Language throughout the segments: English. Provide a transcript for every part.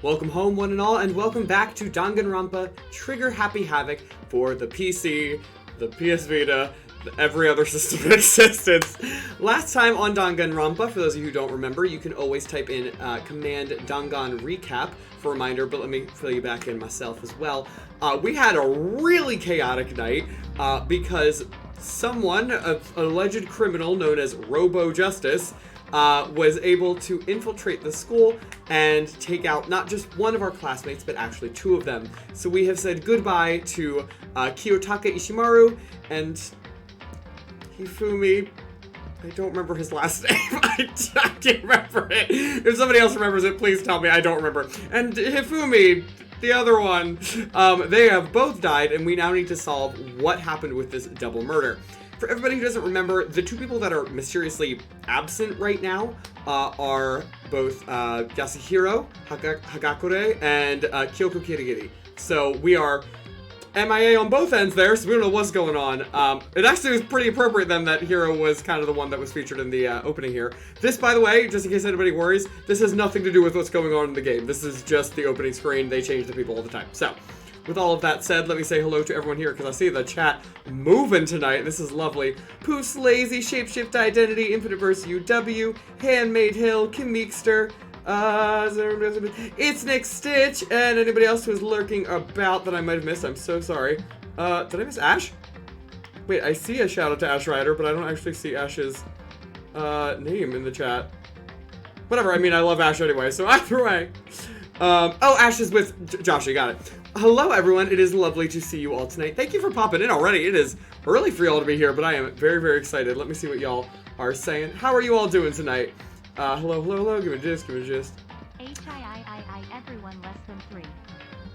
Welcome home, one and all, and welcome back to Danganronpa Trigger Happy Havoc for the PC, the PS Vita, every other system in existence. Last time on Danganronpa, for those of you who don't remember, you can always type in command Dangan recap for a reminder, but let me fill you back in myself as well. We had a really chaotic night because someone, an alleged criminal known as Robo Justice, was able to infiltrate the school and take out not just one of our classmates, but actually two of them. So we have said goodbye to Kiyotaka Ishimaru and Hifumi. I don't remember his last name. I can't remember it. If somebody else remembers it, please tell me. I don't remember. And Hifumi, the other one, they have both died, and we now need to solve what happened with this double murder. For everybody who doesn't remember, the two people that are mysteriously absent right now are both Yasuhiro Hagakure and Kyoko Kirigiri. So we are MIA on both ends there, so we don't know what's going on. It actually was pretty appropriate then that Hiro was kind of the one that was featured in the opening here. This, by the way, just in case anybody worries, this has nothing to do with what's going on in the game. This is just the opening screen. They change the people all the time. So, with all of that said, let me say hello to everyone here because I see the chat moving tonight. This is lovely. Poofs, Lazy, Shapeshift Identity, Infinite Verse UW, Handmade Hill, Kim Meekster, it's Nick Stitch, and anybody else who is lurking about that I might have missed. I'm so sorry. Did I miss Ash? Wait, I see a shout out to Ash Ryder, but I don't actually see Ash's name in the chat. Whatever, I mean, I love Ash anyway, so either way. Oh, Ash is with Josh, you got it. Hello, everyone. It is lovely to see you all tonight. Thank you for popping in already. It is early for y'all to be here, but I am very, very excited. Let me see what y'all are saying. How are you all doing tonight? Hello, hello, hello. Give me a gist, give me a gist. HIII, everyone less than 3.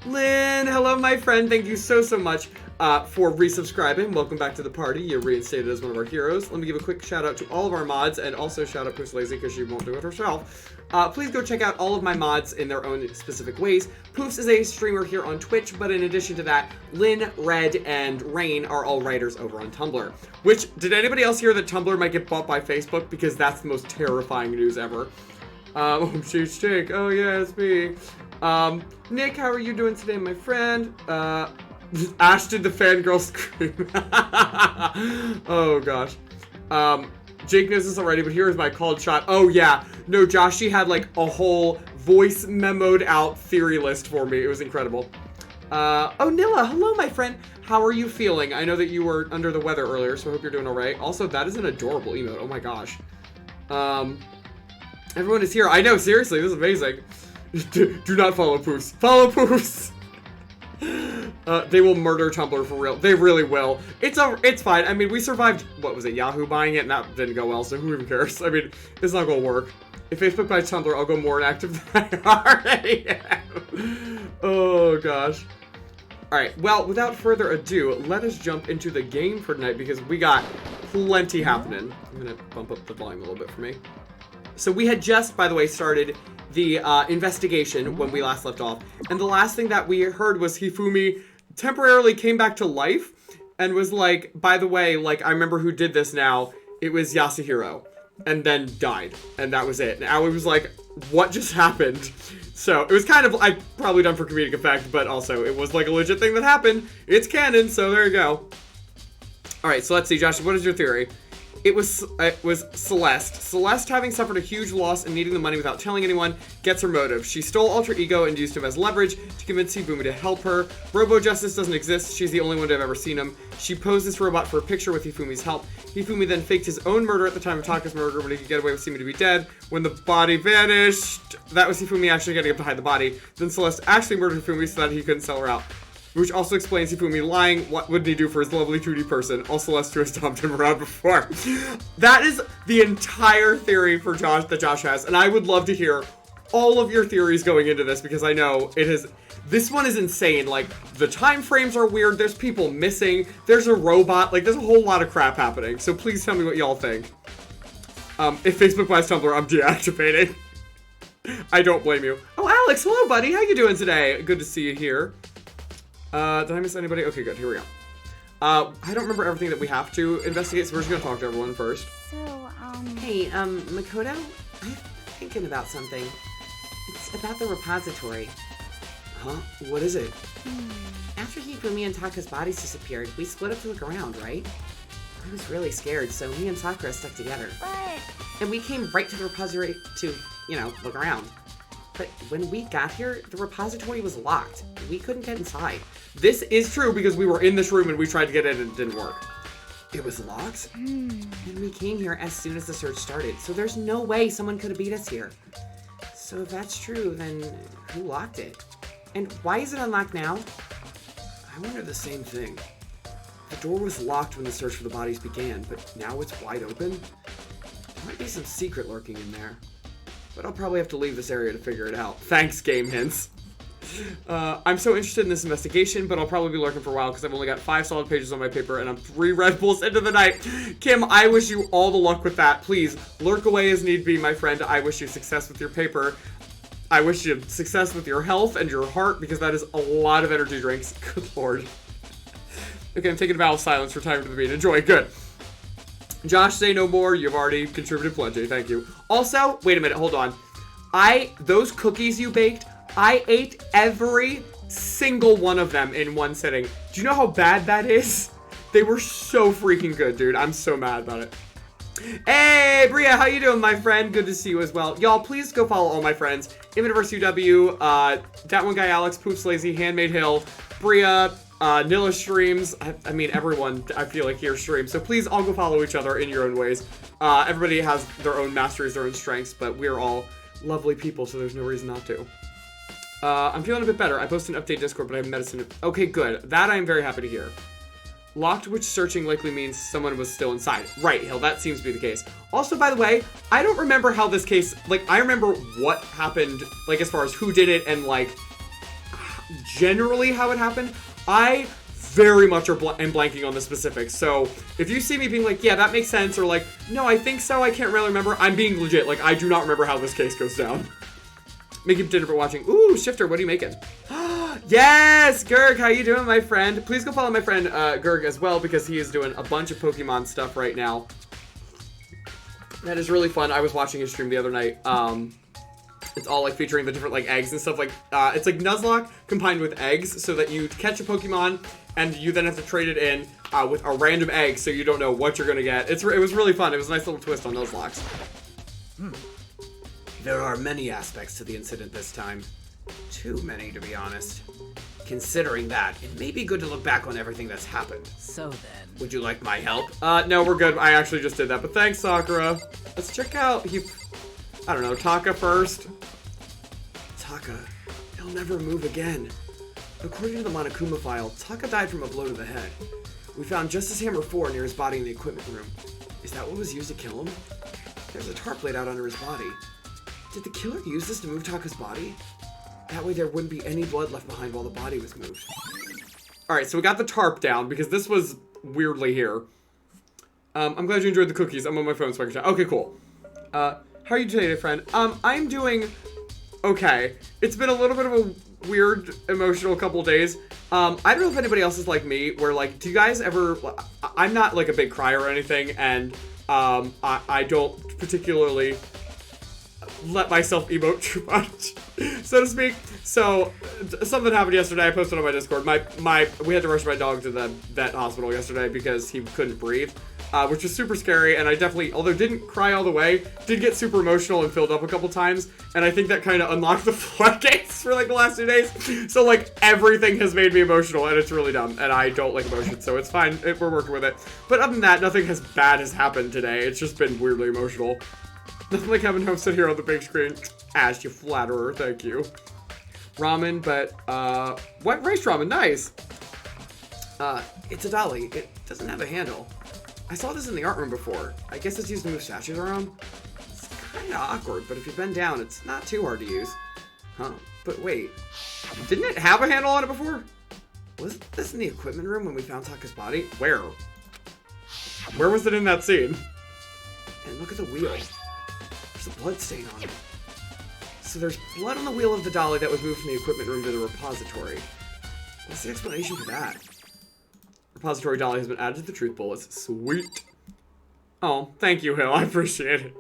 Lynn, hello, my friend. Thank you so, so much for resubscribing. Welcome back to the party. You're reinstated as one of our heroes. Let me give a quick shout out to all of our mods and also shout out Poofs Lazy because she won't do it herself. Please go check out all of my mods in their own specific ways. Poofs is a streamer here on Twitch, but in addition to that, Lynn, Red, and Rain are all writers over on Tumblr. Which, did anybody else hear that Tumblr might get bought by Facebook? Because that's the most terrifying news ever. She's Jake. Oh yeah, it's me. Nick, how are you doing today, my friend? Ash did the fangirl scream. Oh gosh. Jake knows this already, but here's my called shot. Oh yeah. No, Joshy had like a whole voice memoed out theory list for me. It was incredible. Oh, Nilla, hello, my friend. How are you feeling? I know that you were under the weather earlier, so I hope you're doing all right. Also, that is an adorable emote. Oh my gosh. Everyone is here. I know, seriously, this is amazing. Do not follow Poofs. Follow Poofs! They will murder Tumblr for real. They really will. It's fine. I mean, we survived, what was it, Yahoo buying it, and that didn't go well, so who even cares? I mean, it's not gonna work. If Facebook buys Tumblr, I'll go more inactive than I already am. Oh, gosh. Alright, well, without further ado, let us jump into the game for tonight, because we got plenty happening. I'm gonna bump up the volume a little bit for me. So we had just, by the way, started the investigation when we last left off. And the last thing that we heard was Hifumi temporarily came back to life and was like, by the way, like, I remember who did this now. It was Yasuhiro. And then died. And that was it. And Aoi was like, what just happened? So it was kind of, I probably done for comedic effect, but also it was like a legit thing that happened. It's canon, so there you go. Alright, so let's see, Josh, what is your theory? It was Celeste. Celeste, having suffered a huge loss and needing the money without telling anyone, gets her motive. She stole Alter Ego and used him as leverage to convince Hifumi to help her. Robo Justice doesn't exist. She's the only one to have ever seen him. She posed this robot for a picture with Hifumi's help. Hifumi then faked his own murder at the time of Taka's murder when he could get away with seeming to be dead. When the body vanished, that was Hifumi actually getting up to hide the body. Then Celeste actually murdered Hifumi so that he couldn't sell her out. Which also explains Hifumi lying. What would he do for his lovely 2D person? Also, Celeste has stomped him around before. That is the entire theory for Josh that Josh has, and I would love to hear all of your theories going into this because I know it is. This one is insane. Like, the time frames are weird. There's people missing. There's a robot. Like, there's a whole lot of crap happening. So please tell me what y'all think. If Facebook buys Tumblr, I'm deactivating. I don't blame you. Oh, Alex, hello, buddy. How you doing today? Good to see you here. Did I miss anybody? Okay, good. Here we go. I don't remember everything that we have to investigate, so we're just gonna talk to everyone first. So, Hey, Makoto? I'm thinking about something. It's about the repository. Huh? What is it? After Hifumi and Taka's bodies disappeared, we split up to look around, right? I was really scared, so me and Sakura stuck together. But And we came right to the repository to, look around. But when we got here, the repository was locked. We couldn't get inside. This is true because we were in this room and we tried to get in and it didn't work. It was locked? And we came here as soon as the search started, so there's no way someone could have beat us here. So if that's true, then who locked it? And why is it unlocked now? I wonder the same thing. The door was locked when the search for the bodies began, but now it's wide open? There might be some secret lurking in there. But I'll probably have to leave this area to figure it out. Thanks, Game Hints. I'm so interested in this investigation, but I'll probably be lurking for a while because I've only got 5 solid pages on my paper and I'm 3 Red Bulls into the night. Kim, I wish you all the luck with that. Please, lurk away as need be, my friend. I wish you success with your paper. I wish you success with your health and your heart because that is a lot of energy drinks. Good lord. Okay, I'm taking a vow of silence for time to the beat. Enjoy. Good. Josh, say no more. You've already contributed plenty. Thank you. Also, wait a minute. Hold on. Those cookies you baked, I ate every single one of them in one sitting. Do you know how bad that is? They were so freaking good, dude. I'm so mad about it. Hey, Bria, how you doing, my friend? Good to see you as well. Y'all, please go follow all my friends. Inverse UW, That One Guy Alex, Poops Lazy, Handmade Hill, Bria, Nilla streams. I mean, everyone, I feel like, here streams. So please all go follow each other in your own ways. Everybody has their own masteries, their own strengths, but we're all lovely people, so there's no reason not to. I'm feeling a bit better. I posted an update Discord, but I have medicine. Okay, good. That I'm very happy to hear. Locked, which searching likely means someone was still inside. Right, Hill, that seems to be the case. Also, by the way, I don't remember how this case, I remember what happened, as far as who did it and, generally how it happened. I very much am blanking on the specifics. So if you see me being like, yeah, that makes sense, or no, I think so, I can't really remember, I'm being legit. I do not remember how this case goes down. Making dinner for watching. Ooh, Shifter, what are you making? Yes, Gerg, how you doing, my friend? Please go follow my friend Gerg as well because he is doing a bunch of Pokemon stuff right now. That is really fun. I was watching his stream the other night. It's all featuring the different eggs and stuff. It's like Nuzlocke combined with eggs, so that you catch a Pokemon and you then have to trade it in with a random egg, so you don't know what you're gonna get. It was really fun. It was a nice little twist on Nuzlocks. There are many aspects to the incident this time. Too many, to be honest. Considering that, it may be good to look back on everything that's happened. So then... Would you like my help? No, we're good. I actually just did that, but thanks, Sakura. Let's check out, I don't know, Taka first. Taka, he'll never move again. According to the Monokuma file, Taka died from a blow to the head. We found Justice Hammer 4 near his body in the equipment room. Is that what was used to kill him? There's a tarp laid out under his body. Did the killer use this to move Taka's body? That way there wouldn't be any blood left behind while the body was moved. Alright, so we got the tarp down because this was weirdly here. I'm glad you enjoyed the cookies. I'm on my phone so I can chat. Okay, cool. How are you today, friend? I'm doing okay. It's been a little bit of a weird, emotional couple days. I don't know if anybody else is like me, where do you guys ever... I'm not a big crier or anything, and I don't particularly let myself emote too much, so to speak. So something happened yesterday. I posted on my Discord. We had to rush my dog to the vet hospital yesterday because he couldn't breathe, which was super scary. And I definitely, although didn't cry all the way, did get super emotional and filled up a couple times. And I think that kind of unlocked the floodgates for the last 2 days. So everything has made me emotional, and it's really dumb. And I don't like emotions, so it's fine. We're working with it. But other than that, nothing bad has happened today. It's just been weirdly emotional. Nothing like having HomesteadHero on the big screen. Ash, you flatterer, thank you. Ramen, but, what rice ramen? Nice. It's a dolly. It doesn't have a handle. I saw this in the art room before. I guess it's used to move statues around. It's kinda awkward, but if you bend down, it's not too hard to use. Huh, but wait. Didn't it have a handle on it before? Wasn't this in the equipment room when we found Taka's body? Where? Where was it in that scene? And look at the wheel. There's a blood stain on it. So there's blood on the wheel of the dolly that was moved from the equipment room to the repository. What's the explanation for that? Repository dolly has been added to the truth bullets. Sweet. Oh, thank you, Hill. I appreciate it.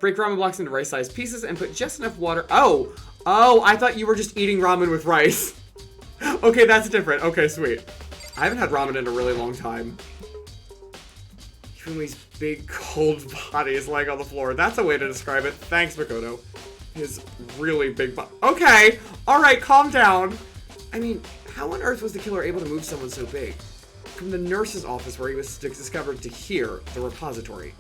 Break ramen blocks into rice-sized pieces and put just enough water. Oh! Oh, I thought you were just eating ramen with rice. Okay, that's different. Okay, sweet. I haven't had ramen in a really long time. Hifumi's big, cold body is lying on the floor. That's a way to describe it. Thanks, Makoto. His really big body. Okay, alright, calm down. I mean, how on earth was the killer able to move someone so big? From the nurse's office where he was discovered to here, the repository.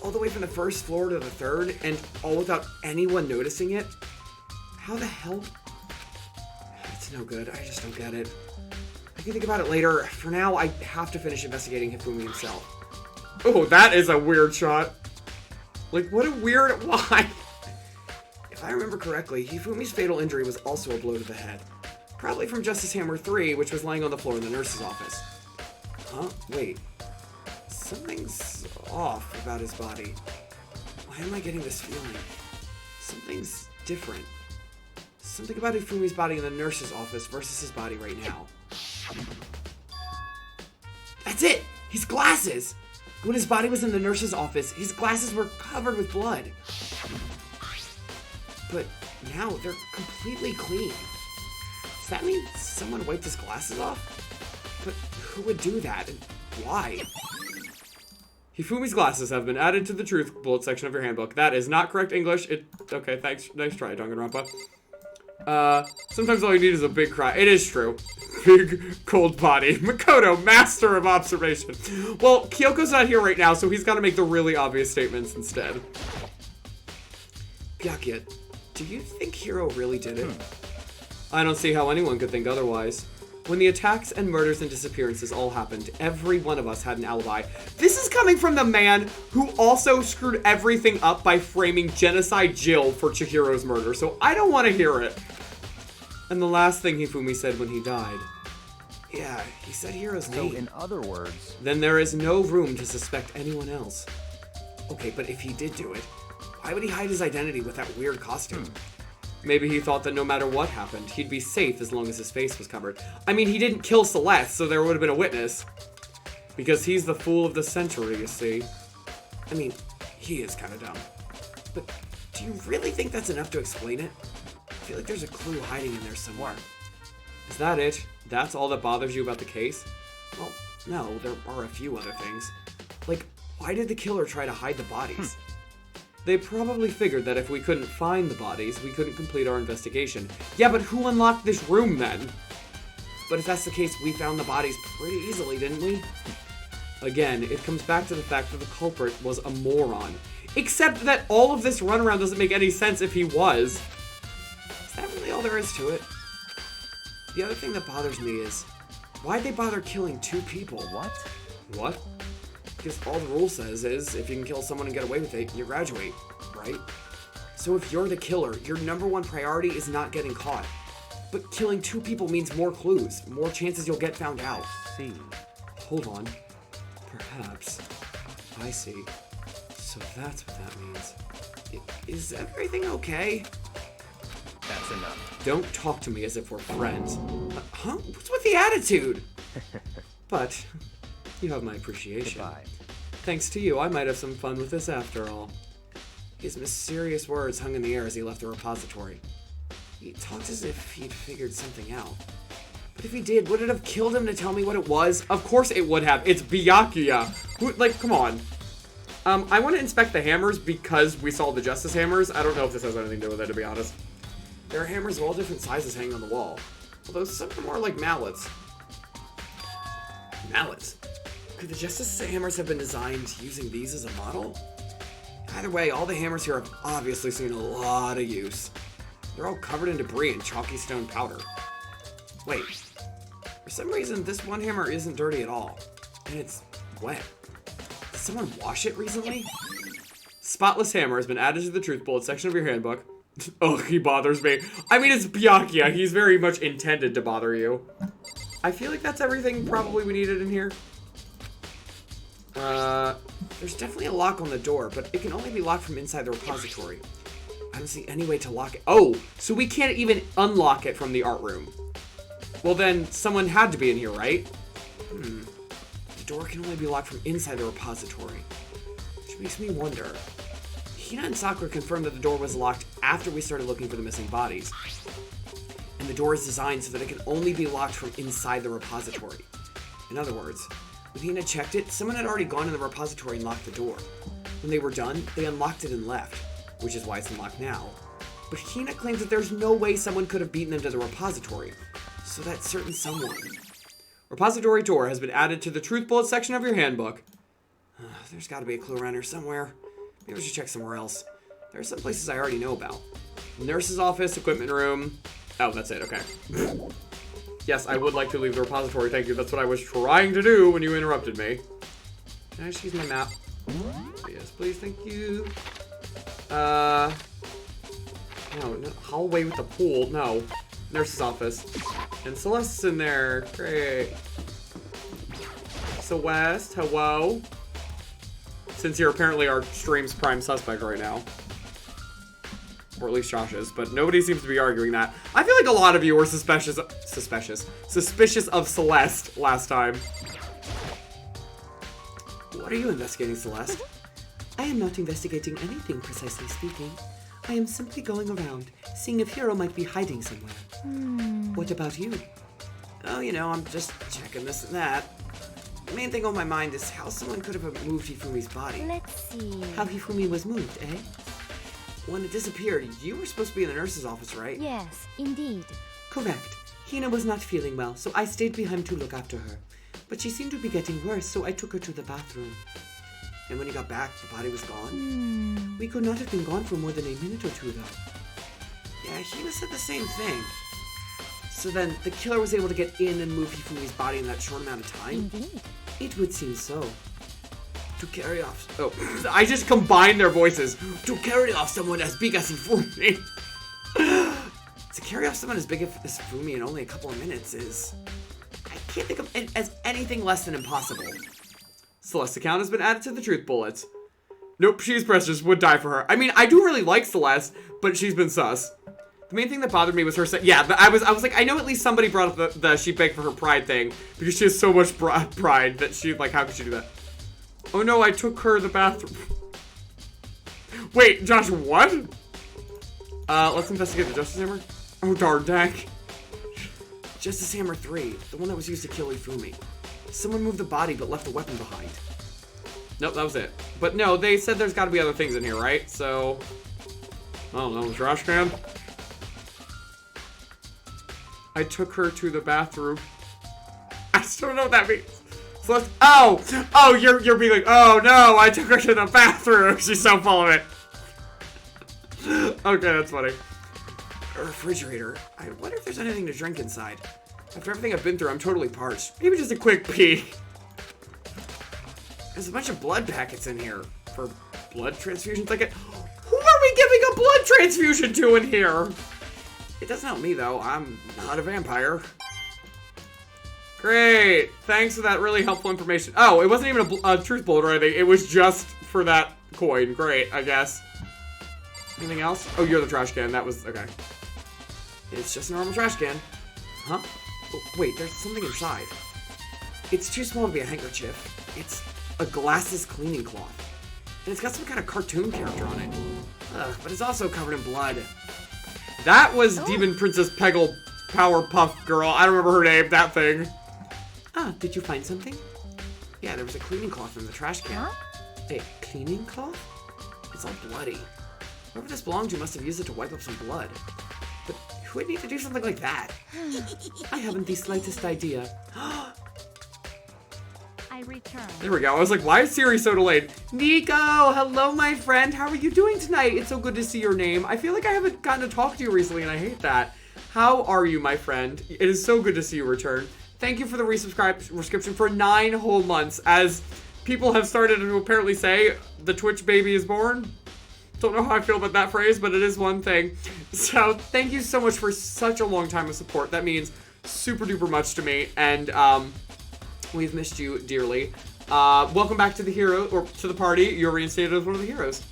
All the way from the first floor to the third, and all without anyone noticing it? How the hell? It's no good. I just don't get it. I can think about it later. For now, I have to finish investigating Hifumi himself. Oh, that is a weird shot. Like, what a weird... Why? If I remember correctly, Hifumi's fatal injury was also a blow to the head. Probably from Justice Hammer 3, which was lying on the floor in the nurse's office. Huh? Wait. Something's off about his body. Why am I getting this feeling? Something's different. Something about Hifumi's body in the nurse's office versus his body right now. That's it! His glasses! When his body was in the nurse's office, his glasses were covered with blood. But now they're completely clean. Does that mean someone wiped his glasses off? But who would do that, and why? Hifumi's glasses have been added to the truth bullet section of your handbook. That is not correct English. Okay, thanks. Nice try, Danganronpa. Sometimes all you need is a big cry. It is true. Big, cold body. Makoto, master of observation. Well, Kyoko's not here right now, so he's got to make the really obvious statements instead. Byakuya, do you think Hiro really did it? I don't see how anyone could think otherwise. When the attacks and murders and disappearances all happened, every one of us had an alibi. This is coming from the man who also screwed everything up by framing Genocide Jill for Chihiro's murder, so I don't want to hear it. And the last thing Hifumi said when he died. Yeah, he said Hiro's name. So in other words... Then there is no room to suspect anyone else. Okay, but if he did do it, why would he hide his identity with that weird costume? Maybe he thought that no matter what happened, he'd be safe as long as his face was covered. I mean, he didn't kill Celeste, so there would have been a witness. Because he's the fool of the century, you see. I mean, he is kind of dumb. But do you really think that's enough to explain it? I feel like there's a clue hiding in there somewhere. Is that it? That's all that bothers you about the case? Well, no, there are a few other things. Like, why did the killer try to hide the bodies? They probably figured that if we couldn't find the bodies, we couldn't complete our investigation. Yeah, but who unlocked this room then? But if that's the case, we found the bodies pretty easily, didn't we? Again, it comes back to the fact that the culprit was a moron. Except that all of this runaround doesn't make any sense if he was. Is that really all there is to it? The other thing that bothers me is, why'd they bother killing 2 people? What? What? Because all the rule says is, if you can kill someone and get away with it, you graduate, right? So if you're the killer, your #1 priority is not getting caught. But killing 2 people means more clues, more chances you'll get found out. See. Hold on. Perhaps. I see. So that's what that means. Is everything okay? That's enough. Don't talk to me as if we're friends. Huh? What's with the attitude? But you have my appreciation. Goodbye. Thanks to you, I might have some fun with this after all. His mysterious words hung in the air as he left the repository. He talked as if he'd figured something out. But if he did, would it have killed him to tell me what it was? Of course it would have. It's Byakuya. Who, like, come on. I want to inspect the hammers because we saw the Justice Hammers. I don't know if this has anything to do with it, to be honest. There are hammers of all different sizes hanging on the wall. Although some are more like mallets. Mallets? Could the Justice Hammers have been designed using these as a model? Either way, all the hammers here have obviously seen a lot of use. They're all covered in debris and chalky stone powder. Wait, for some reason this one hammer isn't dirty at all, and it's wet. Did someone wash it recently? Spotless hammer has been added to the truth bullet section of your handbook. Oh, he bothers me. I mean, it's Byakuya. He's very much intended to bother you. I feel like that's everything probably we needed in here. There's definitely a lock on the door, but it can only be locked from inside the repository. I don't see any way to lock it. Oh, so we can't even unlock it from the art room. Well then, someone had to be in here, right? The door can only be locked from inside the repository. Which makes me wonder. Hina and Sakura confirmed that the door was locked after we started looking for the missing bodies. And the door is designed so that it can only be locked from inside the repository. In other words, when Hina checked it, someone had already gone in the repository and locked the door. When they were done, they unlocked it and left, which is why it's unlocked now. But Hina claims that there's no way someone could have beaten them to the repository. So that certain someone... Repository door has been added to the truth bullet section of your handbook. There's got to be a clue around here somewhere. Maybe I should check somewhere else. There are some places I already know about. Nurse's office, equipment room. Oh, that's it. Okay. Yes, I would like to leave the repository. Thank you. That's what I was trying to do when you interrupted me. Can I just use my map? Yes, please. Thank you. No, hallway with the pool. No. Nurse's office. And Celeste's in there. Great. Celeste, hello. Since you're apparently our stream's prime suspect right now. Or at least Josh is, but nobody seems to be arguing that. I feel like a lot of you were suspicious of Celeste last time. What are you investigating, Celeste? I am not investigating anything, precisely speaking. I am simply going around, seeing if Hiro might be hiding somewhere. What about you? Oh, you know, I'm just checking this and that. The main thing on my mind is how someone could have moved Hifumi's body. Let's see. How Hifumi was moved, eh? When it disappeared, you were supposed to be in the nurse's office, right? Yes, indeed. Correct. Hina was not feeling well, so I stayed behind to look after her. But she seemed to be getting worse, so I took her to the bathroom. And when you got back, the body was gone? We could not have been gone for more than a minute or two, though. Yeah, Hina said the same thing. So then, the killer was able to get in and move Hifumi's body in that short amount of time? Indeed. It would seem so. To carry off... Oh, I just combined their voices. To carry off someone as big as Hifumi! To carry off someone as big as Hifumi in only a couple of minutes is... I can't think of it as anything less than impossible. Celeste's account has been added to the truth bullets. Nope, she's precious. Would die for her. I mean, I do really like Celeste, but she's been sus. The main thing that bothered me was her saying, yeah, I was like, I know at least somebody brought up the she begged for her pride thing, because she has so much pride that she, like, how could she do that? Oh no, I took her to the bathroom. Wait, Josh, what? Let's investigate the Justice Hammer. Oh, darn dang. Justice Hammer 3, the one that was used to kill Hifumi. Someone moved the body but left the weapon behind. Nope, that was it. But no, they said there's gotta be other things in here, right? So, I don't know, trash can? I took her to the bathroom. I still don't know what that means. So let's, oh, you're being like, oh no, I took her to the bathroom. She's so full of it. Okay, that's funny. A refrigerator. I wonder if there's anything to drink inside. After everything I've been through, I'm totally parched. Maybe just a quick pee. There's a bunch of blood packets in here. For blood transfusions, like it. Who are we giving a blood transfusion to in here? It doesn't help me though. I'm not a vampire. Great. Thanks for that really helpful information. Oh, it wasn't even a truth bullet or anything. It was just for that coin. Great, I guess. Anything else? Oh, you're the trash can. That was, okay. It's just a normal trash can. Huh? Oh, wait, there's something inside. It's too small to be a handkerchief. It's a glasses cleaning cloth. And it's got some kind of cartoon character on it. Ugh, but it's also covered in blood. That was Demon Princess Peggle Powerpuff Girl. I don't remember her name. That thing. Ah, did you find something? Yeah, there was a cleaning cloth in the trash can. Huh? A cleaning cloth? It's all bloody. Whoever this belonged to must have used it to wipe up some blood. But who would need to do something like that? I haven't the slightest idea. I return. There we go. I was like, why is Siri so delayed? Nico, hello, my friend. How are you doing tonight? It's so good to see your name. I feel like I haven't gotten to talk to you recently, and I hate that. How are you, my friend? It is so good to see you return. Thank you for the resubscription for 9 whole months. As people have started to apparently say, the Twitch baby is born. Don't know how I feel about that phrase, but it is one thing. So thank you so much for such a long time of support. That means super duper much to me, and we've missed you dearly. Welcome back to the hero, or to the party. You're reinstated as one of the heroes.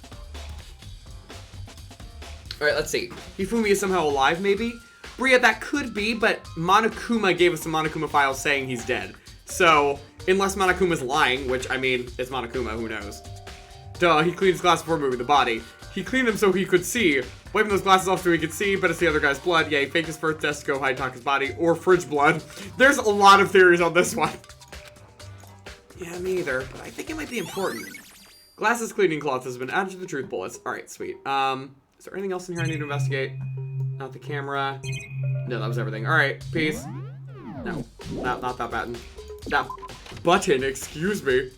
All right, let's see. Hifumi is somehow alive, maybe? Bria, that could be, but Monokuma gave us some Monokuma files saying he's dead. So, unless Monokuma's lying, which, I mean, it's Monokuma, who knows? Duh, he cleaned his glass before moving the body. He cleaned them so he could see. Wiping those glasses off so he could see, but it's the other guy's blood. Yeah, he faked his first death to go hide Taka's body. Or fridge blood. There's a lot of theories on this one. Yeah, me either, but I think it might be important. Glasses cleaning cloth has been added to the truth bullets. Alright, sweet. Is there anything else in here I need to investigate? Not the camera. No, that was everything. Alright, peace. No, not that button. That button, excuse me.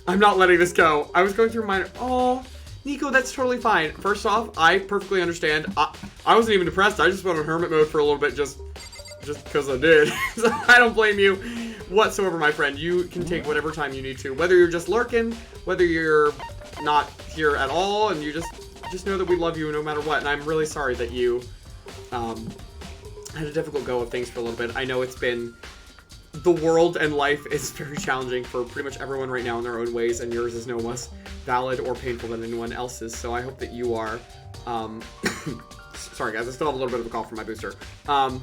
I'm not letting this go. I was going through mine. Oh, Nico, that's totally fine. First off, I perfectly understand. I wasn't even depressed. I just went on hermit mode for a little bit just because I did. So I don't blame you whatsoever, my friend. You can take whatever time you need to. Whether you're just lurking, whether you're not here at all, and you just know that we love you no matter what. And I'm really sorry that you had a difficult go of things for a little bit. I know it's been... The world and life is very challenging for pretty much everyone right now in their own ways, and yours is no less valid or painful than anyone else's. So I hope that you are... sorry, guys. I still have a little bit of a cough from my booster. I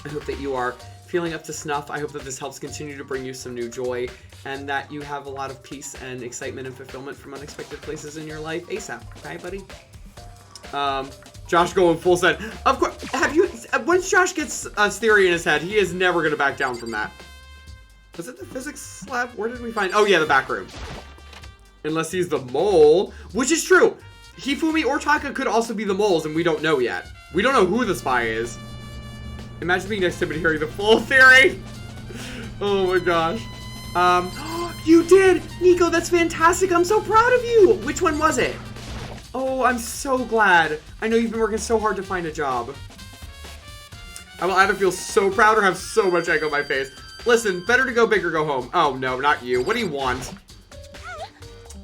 hope that you are feeling up to snuff. I hope that this helps continue to bring you some new joy, and that you have a lot of peace and excitement and fulfillment from unexpected places in your life ASAP. Okay, buddy? Josh going full set. Of course, once Josh gets a theory in his head, he is never going to back down from that. Was it the physics lab? Where did we find? Oh yeah, the back room. Unless he's the mole, which is true. Hifumi or Taka could also be the moles, and we don't know yet. We don't know who the spy is. Imagine being next to him and hearing the full theory. Oh my gosh. You did! Nico, that's fantastic. I'm so proud of you. Which one was it? Oh, I'm so glad. I know you've been working so hard to find a job. I will either feel so proud or have so much egg on my face. Listen, better to go big or go home. Oh, no, not you. What do you want?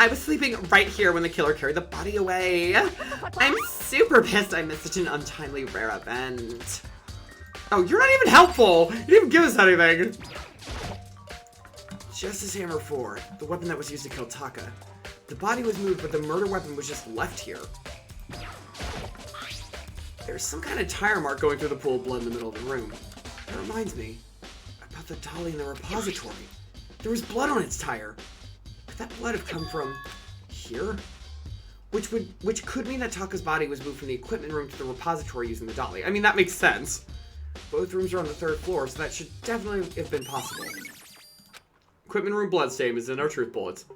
I was sleeping right here when the killer carried the body away. I'm super pissed I missed such an untimely rare event. Oh, you're not even helpful. You didn't even give us anything. Justice Hammer 4, the weapon that was used to kill Taka. The body was moved, but the murder weapon was just left here. There's some kind of tire mark going through the pool of blood in the middle of the room. That reminds me about the dolly in the repository. There was blood on its tire. Could that blood have come from here? Which could mean that Taka's body was moved from the equipment room to the repository using the dolly. I mean, that makes sense. Both rooms are on the 3rd floor, so that should definitely have been possible. Equipment room bloodstain is in our truth bullets.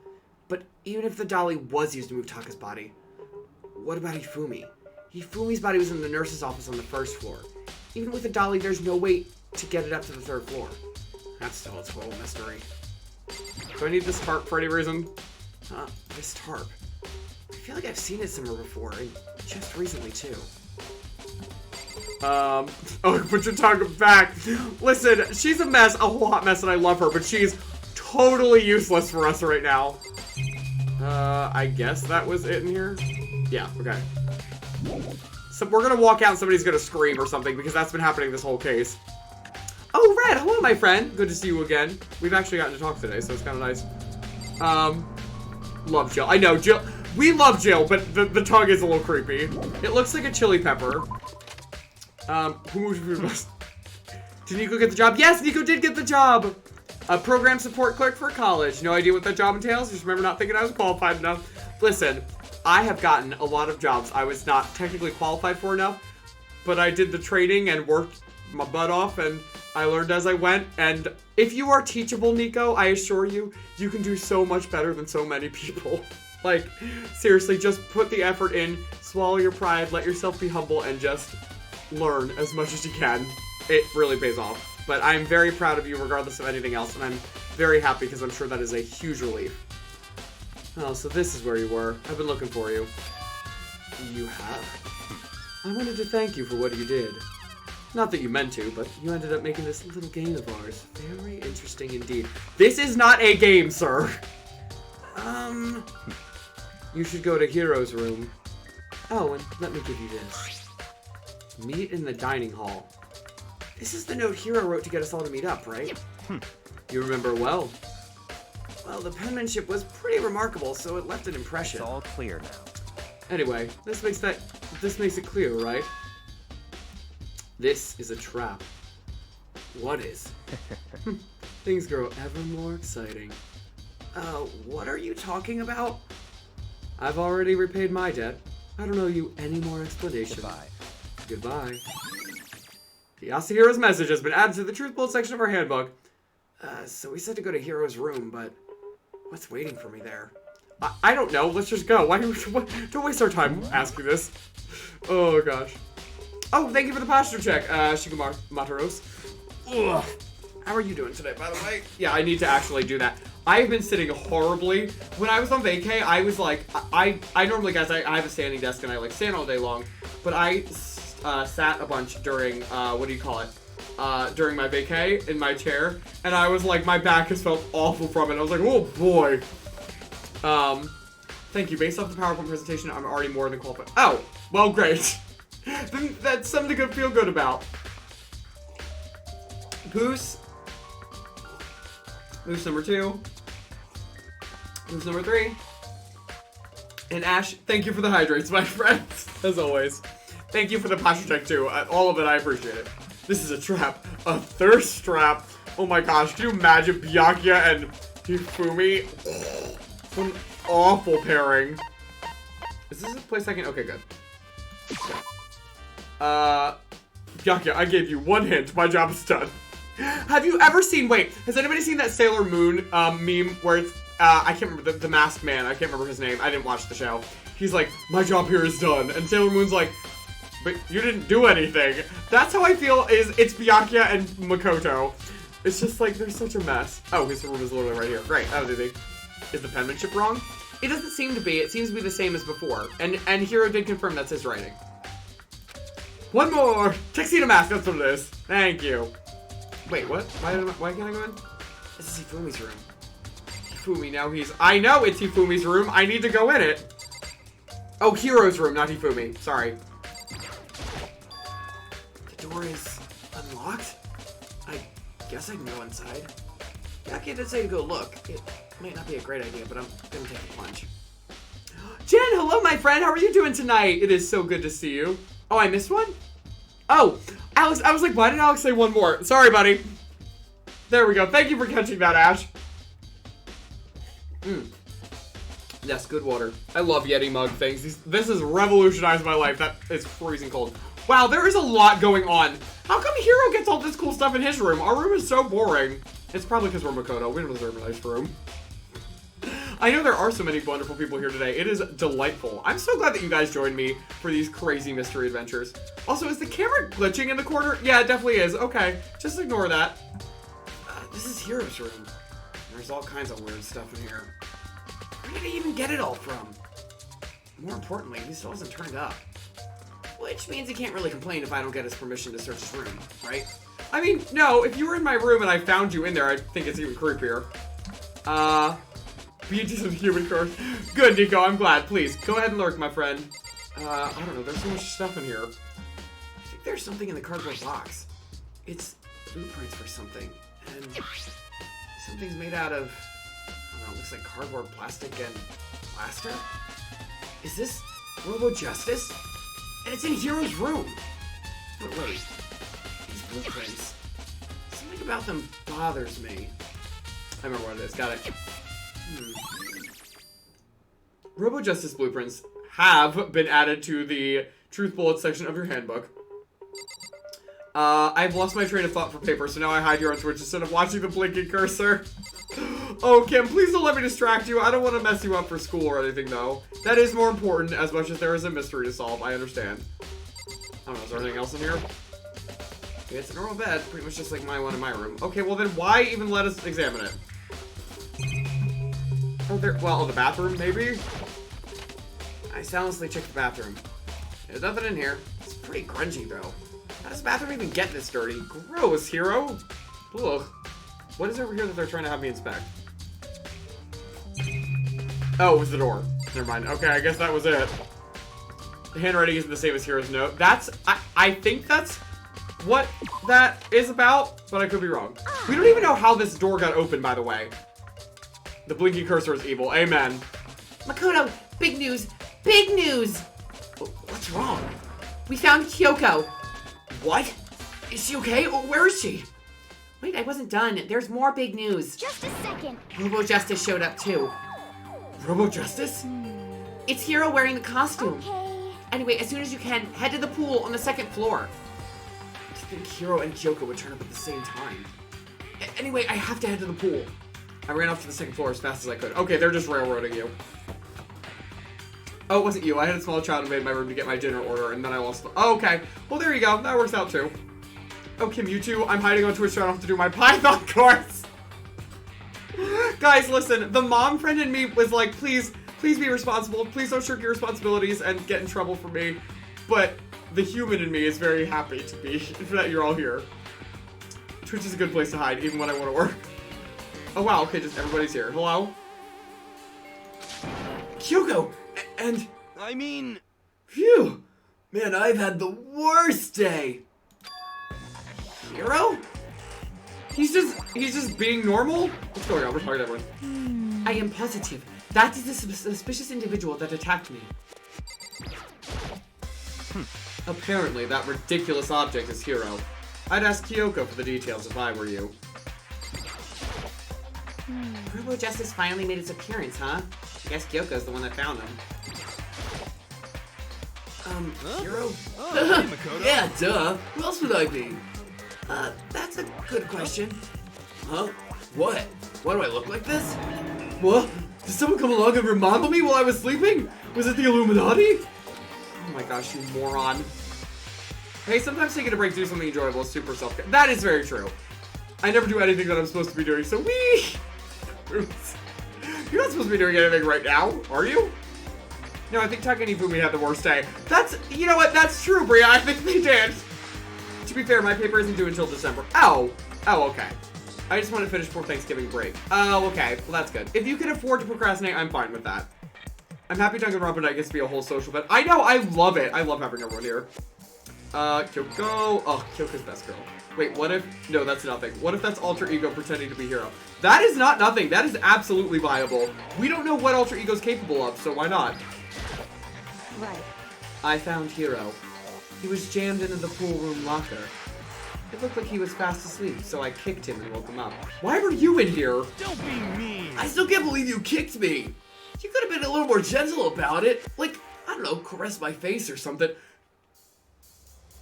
But even if the dolly was used to move Taka's body, what about Hifumi? Hifumi's body was in the nurse's office on the 1st floor. Even with the dolly, there's no way to get it up to the 3rd floor. That's still a total mystery. Do I need this tarp for any reason? This tarp. I feel like I've seen it somewhere before, and just recently too. Oh, put your tongue back. Listen, she's a mess, a whole hot mess, and I love her, but she's totally useless for us right now. I guess that was it in here? Yeah, okay. So we're gonna walk out and somebody's gonna scream or something, because that's been happening this whole case. Oh, Red, hello, my friend. Good to see you again. We've actually gotten to talk today, so it's kind of nice. Love Jill. I know, Jill. We love Jill, but the tongue is a little creepy. It looks like a chili pepper. Who moved your best? Did Nico get the job? Yes, Nico did get the job! A program support clerk for college. No idea what that job entails. Just remember not thinking I was qualified enough. Listen, I have gotten a lot of jobs I was not technically qualified for enough, but I did the training and worked my butt off, and I learned as I went. And if you are teachable, Nico, I assure you, you can do so much better than so many people. Like, seriously, just put the effort in, swallow your pride, let yourself be humble, and just learn as much as you can. It really pays off. But I'm very proud of you regardless of anything else, and I'm very happy because I'm sure that is a huge relief. Oh, so this is where you were. I've been looking for you. You have? I wanted to thank you for what you did. Not that you meant to, but you ended up making this little game of ours very interesting indeed. This is not a game, sir! You should go to Hiro's room. Oh, and let me give you this. Meet in the dining hall. This is the note Hiro wrote to get us all to meet up, right? You remember well. Well, the penmanship was pretty remarkable, so it left an impression. It's all clear now. Anyway, this makes it clear, right? This is a trap. What is? Things grow ever more exciting. What are you talking about? I've already repaid my debt. I don't owe you any more explanation. Goodbye. Goodbye. Hiro's message has been added to the truth bullet section of our handbook. So we said to go to Hiro's room, but what's waiting for me there? I don't know. Let's just go. Don't waste our time asking this. Oh, gosh. Oh, thank you for the posture check, Shigamaros. Ugh. How are you doing today, by the way? Yeah, I need to actually do that. I have been sitting horribly. When I was on vacay, I was like, I normally, guys, I have a standing desk and I like stand all day long, but I sat a bunch during, what do you call it? During my vacay in my chair, and I was like, my back has felt awful from it. I was like, oh boy. Thank you. Based off the PowerPoint presentation, I'm already more than qualified. Oh, well, great. Then that's something to feel good about. Poos. Moose number 2. Moose number 3. And Ash, thank you for the hydrates, my friends. As always. Thank you for the posture check, too. All of it, I appreciate it. This is a trap. A thirst trap. Oh my gosh, can you imagine Byakuya and Hifumi? What an awful pairing. Is this a place I can... Okay, good. Byakuya, I gave you one hint. My job is done. Have you ever seen... Wait, has anybody seen that Sailor Moon meme where it's... I can't remember, the masked man. I can't remember his name. I didn't watch the show. He's like, my job here is done. And Sailor Moon's like, but you didn't do anything. That's how I feel it's Byakuya and Makoto. It's just like, they're such a mess. Oh, his room is literally right here. Great, that was easy. Is the penmanship wrong? It doesn't seem to be. It seems to be the same as before. And Hiro did confirm that's his writing. One more! Tuxedo mask, that's what it is. Thank you. Wait, what? Why can't I go in? This is Hifumi's room. Hifumi, now he's... I know it's Hifumi's room. I need to go in it. Oh, Hiro's room, not Hifumi. Sorry. The door is unlocked? I guess I can go inside. Byakuya did say to go look. It might not be a great idea, but I'm gonna take a plunge. Jen, hello, my friend. How are you doing tonight? It is so good to see you. Oh, I missed one? Oh, Alex, I was like, why did Alex say one more? Sorry, buddy. There we go. Thank you for catching that, Ash. Yes, good water. I love Yeti mug things. This has revolutionized my life. That is freezing cold. Wow, there is a lot going on. How come Hiro gets all this cool stuff in his room? Our room is so boring. It's probably because we're Makoto. We don't deserve a nice room. I know there are so many wonderful people here today. It is delightful. I'm so glad that you guys joined me for these crazy mystery adventures. Also, is the camera glitching in the corner? Yeah, it definitely is. Okay, just ignore that. This is Hiro's room. There's all kinds of weird stuff in here. Where did he even get it all from? More importantly, he still hasn't turned up. Which means he can't really complain if I don't get his permission to search his room, right? I mean, no, if you were in my room and I found you in there, I'd think it's even creepier. Be a decent human curse. Good, Nico, I'm glad. Please, go ahead and lurk, my friend. I don't know, there's so much stuff in here. I think there's something in the cardboard box. It's blueprints for something. And something's made out of, I don't know, looks like cardboard, plastic, and plaster? Is this Robo Justice? And it's in Hiro's room. But wait, these blueprints, something about them bothers me. I remember what it is, got it. Robo Justice blueprints have been added to the Truth Bullet section of your handbook. I've lost my train of thought for paper, so now I hide you on Twitch instead of watching the blinking cursor. Oh, Kim, please don't let me distract you. I don't want to mess you up for school or anything, though. That is more important, as much as there is a mystery to solve. I understand. I don't know, is there anything else in here? Okay, it's a normal bed, pretty much just like my one in my room. Okay, well then why even let us examine it? Oh, well, the bathroom, maybe? I silently checked the bathroom. There's nothing in here. It's pretty grungy, though. How does the bathroom even get this dirty? Gross, Hiro. Ugh. What is over here that they're trying to have me inspect? Oh, it was the door. Never mind. Okay, I guess that was it. The handwriting isn't the same as Hiro's note. I think that's what that is about, but I could be wrong. We don't even know how this door got open, by the way. The blinking cursor is evil. Amen. Makoto, big news! Big news! What's wrong? We found Kyoko. What? Is she okay? Where is she? Wait, I wasn't done. There's more big news. Just a second. Robo Justice showed up too. Robo Justice? It's Hiro wearing the costume. Okay. Anyway, as soon as you can, head to the pool on the 2nd floor. I think Hiro and Kyoko would turn up at the same time. Anyway, I have to head to the pool. I ran off to the 2nd floor as fast as I could. Okay, they're just railroading you. Oh, it wasn't you. I had a small child invade my room to get my dinner order, and then I lost the... Oh, okay. Well, there you go. That works out, too. Oh, Kim, you too? I'm hiding on Twitch so I don't have to do my Python course. Guys, listen. The mom friend in me was like, please be responsible. Please don't shirk your responsibilities and get in trouble for me. But the human in me is very happy to be that you're all here. Twitch is a good place to hide, even when I want to work. Oh, wow. Okay, just everybody's here. Hello? Kyoko! And... I mean... Phew! Man, I've had the worst day! Hiro? He's just being normal? What's going on? We're talking to everyone. I am positive. That is the suspicious individual that attacked me. Apparently, that ridiculous object is Hiro. I'd ask Kyoko for the details if I were you. Turbo Justice finally made its appearance, huh? I guess Kyoko's the one that found him. Hiro? Oh, hey, Makoto. Yeah, duh. Who else would I be? That's a good question. Huh? What? Why do I look like this? What? Did someone come along and remodel me while I was sleeping? Was it the Illuminati? Oh my gosh, you moron. Hey, sometimes taking a break to do something enjoyable is super self-care. That is very true. I never do anything that I'm supposed to be doing, so wee! Oops. You're not supposed to be doing anything right now, are you? No, I think Taka and Ifumi had the worst day. That's, you know what, that's true, Bria, I think they did. To be fair, my paper isn't due until December. Oh, okay. I just want to finish before Thanksgiving break. Oh, okay, well that's good. If you can afford to procrastinate, I'm fine with that. I'm happy Danganronpa Night gets to be a whole social event. I know, I love it. I love having everyone here. Kyoko. Oh, Kyoko's best girl. Wait, what if... No, that's nothing. What if that's alter ego pretending to be Hiro? That is not nothing. That is absolutely viable. We don't know what alter ego's capable of, so why not? Right. I found Hiro. He was jammed into the pool room locker. It looked like he was fast asleep, so I kicked him and woke him up. Why were you in here? Don't be mean. I still can't believe you kicked me! You could have been a little more gentle about it. Like, I don't know, caress my face or something.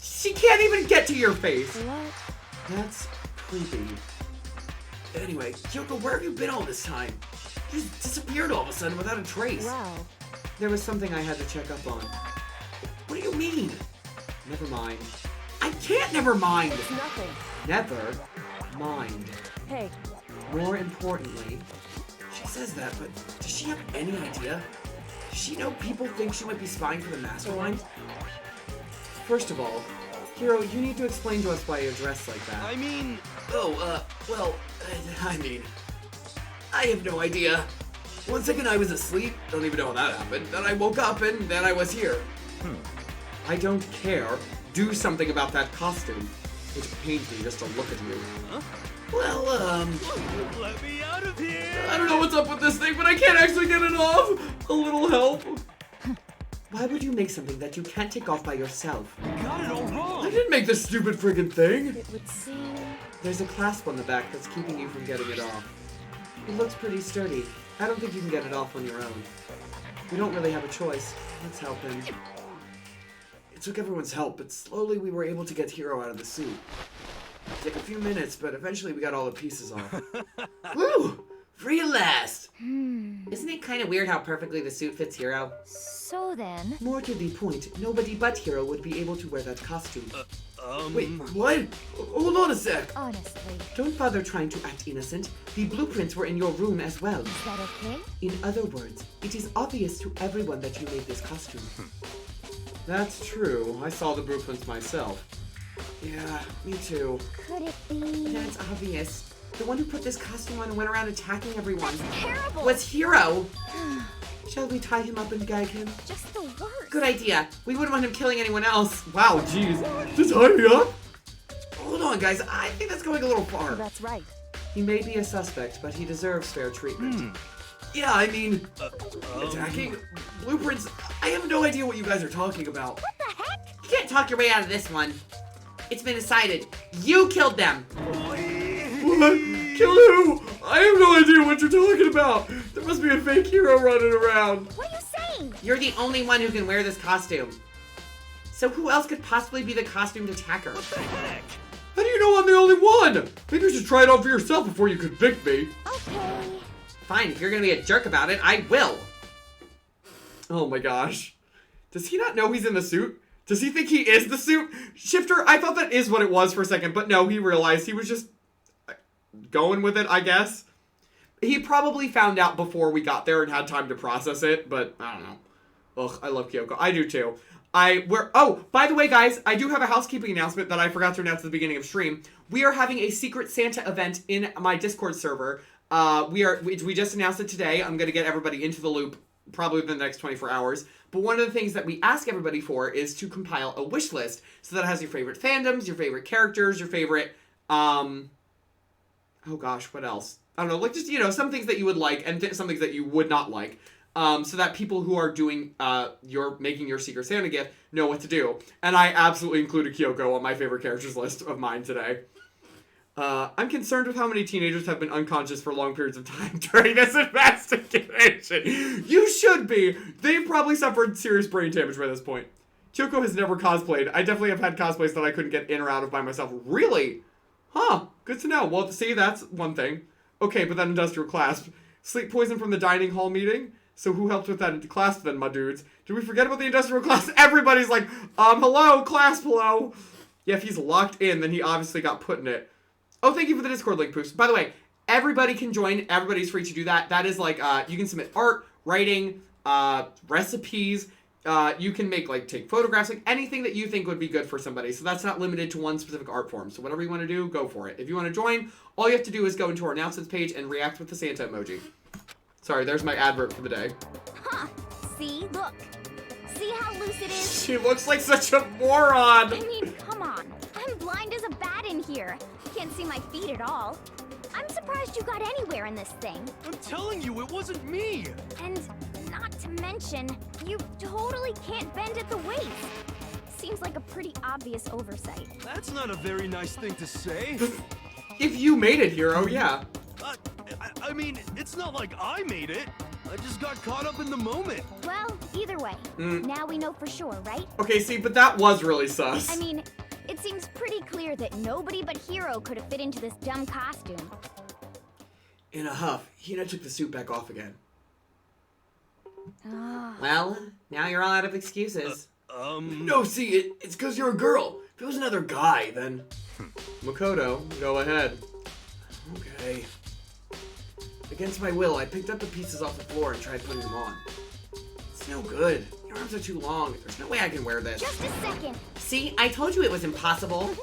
She can't even get to your face. What? That's creepy. Anyway, Kyoko, where have you been all this time? You just disappeared all of a sudden without a trace. Wow. There was something I had to check up on. What do you mean? Never mind. I can't never mind! It's nothing. Never mind. Hey, More importantly, she says that, but does she have any idea? Does she know people think she might be spying for the mastermind? First of all, Hiro, you need to explain to us why you're dressed like that. I mean... I have no idea. One second I was asleep, don't even know how that happened. Then I woke up and then I was here. I don't care. Do something about that costume. It pains me just to look at you. Huh? Well, Let me out of here! I don't know what's up with this thing, but I can't actually get it off. A little help. why would you make something that you can't take off by yourself? You got it all wrong! I didn't make this stupid friggin' thing. it would seem... There's a clasp on the back that's keeping you from getting it off. It looks pretty sturdy. I don't think you can get it off on your own. We don't really have a choice. Let's help him. It took everyone's help, but slowly we were able to get Hiro out of the suit. It took a few minutes, but eventually we got all the pieces off. Woo! Free at last! Isn't it kind of weird how perfectly the suit fits Hiro? So then... More to the point, nobody but Hiro would be able to wear that costume. Wait, Um... what? Hold on a sec! Honestly, Don't bother trying to act innocent. The blueprints were in your room as well. is that okay? In other words, it is obvious to everyone that you made this costume. That's true. I saw the blueprints myself. Yeah, me too. Could it be... That's obvious. The one who put this costume on and went around attacking everyone Terrible! was Hiro. Shall we tie him up and gag him? Just the worst. Good idea. We wouldn't want him killing anyone else. Wow, jeez. Just tie me up? Hold on, guys. I think that's going a little far. That's right. He may be a suspect, but he deserves fair treatment. Yeah, I mean, attacking blueprints. I have no idea what you guys are talking about. What the heck? You can't talk your way out of this one. It's been decided. You killed them. What? Kill who? I have no idea what you're talking about. There must be a fake Hiro running around. What are you me! You're the only one who can wear this costume. So who else could possibly be the costumed attacker? What the heck? How do you know I'm the only one? Maybe you should try it on for yourself before you convict me. Okay. Fine, if you're gonna be a jerk about it, I will. Oh my gosh. Does he not know he's in the suit? Does he think he is the suit? Shifter, I thought that is what it was for a second, but no, he realized he was just going with it, I guess. He probably found out before we got there and had time to process it, but I don't know. Ugh, I love Kyoko. I do too. Oh, by the way, guys, I do have a housekeeping announcement that I forgot to announce at the beginning of stream. We are having a Secret Santa event in my Discord server. We just announced it today. I'm going to get everybody into the loop probably within the next 24 hours. But one of the things that we ask everybody for is to compile a wish list. So that has your favorite fandoms, your favorite characters, your favorite, oh gosh, what else? I don't know, like just, some things that you would like and some things that you would not like. So that people who are doing, making your Secret Santa gift know what to do. And I absolutely included Kyoko on my favorite characters list of mine today. I'm concerned with how many teenagers have been unconscious for long periods of time during this investigation. You should be. They've probably suffered serious brain damage by this point. Kyoko has never cosplayed. I definitely have had cosplays that I couldn't get in or out of by myself. Really? Huh. Good to know. Well, see, that's one thing. Okay, but that industrial clasp. Sleep poison from the dining hall meeting? So who helped with that clasp then, my dudes? Did we forget about the industrial clasp? Everybody's like, hello, clasp, hello. Yeah, if he's locked in, then he obviously got put in it. Oh, thank you for the Discord link, Poofs. By the way, everybody can join. Everybody's free to do that. That is like, you can submit art, writing, recipes. You can take photographs, like anything that you think would be good for somebody. So that's not limited to one specific art form. So whatever you want to do, go for it. If you want to join, all you have to do is go into our announcements page and react with the Santa emoji. Sorry, there's my advert for the day. Huh. See? Look. See how loose it is? She looks like such a moron. I mean, come on. I'm blind as a bat in here. Can't see my feet at all. I'm surprised you got anywhere in this thing. I'm telling you, it wasn't me. And not to mention, you totally can't bend at the waist. Seems like a pretty obvious oversight. That's not a very nice thing to say. If you made it, Hiro, yeah. I mean, it's not like I made it. I just got caught up in the moment. Well, either way, now we know for sure, right? Okay, see, but that was really sus. I mean, it seems pretty clear that nobody but Hiro could have fit into this dumb costume. In a huff, Hina took the suit back off again. Ah. Well, now you're all out of excuses. No, see, it's because you're a girl. If it was another guy, then... Makoto, go ahead. Okay. Against my will, I picked up the pieces off the floor and tried putting them on. It's no good. Your arms are too long. There's no way I can wear this. Just a second. See, I told you it was impossible.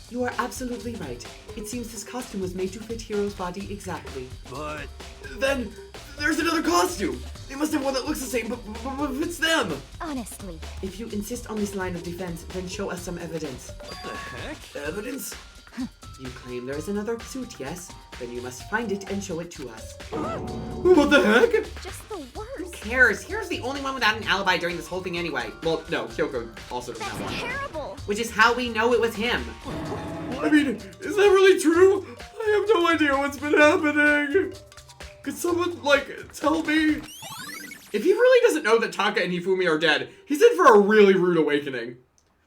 You are absolutely right. It seems this costume was made to fit Hiro's body exactly. but... Then, there's another costume. They must have one that looks the same, but fits them. Honestly. If you insist on this line of defense, then show us some evidence. What the heck? Evidence? You claim there is another suit, yes? Then you must find it and show it to us. What the heck? Just the Who worst. cares? Here's the only one without an alibi during this whole thing anyway. Well, no, Kyoko also doesn't That's have one. terrible. Which is how we know it was him. I mean, is that really true? I have no idea what's been happening. Could someone, tell me? If he really doesn't know that Taka and Hifumi are dead, he's in for a really rude awakening.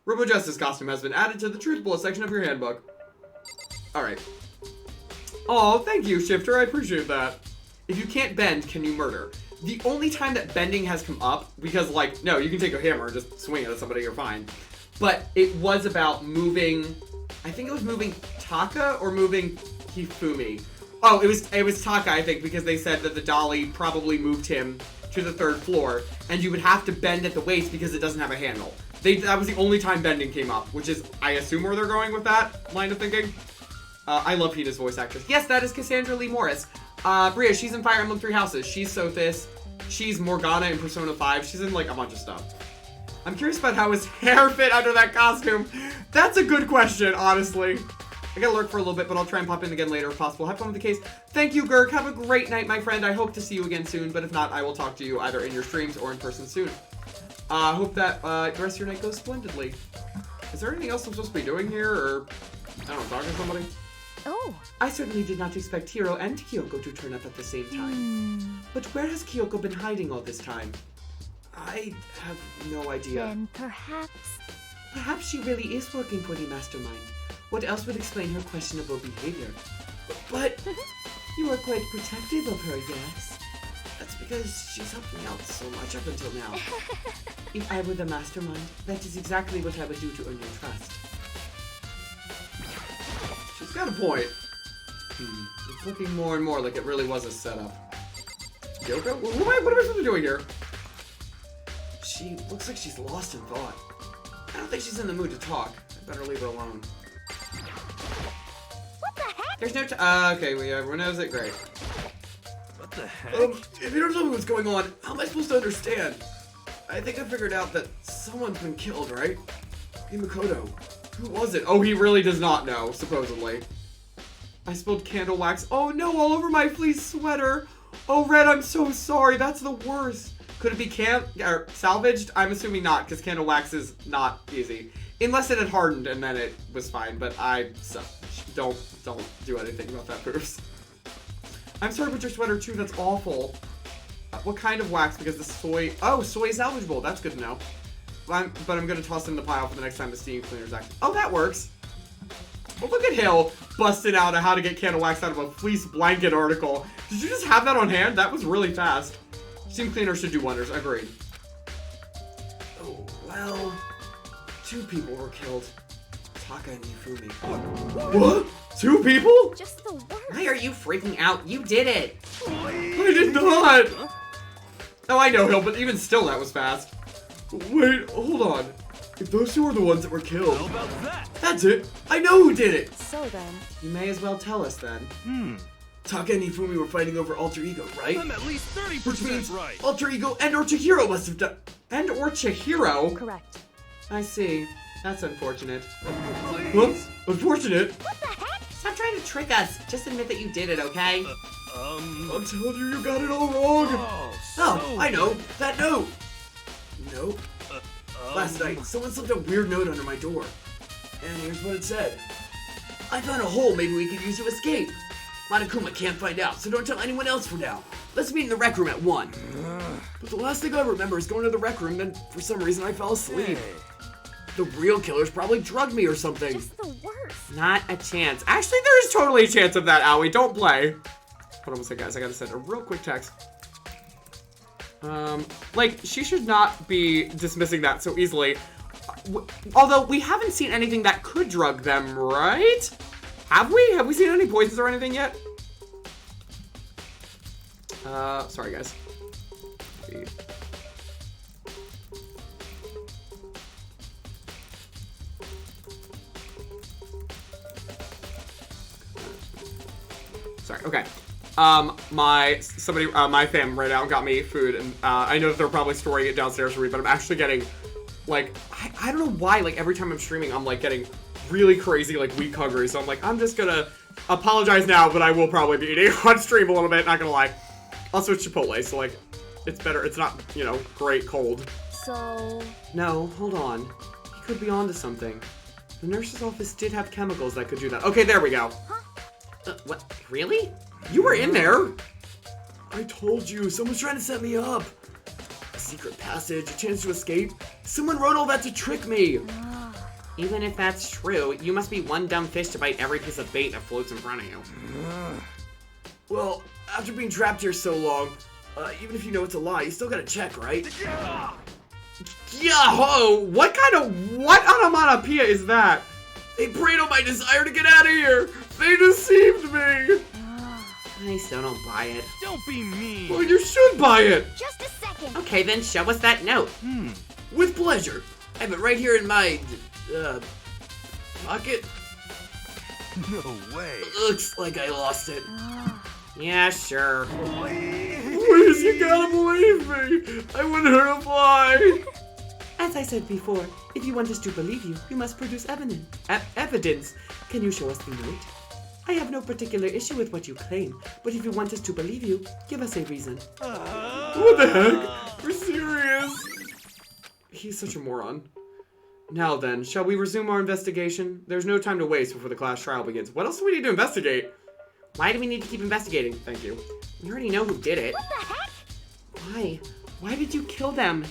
Robo Justice costume has been added to the Truth Bullet section of your handbook. Alright. Oh, thank you, Shifter. I appreciate that. If you can't bend, can you murder? The only time that bending has come up, because, no, you can take a hammer and just swing it at somebody, you're fine. But it was about moving, I think it was moving Taka or moving Hifumi. Oh, it was Taka, I think, because they said that the dolly probably moved him to the 3rd floor, and you would have to bend at the waist because it doesn't have a handle. That was the only time bending came up, which is, I assume, where they're going with that line of thinking. I love Hina's voice actress. Yes, that is Cassandra Lee Morris. Bria, she's in Fire Emblem Three Houses. She's Sothis. She's Morgana in Persona 5. She's in, a bunch of stuff. I'm curious about how his hair fit under that costume. That's a good question, honestly. I gotta lurk for a little bit, but I'll try and pop in again later if possible. Have fun with the case. Thank you, Gurk. Have a great night, my friend. I hope to see you again soon, but if not, I will talk to you either in your streams or in person soon. Hope that the rest of your night goes splendidly. Is there anything else I'm supposed to be doing here, or, I don't know, talking to somebody? Oh. I certainly did not expect Hiro and Kyoko to turn up at the same time. But where has Kyoko been hiding all this time? I have no idea. Then perhaps... Perhaps she really is working for the mastermind. What else would explain her questionable behavior? But You are quite protective of her, yes? that's because she's helped me out so much up until now. If I were the mastermind, that is exactly what I would do to earn your trust. She's got a point. It's looking more and more like it really was a setup. Yoko? What am I supposed to be doing here? She looks like she's lost in thought. I don't think she's in the mood to talk. I better leave her alone. What the heck? There's no okay, everyone knows it. Great. What the heck? If you don't tell me what's going on, how am I supposed to understand? I think I figured out that someone's been killed, right? Hey, Makoto. Who was it? Oh, he really does not know, supposedly. I spilled candle wax. Oh no, all over my fleece sweater. Oh, Red, I'm so sorry. That's the worst. Could it be salvaged? I'm assuming not, because candle wax is not easy. Unless it had hardened and then it was fine, but don't do anything about that, Bruce. I'm sorry about your sweater too, that's awful. What kind of wax? Because the soy... Oh, soy is salvageable. That's good to know. But I'm going to toss it in the pile for the next time the steam cleaner's active. Oh, that works. Well, look at Hill busting out a how to get candle wax out of a fleece blanket article. Did you just have that on hand? That was really fast. Steam cleaner should do wonders. Agreed. Oh, well... 2 people were killed. Taka and Yufumi. What? 2 people? Just the worst. Why are you freaking out? You did it! I did not! Oh, I know, Hill, but even still, that was fast. Wait, hold on. If those 2 are the ones that were killed... How about that? That's it! I know who did it! So then... You may as well tell us, then. Taka and Yufumi were fighting over alter ego, right? I'm at least Which 30% means right. alter ego and or Chihiro must have done... And or Chihiro? Correct. I see. That's unfortunate. Please. Whoops. Unfortunate? What the heck? Stop trying to trick us. Just admit that you did it, okay? I'm telling you, you got it all wrong! Oh, I know. That note. Nope. Last night, someone slipped a weird note under my door. And here's what it said. I found a hole maybe we could use to escape. Monokuma can't find out, so don't tell anyone else for now. Let's meet in the rec room at 1. But the last thing I remember is going to the rec room, and for some reason I fell asleep. The real killers probably drugged me or something. Just the worst. Not a chance. Actually, there is totally a chance of that, Owie. Don't play. Hold on a second, guys. I gotta send a real quick text. Like, she should not be dismissing that so easily. Although, we haven't seen anything that could drug them, right? Have we? Have we seen any poisons or anything yet? Sorry, guys. Sorry, okay. My fam right now got me food, and I know that they're probably storing it downstairs for me, but I'm actually getting, like, I don't know why, like, every time I'm streaming, I'm, like, getting really crazy, like, weak hungry, so I'm like, I'm just gonna apologize now, but I will probably be eating on stream a little bit, not gonna lie. I'll switch Chipotle, so, like, it's better, it's not, you know, great cold. So... No, hold on. He could be onto something. The nurse's office did have chemicals that could do that. Okay, there we go. What? Really? You were in there. I told you, someone's trying to set me up. A secret passage, a chance to escape. Someone wrote all that to trick me. Even if that's true, you must be one dumb fish to bite every piece of bait that floats in front of you. Well, after being trapped here so long, even if you know it's a lie, you still gotta check, right? Yahoo! What onomatopoeia is that? They preyed on my desire to get out of here. They deceived me. I still don't buy it. Don't be mean. Well, you should buy it. Just a second. Okay, then show us that note. With pleasure. I have it right here in my, pocket. No way. Looks like I lost it. Yeah, sure. Please, you gotta believe me. I wouldn't hurt a fly. As I said before, if you want us to believe you, you must produce evidence. Evidence. Can you show us the note? I have no particular issue with what you claim, but if you want us to believe you, give us a reason. What the heck? We're serious. He's such a moron. Now then, shall we resume our investigation? There's no time to waste before the class trial begins. What else do we need to investigate? Why do we need to keep investigating? Thank you. We already know who did it. What the heck? Why? Why did you kill them?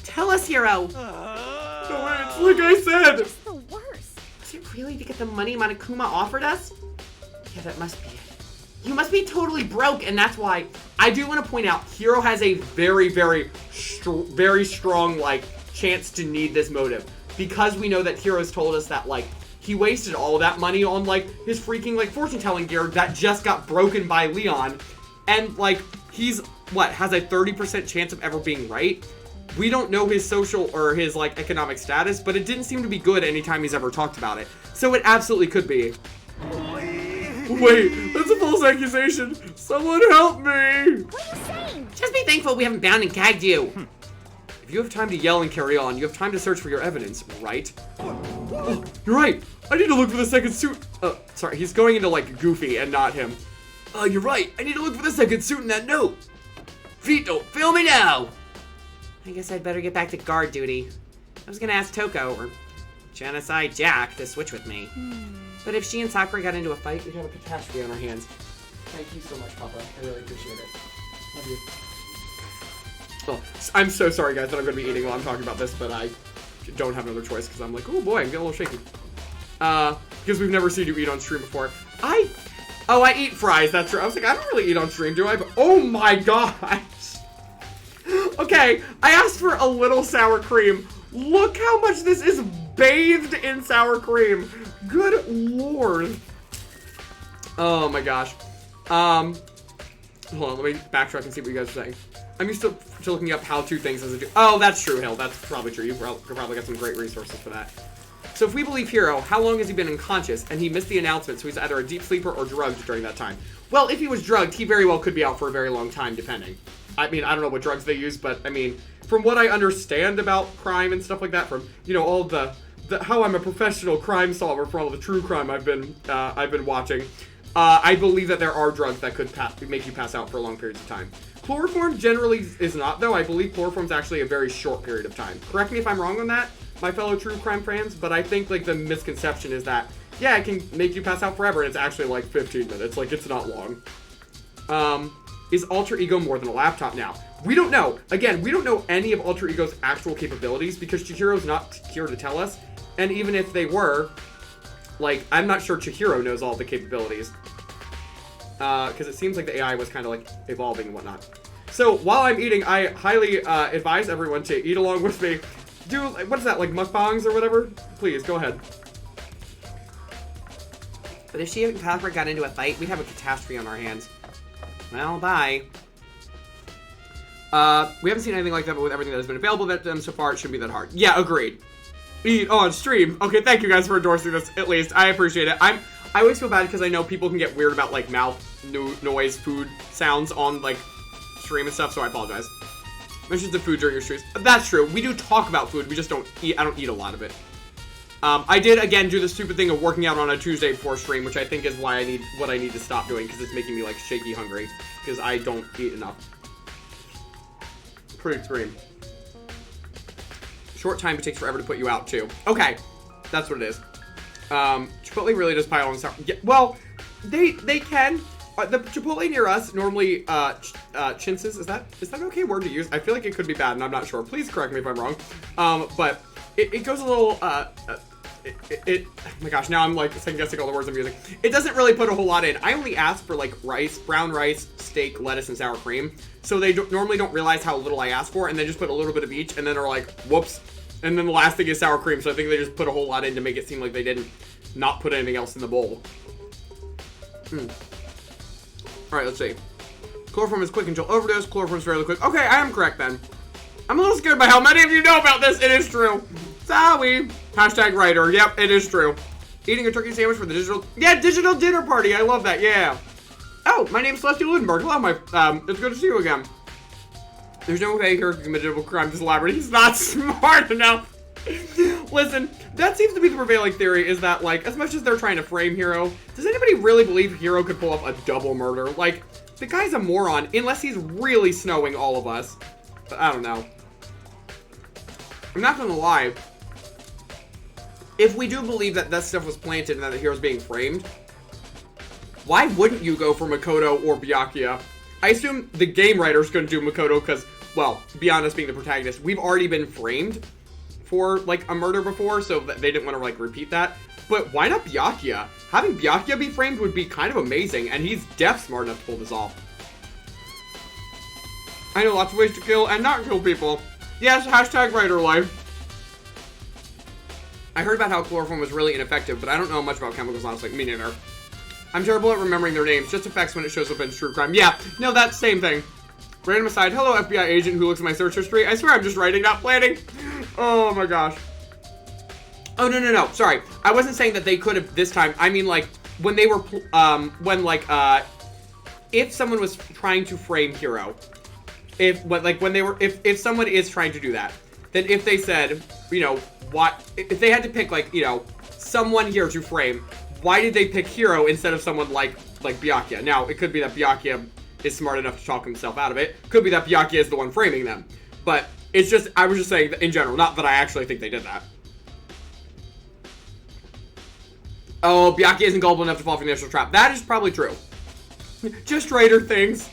Tell us, Hiro. Oh, wait, it's like I said. Just the worst. Is it really to get the money Monokuma offered us? Yeah, that must be it. You must be totally broke, and that's why. I do want to point out, Hiro has a very, very strong, like, chance to need this motive. Because we know that Hiro's told us that, like, he wasted all of that money on, like, his freaking, like, fortune-telling gear that just got broken by Leon. And, like, he's, what, has a 30% chance of ever being right? We don't know his social or his, like, economic status, but it didn't seem to be good anytime he's ever talked about it. So it absolutely could be. Wait, that's a false accusation. Someone help me. What are you saying? Just be thankful we haven't bound and gagged you. If you have time to yell and carry on, you have time to search for your evidence, right? Oh, you're right. I need to look for the second suit. Sorry, he's going into, like, Goofy and not him. You're right. I need to look for the second suit in that note. Feet don't fail me now. I guess I'd better get back to guard duty. I was gonna ask Toko or Genocide Jack to switch with me. But if she and Sakura got into a fight, we'd have a catastrophe on our hands. Thank you so much, Papa. I really appreciate it. Love you. Oh, I'm so sorry, guys, that I'm going to be eating while I'm talking about this, but I don't have another choice because I'm like, oh boy, I'm getting a little shaky. Because we've never seen you eat on stream before. I eat fries, that's true. I was like, I don't really eat on stream, do I? But, oh my gosh. Okay, I asked for a little sour cream. Look how much this is bathed in sour cream. Good lord. Oh my gosh. Hold on, let me backtrack and see what you guys are saying. I'm used to looking up how-to things as a dude. Oh, that's true, Hill. That's probably true. You probably got some great resources for that. So if we believe Hiro, how long has he been unconscious? And he missed the announcement, so he's either a deep sleeper or drugged during that time. Well, if he was drugged, he very well could be out for a very long time, depending. I mean, I don't know what drugs they use, but, I mean, from what I understand about crime and stuff like that, from, you know, all the how I'm a professional crime solver for all the true crime I've been watching, I believe that there are drugs that could make you pass out for long periods of time. Chloroform generally is not, though. I believe chloroform is actually a very short period of time. Correct me if I'm wrong on that, my fellow true crime fans, but I think, like, the misconception is that, yeah, it can make you pass out forever, and it's actually, like, 15 minutes. Like, it's not long. Is Alter Ego more than a laptop now? We don't know. Again, we don't know any of Alter Ego's actual capabilities because Chihiro's not here to tell us. And even if they were, like, I'm not sure Chihiro knows all the capabilities. Because it seems like the AI was kind of, like, evolving and whatnot. So, while I'm eating, I highly advise everyone to eat along with me. Do, what is that, like mukbangs or whatever? Please, go ahead. But if she and Sakura got into a fight, we'd have a catastrophe on our hands. Well, bye. We haven't seen anything like that, but with everything that has been available to them so far, it shouldn't be that hard. Yeah, agreed. Eat on stream. Okay, thank you guys for endorsing this, at least. I appreciate it. I always feel bad because I know people can get weird about, like, mouth noise, food sounds on, like, stream and stuff, so I apologize. Mentions of food during your streams. That's true. We do talk about food, we just don't eat. I don't eat a lot of it. I did, again, do the stupid thing of working out on a Tuesday before stream, which I think is why I need to stop doing, because it's making me, like, shaky hungry, because I don't eat enough. Pretty extreme. Short time, it takes forever to put you out, too. Okay, that's what it is. Chipotle really does pile on sour. Yeah, well, they can. The Chipotle near us normally, chinses, is that an okay word to use? I feel like it could be bad, and I'm not sure. Please correct me if I'm wrong. But it goes a little, oh my gosh, now I'm, like, second-guessing all the words I'm using. It doesn't really put a whole lot in. I only ask for, like, rice, brown rice, steak, lettuce, and sour cream. So they normally don't realize how little I ask for, and they just put a little bit of each, and then are like, whoops. And then the last thing is sour cream, so I think they just put a whole lot in to make it seem like they didn't not put anything else in the bowl. Alright, let's see. Chloroform is quick until overdose. Chloroform is fairly quick. Okay, I am correct then. I'm a little scared by how many of you know about this. It is true. Sorry. Hashtag writer. Yep, it is true. Eating a turkey sandwich for the digital dinner party. I love that. Yeah. Oh, my name's Celestia Ludenberg. Hello, it's good to see you again. There's no way Hiro committed a crime this elaborate. He's not smart enough. Listen, that seems to be the prevailing theory, is that, like, as much as they're trying to frame Hiro, does anybody really believe Hiro could pull off a double murder? Like, the guy's a moron, unless he's really snowing all of us. But I don't know. I'm not gonna lie. If we do believe that that stuff was planted and that the Hiro's being framed, why wouldn't you go for Makoto or Byakuya? I assume the game writer's gonna do Makoto, because well, beyond us being the protagonist, we've already been framed for, like, a murder before, so they didn't want to, like, repeat that. But why not Byakuya? Having Byakuya be framed would be kind of amazing, and he's smart enough to pull this off. I know lots of ways to kill and not kill people. Yes, hashtag writer life. I heard about how chloroform was really ineffective, but I don't know much about chemicals, honestly. Me neither. I'm terrible at remembering their names, just effects when it shows up in true crime. Yeah, no, that same thing. Random aside, hello FBI agent who looks at my search history. I swear I'm just writing, not planning. Oh my gosh. Oh, no, sorry. I wasn't saying that they could have this time. I mean, like, when they were, if someone was trying to frame Hiro, if someone is trying to do that, then if they said, you know, if they had to pick, like, you know, someone here to frame, why did they pick Hiro instead of someone like Byakuya? Now, it could be that Byakuya is smart enough to talk himself out of it. Could be that Byakuya is the one framing them. But it's just, I was just saying that in general, not that I actually think they did that. Oh, Byakuya isn't gullible enough to fall for the initial trap. That is probably true. Just writer things.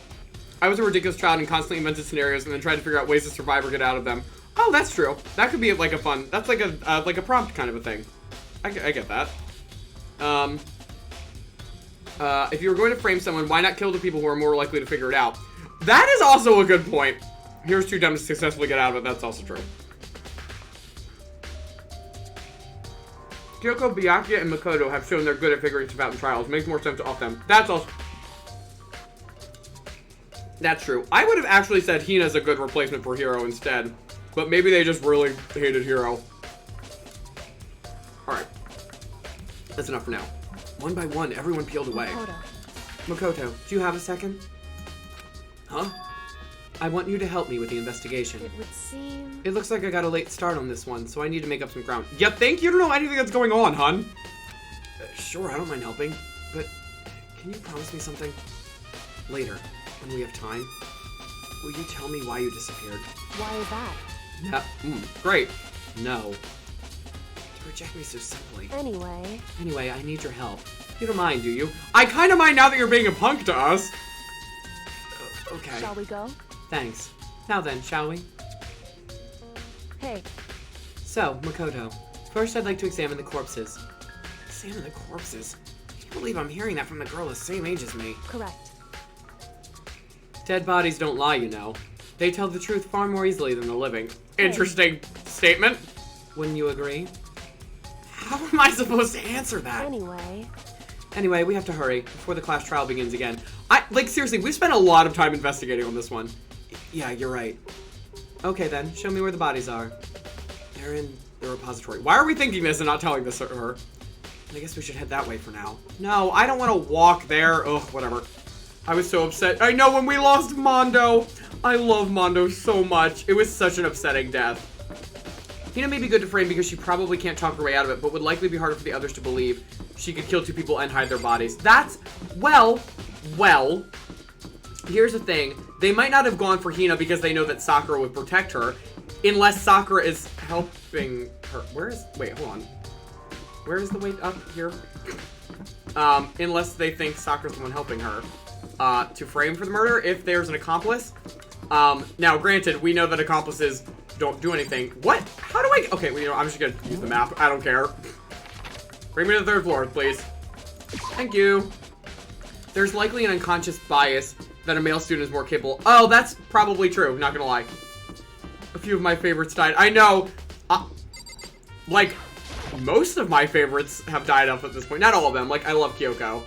I was a ridiculous child and constantly invented scenarios and then tried to figure out ways to survive or get out of them. Oh, that's true. That could be like a fun, that's like a prompt kind of a thing. I get that. If you were going to frame someone, why not kill the people who are more likely to figure it out? That is also a good point. Here's too dumb to successfully get out of it. That's also true. Kyoko, Byakuya, and Makoto have shown they're good at figuring stuff out in trials. Makes more sense off them. That's also... That's true. I would have actually said Hina's a good replacement for Hiro instead. But maybe they just really hated Hiro. Alright. That's enough for now. One by one, everyone peeled away. Makoto, do you have a second? Huh? I want you to help me with the investigation. It would seem... It looks like I got a late start on this one, so I need to make up some ground. You think you don't know anything that's going on, hun? Sure, I don't mind helping. But can you promise me something? Later, when we have time, will you tell me why you disappeared? Why is that? Yeah, great. No. To reject me so simply. Anyway, I need your help. You don't mind, do you? I kind of mind now that you're being a punk to us. Okay. Shall we go? Thanks. Now then, shall we? Hey. So, Makoto, first I'd like to examine the corpses. Examine the corpses? I can't believe I'm hearing that from the girl the same age as me. Correct. Dead bodies don't lie, you know. They tell the truth far more easily than the living. Interesting statement. Wouldn't you agree? How am I supposed to answer that? Anyway, we have to hurry before the class trial begins again. Seriously, we spent a lot of time investigating on this one. Yeah, you're right. Okay then, show me where the bodies are. They're in the repository. Why are we thinking this and not telling this to her? I guess we should head that way for now. No, I don't want to walk there. Ugh, whatever. I was so upset. I know when we lost Mondo. I love Mondo so much. It was such an upsetting death. Hina may be good to frame because she probably can't talk her way out of it, but would likely be harder for the others to believe. She could kill two people and hide their bodies. That's, well, here's the thing. They might not have gone for Hina because they know that Sakura would protect her, unless Sakura is helping her. Wait, hold on. Where is the way up here? Unless they think Sakura's the one helping her, to frame for the murder, if there's an accomplice. Now, granted, we know that accomplices don't do anything. What? How do I... Okay, well, you know, I'm just gonna use the map. I don't care. Bring me to the 3rd floor, please. Thank you. There's likely an unconscious bias that a male student is more capable. Oh, that's probably true, not gonna lie. A few of my favorites died. I know. Most of my favorites have died off at this point. Not all of them. I love Kyoko.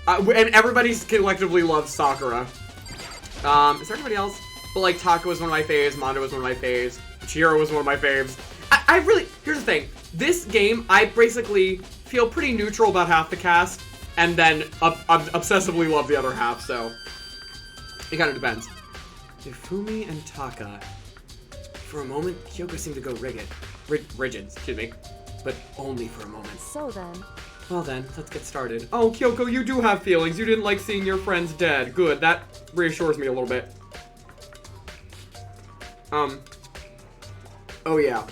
And everybody collectively loves Sakura. Is there anybody else? But, Taka was one of my faves. Mondo was one of my faves. Chihiro was one of my faves. I really... Here's the thing. This game, I basically feel pretty neutral about half the cast, and then obsessively love the other half, so... It kind of depends. Ifumi and Taka. For a moment, Kyoko seemed to go rigid, excuse me. But only for a moment. So then... Well then, let's get started. Oh, Kyoko, you do have feelings. You didn't like seeing your friends dead. Good, that reassures me a little bit. Oh yeah.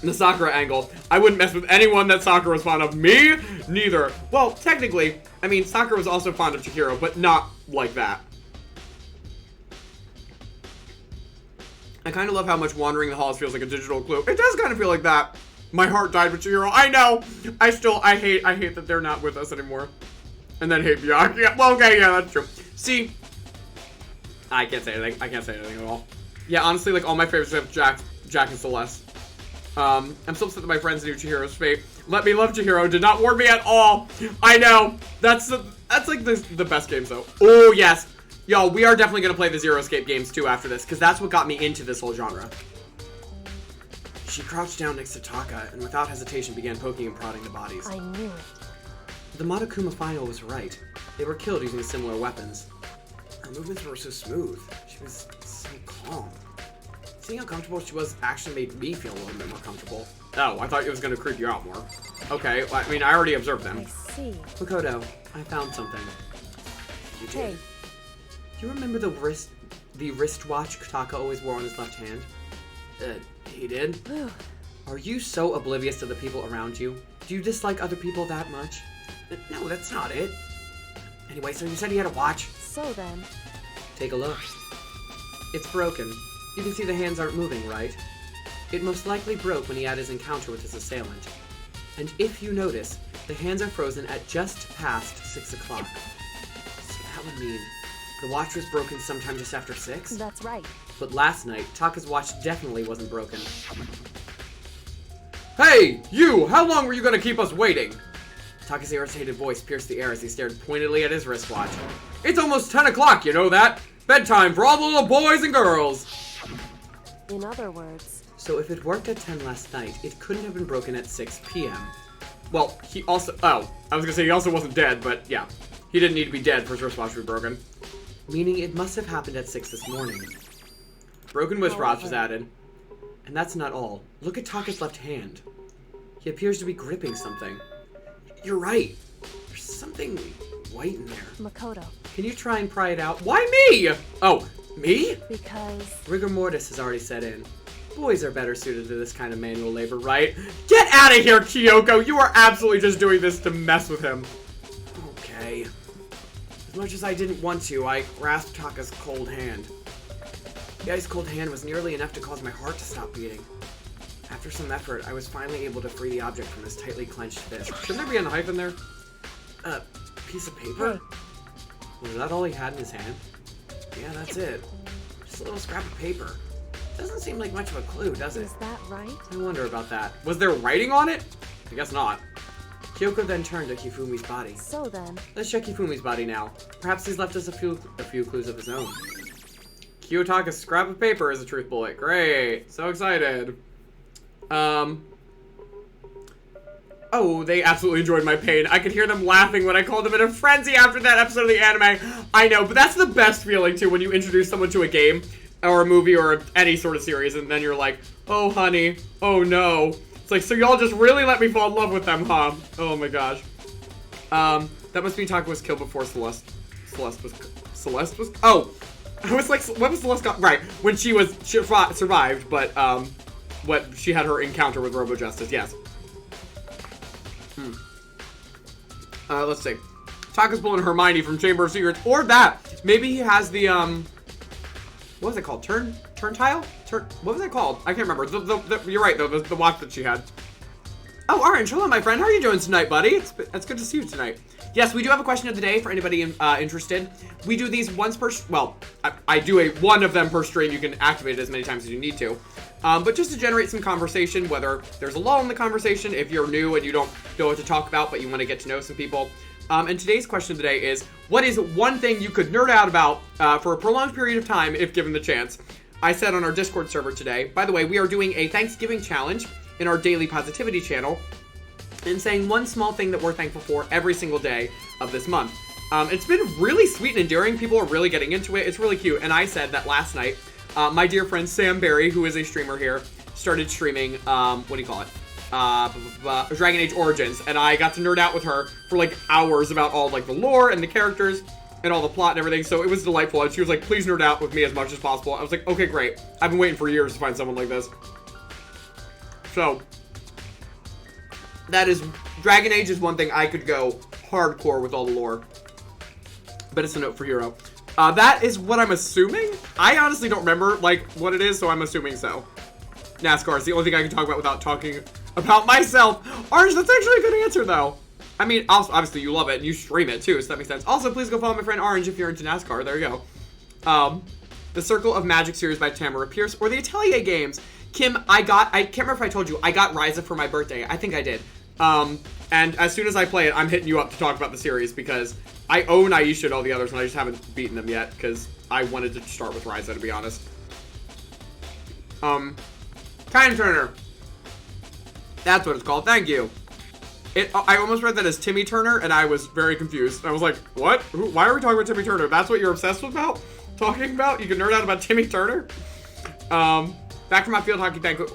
The Sakura angle. I wouldn't mess with anyone that Sakura was fond of. Me? Neither. Well, technically, I mean, Sakura was also fond of Chihiro, but not like that. I kind of love how much Wandering the Halls feels like a digital clue. It does kind of feel like that. My heart died with Chihiro. I know. I hate that they're not with us anymore. And then hate Byakuya. Yeah, well, okay, yeah, that's true. See, I can't say anything. I can't say anything at all. Yeah, honestly, like all my favorites have Jack and Celeste. I'm so upset that my friends knew Chihiro's fate. Let me love Chihiro. Did not warn me at all. I know. That's like the best games though. Oh yes. Yo, we are definitely gonna play the Zero Escape games too after this, because that's what got me into this whole genre. She crouched down next to Taka and without hesitation began poking and prodding the bodies. I knew it. The Monokuma final was right. They were killed using similar weapons. Her movements were so smooth. She was so calm. Seeing how comfortable she was actually made me feel a little bit more comfortable. Oh, I thought it was gonna creep you out more. Okay, well, I mean, I already observed them. I see. Makoto, I found something. You did? Hey. Do you remember the wristwatch Taka always wore on his left hand? He did? Are you so oblivious to the people around you? Do you dislike other people that much? No, that's not it. Anyway, so you said he had a watch. So then. Take a look. It's broken. You can see the hands aren't moving, right? It most likely broke when he had his encounter with his assailant. And if you notice, the hands are frozen at just past 6 o'clock. So that would mean the watch was broken sometime just after 6? That's right. But last night, Taka's watch definitely wasn't broken. Hey, you! How long were you gonna keep us waiting? Taka's irritated voice pierced the air as he stared pointedly at his wristwatch. It's almost 10 o'clock, you know that? Bedtime for all the little boys and girls! In other words. So if it worked at 10 last night, it couldn't have been broken at 6 p.m. Well, he also... Oh, I was gonna say he also wasn't dead, but yeah. He didn't need to be dead for his wristwatch to be broken. Meaning it must have happened at 6 this morning. Broken wristwatch was added. And that's not all. Look at Taka's left hand. He appears to be gripping something. You're right. There's something white in there. Makoto. Can you try and pry it out? Why me? Oh, me? Because... Rigor mortis has already set in. Boys are better suited to this kind of manual labor, right? Get out of here, Kyoko! You are absolutely just doing this to mess with him. Okay. As much as I didn't want to, I grasped Taka's cold hand. The ice-cold hand was nearly enough to cause my heart to stop beating. After some effort, I was finally able to free the object from his tightly clenched fist. Shouldn't there be a knife in there? A piece of paper? Was that all he had in his hand? Yeah, that's it. Just a little scrap of paper. Doesn't seem like much of a clue, does it? Is that right? I wonder about that. Was there writing on it? I guess not. Kyoko then turned to Kifumi's body. So then. Let's check Kifumi's body now. Perhaps he's left us a few clues of his own. Kiyotaka's scrap of paper is a truth bullet. Great. So excited. Oh, they absolutely enjoyed my pain. I could hear them laughing when I called them in a frenzy after that episode of the anime. I know, but that's the best feeling, too, when you introduce someone to a game or a movie or any sort of series, and then you're like, oh, honey, oh, no. It's like, so y'all just really let me fall in love with them, huh? Oh, my gosh. That must mean Taka was killed before Celeste was... Oh! I was like, when was Celeste got... Right, when she survived, but, what she had her encounter with Robo Justice, yes. Let's see. Taka's pulling Hermione from Chamber of Secrets, or that. Maybe he has the, what was it called? Turntile? What was it called? I can't remember. You're right, though, the watch that she had. Oh, Orange, hello, my friend. How are you doing tonight, buddy? It's good to see you tonight. Yes, we do have a question of the day for anybody interested. We do these once per... Well, I do one of them per stream. You can activate it as many times as you need to. But just to generate some conversation, whether there's a lull in the conversation, if you're new and you don't know what to talk about, but you want to get to know some people. And today's question of the day is, what is one thing you could nerd out about for a prolonged period of time if given the chance? I said on our Discord server today, by the way, we are doing a Thanksgiving challenge in our Daily Positivity channel and saying one small thing that we're thankful for every single day of this month. It's been really sweet and endearing. People are really getting into it. It's really cute. And I said that last night, my dear friend Sam Berry, who is a streamer here, started streaming, what do you call it? Dragon Age Origins, and I got to nerd out with her for like hours about all like the lore and the characters and all the plot and everything, so it was delightful. And she was like, please nerd out with me as much as possible. I was like, okay, great. I've been waiting for years to find someone like this. So that is, Dragon Age is one thing I could go hardcore with all the lore, but it's a note for Hiro. That is what I'm assuming. I honestly don't remember, like, what it is, so I'm assuming so. NASCAR is the only thing I can talk about without talking about myself. Orange, that's actually a good answer, though. I mean, also, obviously, you love it, and you stream it, too, so that makes sense. Also, please go follow my friend Orange if you're into NASCAR. There you go. The Circle of Magic series by Tamara Pierce, or the Atelier games. Kim, I can't remember if I told you, I got Ryza for my birthday. I think I did. And as soon as I play it, I'm hitting you up to talk about the series, because I own Aisha and all the others, and I just haven't beaten them yet, because I wanted to start with Ryza, to be honest. Time Turner. That's what it's called. Thank you. I almost read that as Timmy Turner, and I was very confused. I was like, what? Why are we talking about Timmy Turner? That's what you're obsessed about? Talking about? You can nerd out about Timmy Turner? Back to my field hockey thank you.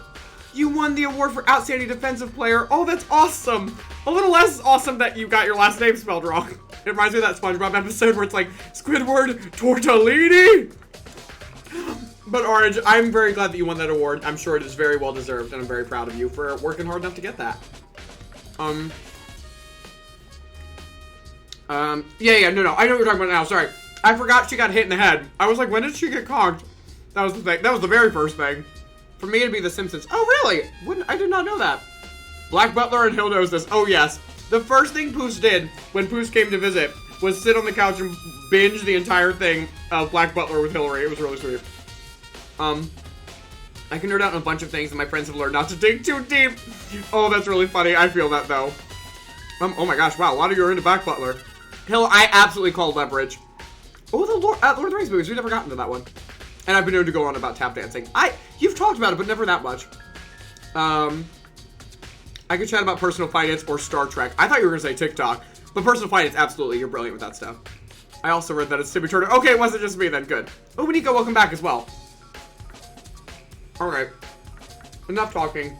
You won the award for Outstanding Defensive Player. Oh, that's awesome. A little less awesome that you got your last name spelled wrong. It reminds me of that SpongeBob episode where it's like, Squidward Tortellini. But Orange, I'm very glad that you won that award. I'm sure it is very well deserved, and I'm very proud of you for working hard enough to get that. No, I know what you're talking about now, sorry. I forgot she got hit in the head. I was like, when did she get conked? That was the thing. That was the very first thing. For me, it'd be The Simpsons. Oh, really? I did not know that. Black Butler and Hill knows this. Oh, yes. The first thing Poos did when Poos came to visit was sit on the couch and binge the entire thing of Black Butler with Hillary. It was really sweet. I can nerd out on a bunch of things, and my friends have learned not to dig too deep. Oh, that's really funny. I feel that, though. Oh my gosh, wow. A lot of you are into Black Butler. Hill, I absolutely called Leverage. Oh, the Lord of the Rings movies. We've never gotten to that one. And I've been known to go on about tap dancing. You've talked about it, but never that much. I could chat about personal finance or Star Trek. I thought you were going to say TikTok. But personal finance, absolutely. You're brilliant with that stuff. I also read that it's Timmy Turner. Okay, it wasn't just me then. Good. Oh, Nico, welcome back as well. Alright. Enough talking.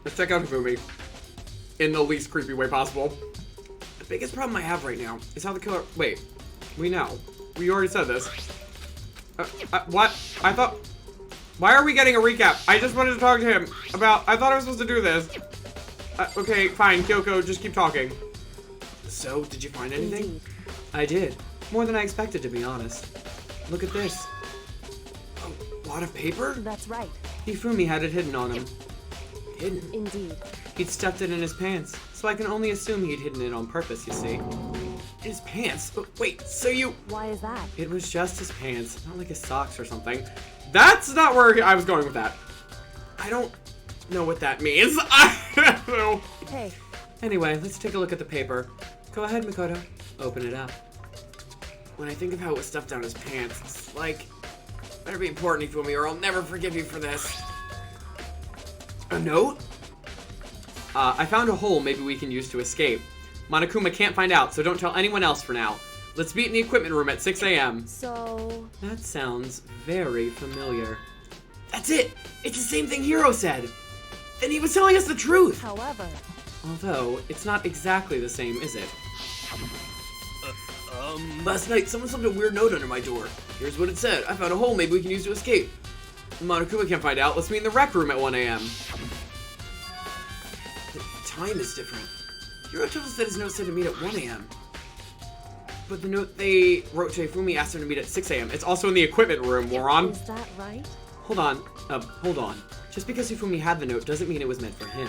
Let's check out the movie. In the least creepy way possible. The biggest problem I have right now is how the killer... Wait. We know. We already said this. What? I thought... Why are we getting a recap? I just wanted to talk to him about... I thought I was supposed to do this. Okay, fine. Kyoko, just keep talking. So, did you find anything? Indeed. I did. More than I expected, to be honest. Look at this. A lot of paper? That's right. Hifumi had it hidden on him. Hidden? Indeed. He'd stuffed it in his pants, so I can only assume he'd hidden it on purpose, you see. In his pants? Oh, wait, so you... Why is that? It was just his pants, not like his socks or something. That's not where I was going with that. I don't know what that means. I don't know. Hey. Anyway, let's take a look at the paper. Go ahead, Makoto. Open it up. When I think of how it was stuffed down his pants, it's like... Better be important, Hifumi, or I'll never forgive you for this. A note? I found a hole maybe we can use to escape. Monokuma can't find out, so don't tell anyone else for now. Let's meet in the equipment room at 6 a.m. So... That sounds very familiar. That's it! It's the same thing Hiro said! And he was telling us the truth! However... Although, it's not exactly the same, is it? Last night, someone slipped a weird note under my door. Here's what it said. I found a hole maybe we can use to escape. Monokuma can't find out. Let's meet in the rec room at 1 a.m. The time is different. Hiro told us that his note said to meet at 1 a.m. But the note they wrote to Hifumi asked him to meet at 6 a.m. It's also in the equipment room, moron. Is that right? Hold on. Hold on. Just because Hifumi had the note doesn't mean it was meant for him.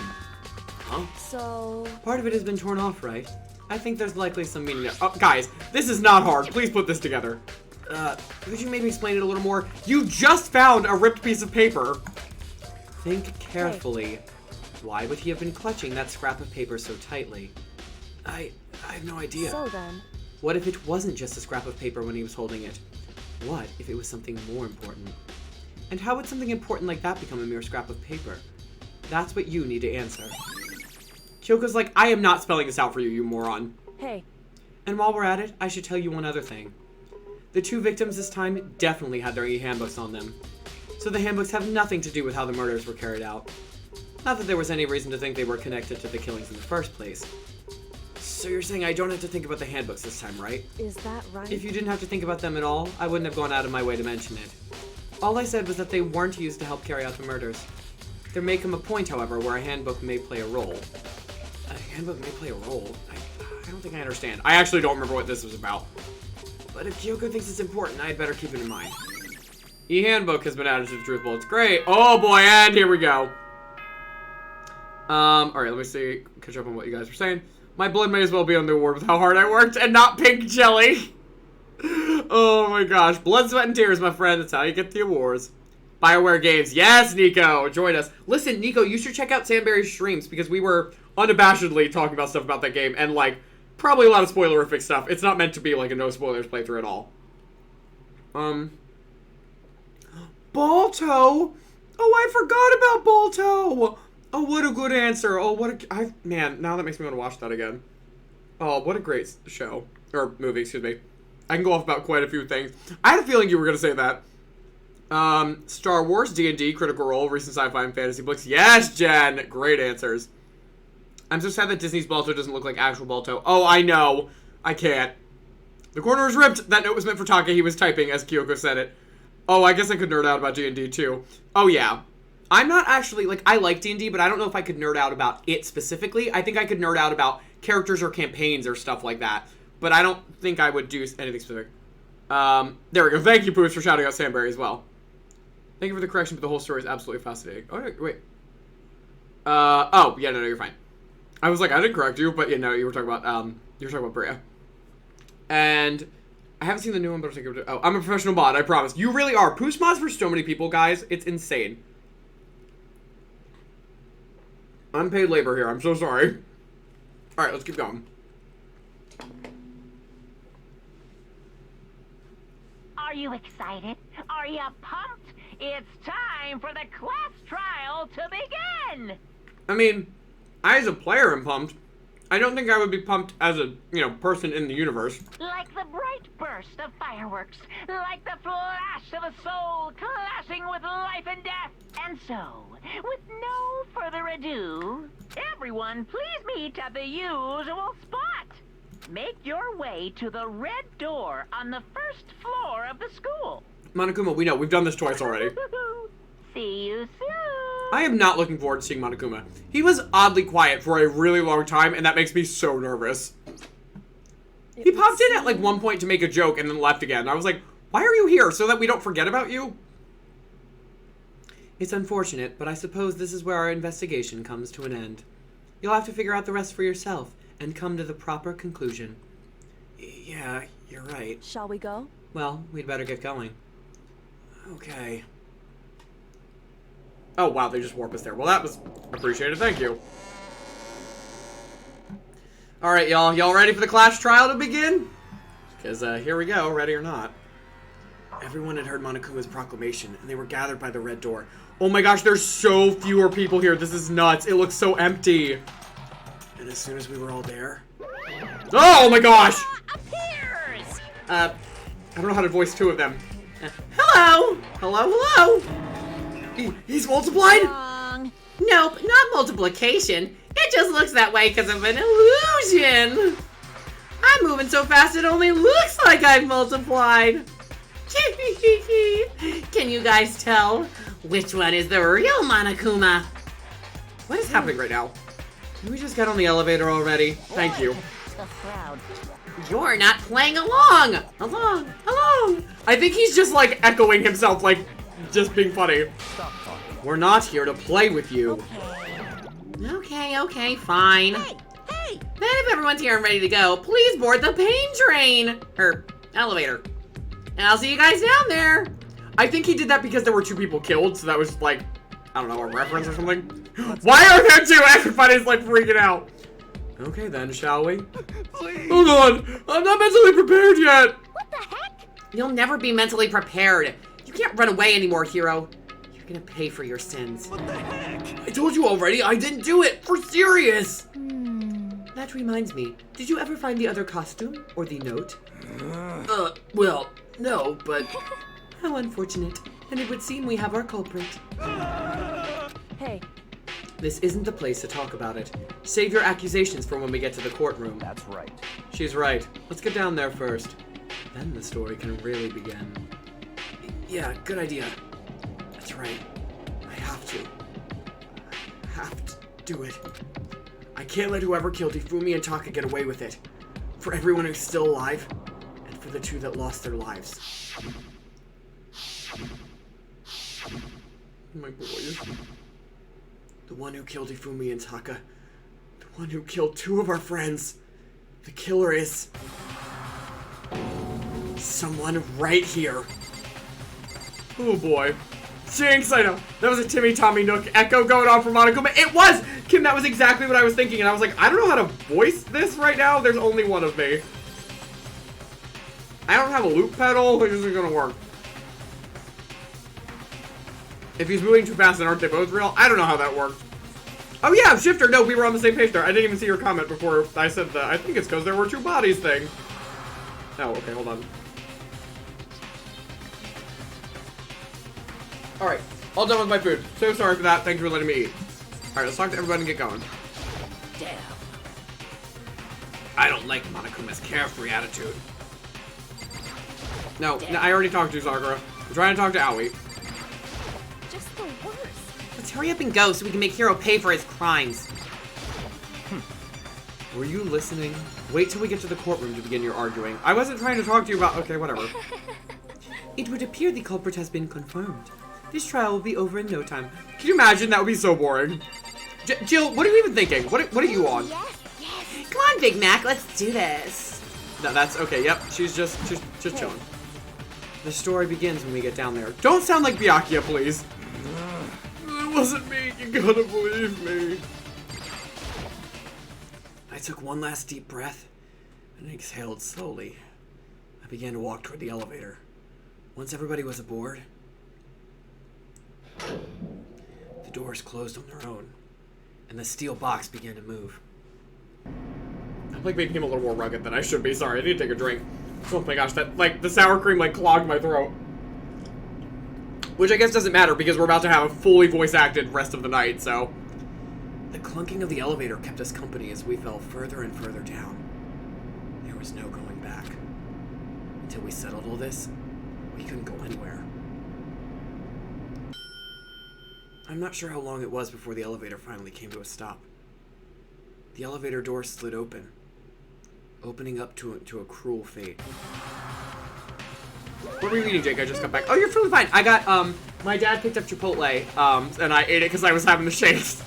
Huh? So... Part of it has been torn off, right? I think there's likely some meaning there. Oh, guys, this is not hard. Please put this together. Could you maybe explain it a little more? You just found a ripped piece of paper. Think carefully. Hey. Why would he have been clutching that scrap of paper so tightly? I have no idea. So then... What if it wasn't just a scrap of paper when he was holding it? What if it was something more important? And how would something important like that become a mere scrap of paper? That's what you need to answer. Kyoko's like, I am not spelling this out for you, you moron. Hey. And while we're at it, I should tell you one other thing. The two victims this time definitely had their e-handbooks on them. So the handbooks have nothing to do with how the murders were carried out. Not that there was any reason to think they were connected to the killings in the first place. So you're saying I don't have to think about the handbooks this time, right? Is that right? If you didn't have to think about them at all, I wouldn't have gone out of my way to mention it. All I said was that they weren't used to help carry out the murders. There may come a point, however, where a handbook may play a role. A handbook may play a role? I don't think I understand. I actually don't remember what this was about. But if Kyoko thinks it's important, I'd better keep it in mind. E-handbook has been added to the truth bullets. Great. Oh boy, and here we go. Alright, let me see. Catch up on what you guys were saying. My blood may as well be on the award with how hard I worked and not pink jelly. Oh my gosh. Blood, sweat, and tears, my friend. That's how you get the awards. BioWare Games. Yes, Nico. Join us. Listen, Nico, you should check out Sandberry's streams because we were unabashedly talking about stuff about that game and, like, probably a lot of spoilerific stuff. It's not meant to be, like, a no spoilers playthrough at all. Balto! Oh, I forgot about Balto! Oh, what a good answer. Oh, what a... man, now that makes me want to watch that again. Oh, what a great show. Or movie, excuse me. I can go off about quite a few things. I had a feeling you were going to say that. Star Wars, D&D, Critical Role, recent sci-fi and fantasy books. Yes, Jen! Great answers. I'm so sad that Disney's Balto doesn't look like actual Balto. Oh, I know. I can't. The corner is ripped. That note was meant for Taka. He was typing as Kyoko said it. Oh, I guess I could nerd out about D&D too. Oh, yeah. I'm not actually, like, I like D&D, but I don't know if I could nerd out about it specifically. I think I could nerd out about characters or campaigns or stuff like that. But I don't think I would do anything specific. There we go. Thank you, Poos, for shouting out Sandberry as well. Thank you for the correction, but the whole story is absolutely fascinating. Oh, wait. Oh, yeah, no, you're fine. I was like, I didn't correct you, but yeah, no, you were talking about Bria. And I haven't seen the new one, but I'll take it. Oh, I'm a professional mod, I promise. You really are. Poos mods for so many people, guys. It's insane. Unpaid labor here. I'm so sorry. All right, let's keep going. Are you excited? Are you pumped? It's time for the class trial to begin! I mean, I as a player am pumped. I don't think I would be pumped as a, person in the universe. Like the bright burst of fireworks, like the flash of a soul clashing with life and death. And so, with no further ado, everyone please meet at the usual spot. Make your way to the red door on the first floor of the school. Monokuma, we know. We've done this twice already. See you soon. I am not looking forward to seeing Monokuma. He was oddly quiet for a really long time, and that makes me so nervous. He popped in at, like, one point to make a joke and then left again. I was like, why are you here? So that we don't forget about you? It's unfortunate, but I suppose this is where our investigation comes to an end. You'll have to figure out the rest for yourself and come to the proper conclusion. Yeah, you're right. Shall we go? Well, we'd better get going. Okay. Oh, wow, they just warped us there. Well, that was appreciated. Thank you. All right, y'all. Y'all ready for the class trial to begin? Because here we go, ready or not. Everyone had heard Monokuma's proclamation, and they were gathered by the red door. Oh my gosh, there's so fewer people here. This is nuts. It looks so empty. And as soon as we were all there... Oh my gosh! Appears! I don't know how to voice two of them. Hello! Hello, hello! He's multiplied? Wrong. Nope, not multiplication. It just looks that way because of an illusion. I'm moving so fast it only looks like I've multiplied. Can you guys tell which one is the real Monokuma? What is happening right now? Can we just get on the elevator already? Thank you. The crowd. You're not playing along. Along. I think he's just like echoing himself, like just being funny. We're not here to play with you. Okay, fine. Hey! Then if everyone's here and ready to go, please board the pain train. Or elevator. And I'll see you guys down there. I think he did that because there were two people killed, so that was like, I don't know, a reference or something. Why are there two? Everybody's like freaking out. Okay then, shall we? Please. Hold on, I'm not mentally prepared yet. What the heck? You'll never be mentally prepared. You can't run away anymore, Hiro. You're gonna pay for your sins. What the heck? I told you already, I didn't do it, for serious. That reminds me, did you ever find the other costume, or the note? Well, no, but... How unfortunate. And it would seem we have our culprit. Hey, This isn't the place to talk about it. Save your accusations for when we get to the courtroom. That's right. She's right. Let's get down there first. Then the story can really begin. Yeah, good idea. That's right. I have to. I have to do it. I can't let whoever killed Ifumi and Taka get away with it. For everyone who's still alive, and for the two that lost their lives. My boys. The one who killed Ifumi and Taka. The one who killed two of our friends. The killer is... someone right here. Oh boy. Jinx, I know. That was a Timmy Tommy Nook echo going on for Monokuma. It was! Kim, that was exactly what I was thinking, and I was like, I don't know how to voice this right now. There's only one of me. I don't have a loop pedal. This isn't gonna work. If he's moving too fast, then aren't they both real? I don't know how that worked. Oh yeah, Shifter. No, we were on the same page there. I didn't even see your comment before I said that. I think it's because there were two bodies thing. Oh, okay, hold on. Alright, all done with my food. So sorry for that. Thanks for letting me eat. Alright, let's talk to everybody and get going. Damn. I don't like Monokuma's carefree attitude. No, I already talked to Sakura. I'm trying to talk to Aoi. Just the worst. Let's hurry up and go so we can make Hiro pay for his crimes. Were you listening? Wait till we get to the courtroom to begin your arguing. I wasn't trying to talk to you about... Okay, whatever. It would appear the culprit has been confirmed. This trial will be over in no time. Can you imagine? That would be so boring. Jill, what are you even thinking? What are you on? Yes, yes. Come on, Big Mac, let's do this. No, that's okay. Yep, she's just chilling. The story begins when we get down there. Don't sound like Byakuya, please. It wasn't me. You gotta believe me. I took one last deep breath and exhaled slowly. I began to walk toward the elevator. Once everybody was aboard, the doors closed on their own, and the steel box began to move. I'm like making him a little more rugged than I should be. Sorry, I need to take a drink. Oh my gosh, that like the sour cream like clogged my throat. Which I guess doesn't matter because we're about to have a fully voice acted rest of the night, so. The clunking of the elevator kept us company as we fell further and further down. There was no going back. Until we settled all this, we couldn't go anywhere. I'm not sure how long it was before the elevator finally came to a stop. The elevator door slid open, opening up to a cruel fate. What are we eating, Jake? I just got back. Oh, you're feeling fine. I got, my dad picked up Chipotle, and I ate it because I was having the shakes.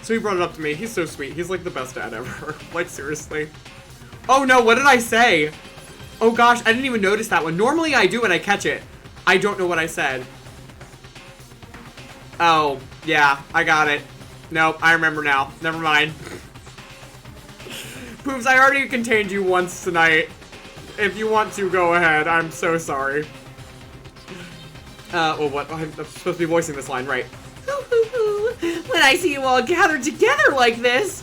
So he brought it up to me. He's so sweet. He's like the best dad ever. Like, seriously. Oh no, what did I say? Oh gosh, I didn't even notice that one. Normally I do when I catch it. I don't know what I said. Oh, yeah, I got it. Nope, I remember now. Never mind. Poops, I already contained you once tonight. If you want to, go ahead. I'm so sorry. Well, what? I'm supposed to be voicing this line, right? When I see you all gathered together like this,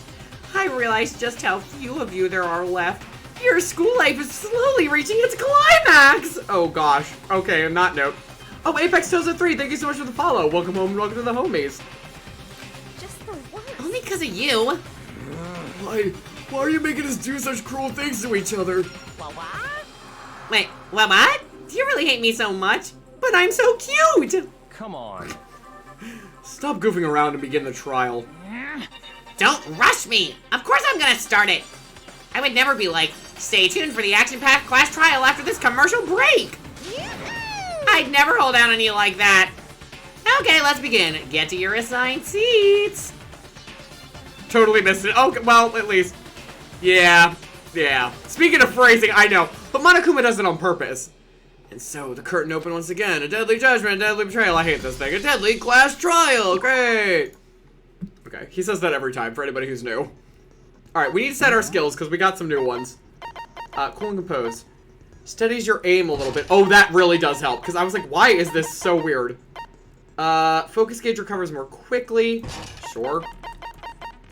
I realize just how few of you there are left. Your school life is slowly reaching its climax! Oh gosh. Okay, on that note. Oh, Apex Toza 3, thank you so much for the follow. Welcome home and welcome to the homies. Just the worst. Only because of you. Why are you making us do such cruel things to each other? Wait, what? Do you really hate me so much? But I'm so cute! Come on. Stop goofing around and begin the trial. Don't rush me! Of course I'm gonna start it! I would never be like, stay tuned for the action-packed class trial after this commercial break! I'd never hold out on you like that. Okay, let's begin. Get to your assigned seats. Totally missed it. Okay, well, at least. Yeah. Speaking of phrasing, I know. But Monokuma does it on purpose. And so the curtain opened once again. A deadly judgment, a deadly betrayal. I hate this thing. A deadly class trial. Great. Okay, he says that every time for anybody who's new. Alright, we need to set our skills because we got some new ones. Cool and compose. Steadies your aim a little bit. Oh, that really does help because I was like, why is this so weird? Focus gauge recovers more quickly. Sure.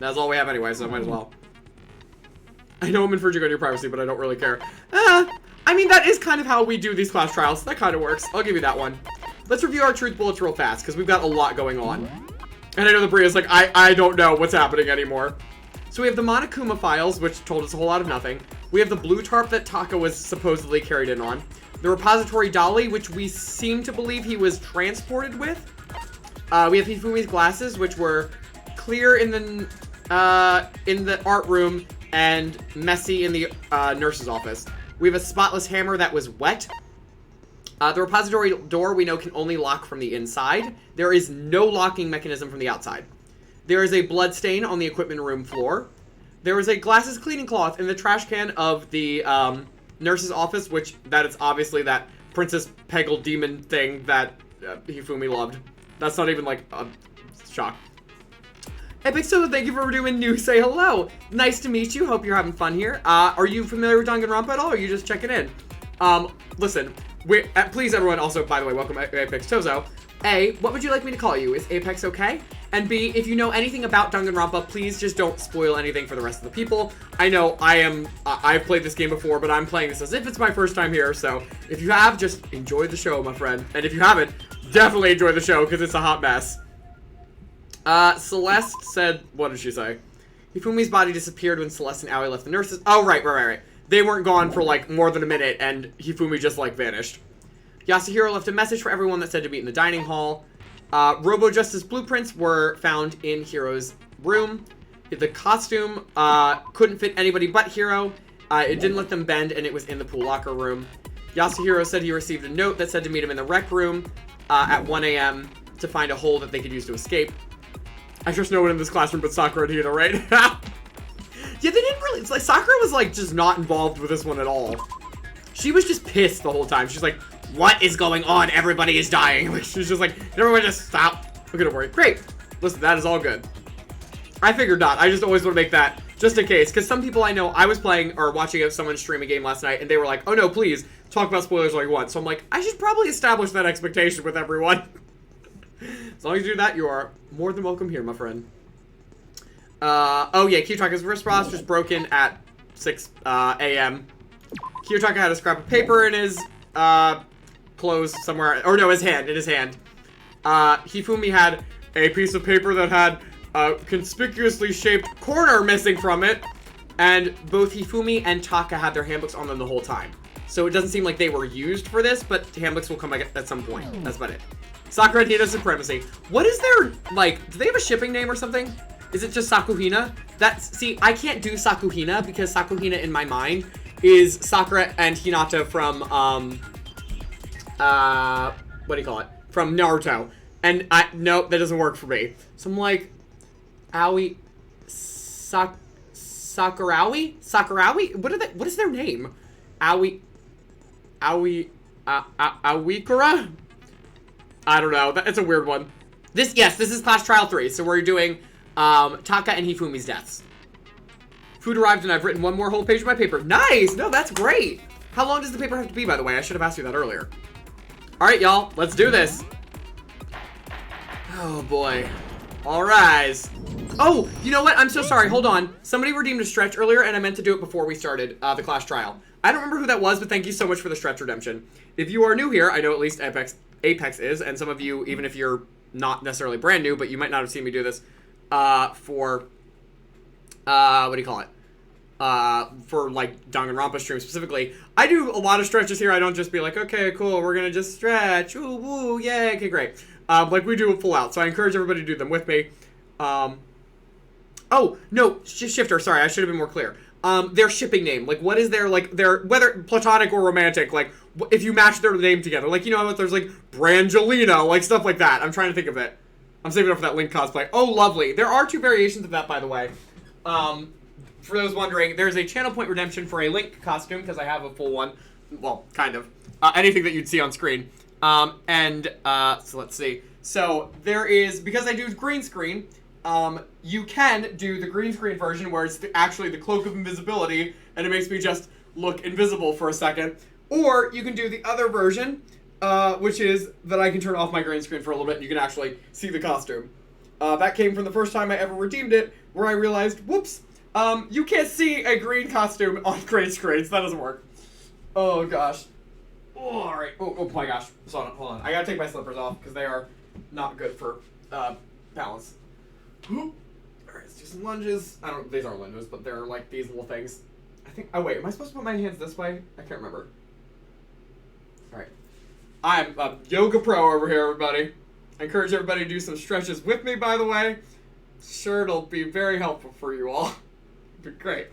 That's all we have anyway, so I might as well. I know I'm infringing on your privacy, but I don't really care. I mean, that is kind of how we do these class trials. That kind of works. I'll give you that one. Let's review our truth bullets real fast, because we've got a lot going on. And I know the Bria's like, I don't know what's happening anymore. So we have the Monokuma files, which told us a whole lot of nothing. We have the blue tarp that Taka was supposedly carried in on. The repository dolly, which we seem to believe he was transported with. We have Hifumi's glasses, which were clear in the art room and messy in the nurse's office. We have a spotless hammer that was wet. The repository door we know can only lock from the inside. There is no locking mechanism from the outside. There is a blood stain on the equipment room floor. There is a glasses cleaning cloth in the trash can of the nurse's office, which that is obviously that Princess Peggle demon thing that Hifumi loved. That's not even like a shock. Epic So, thank you for doing new. Say hello. Nice to meet you. Hope you're having fun here. Are you familiar with Danganronpa at all, or are you just checking in? Listen, please everyone, also, by the way, welcome Apex Tozo. A, what would you like me to call you? Is Apex okay? And B, if you know anything about Danganronpa, please just don't spoil anything for the rest of the people. I know I've played this game before, but I'm playing this as if it's my first time here, so if you have, just enjoy the show, my friend. And if you haven't, definitely enjoy the show, because it's a hot mess. Celeste said, what did she say? Hifumi's body disappeared when Celeste and Aoi left the nurses. Oh, right. They weren't gone for, like, more than a minute, and Hifumi just, like, vanished. Yasuhiro left a message for everyone that said to meet in the dining hall. Robo-Justice blueprints were found in Hiro's room. The costume couldn't fit anybody but Hiro. It didn't let them bend, and it was in the pool locker room. Yasuhiro said he received a note that said to meet him in the rec room at 1 a.m. to find a hole that they could use to escape. I trust no one in this classroom but Sakura and Hiro, right? Yeah, they didn't really... It's like, Sakura was, like, just not involved with this one at all. She was just pissed the whole time. She's like, what is going on? Everybody is dying. Like, she's just like, everyone just stop. Look at it, worry. Great. Listen, that is all good. I figured not. I just always want to make that just in case. Because some people I know, I was playing or watching someone stream a game last night, and they were like, oh no, please, talk about spoilers all you want. So I'm like, I should probably establish that expectation with everyone. As long as you do that, you are more than welcome here, my friend. Oh yeah, Kiyotaka's wrist brace was broken at 6 a.m. Kiyotaka had a scrap of paper in his clothes somewhere, or no, in his hand. Hifumi had a piece of paper that had a conspicuously shaped corner missing from it, and both Hifumi and Taka had their handbooks on them the whole time. So it doesn't seem like they were used for this, but handbooks will come at some point. That's about it. Sakura and Hina Supremacy. What is their, like, do they have a shipping name or something? Is it just Sakuhina? See, I can't do Sakuhina because Sakuhina in my mind is Sakura and Hinata from, what do you call it? From Naruto. And nope, that doesn't work for me. So I'm like, Aoi, Sakurawi? What is their name? Awikura? I don't know. It's a weird one. This is Class Trial 3. So we're doing Taka and Hifumi's deaths. Food arrived and I've written one more whole page of my paper. Nice! No, that's great. How long does the paper have to be, by the way? I should have asked you that earlier. All right, y'all. Let's do this. Oh, boy. All rise. Oh, you know what? I'm so sorry. Hold on. Somebody redeemed a stretch earlier, and I meant to do it before we started the Clash Trial. I don't remember who that was, but thank you so much for the stretch redemption. If you are new here, I know at least Apex is, and some of you, even if you're not necessarily brand new, but you might not have seen me do this for, what do you call it? For, like, Danganronpa stream specifically. I do a lot of stretches here. I don't just be like, okay, cool, we're gonna just stretch. Ooh, woo, yay, okay, great. Like, we do it full out, so I encourage everybody to do them with me. Oh, no, Shifter, sorry, I should have been more clear. Their shipping name, like, what is their, like, whether platonic or romantic, like, if you match their name together, like, you know, there's, like, Brangelina, like, stuff like that. I'm trying to think of it. I'm saving it up for that Link cosplay. Oh, lovely. There are 2 variations of that, by the way. For those wondering, there's a channel point redemption for a Link costume, because I have a full one. Well, kind of. Anything that you'd see on screen. So let's see. So, there is, because I do green screen, you can do the green screen version where it's actually the cloak of invisibility, and it makes me just look invisible for a second. Or you can do the other version, which is that I can turn off my green screen for a little bit and you can actually see the costume. That came from the first time I ever redeemed it, where I realized, whoops, you can't see a green costume on green screens. That doesn't work. Oh, gosh. Oh, all right. Oh my gosh. Hold on. I gotta take my slippers off because they are not good for balance. Alright, let's do some lunges. These aren't lunges, but they're like these little things. I think, oh wait, am I supposed to put my hands this way? I can't remember. Alright. I'm a yoga pro over here, everybody. I encourage everybody to do some stretches with me, by the way. Sure, it'll be very helpful for you all. It'll be great.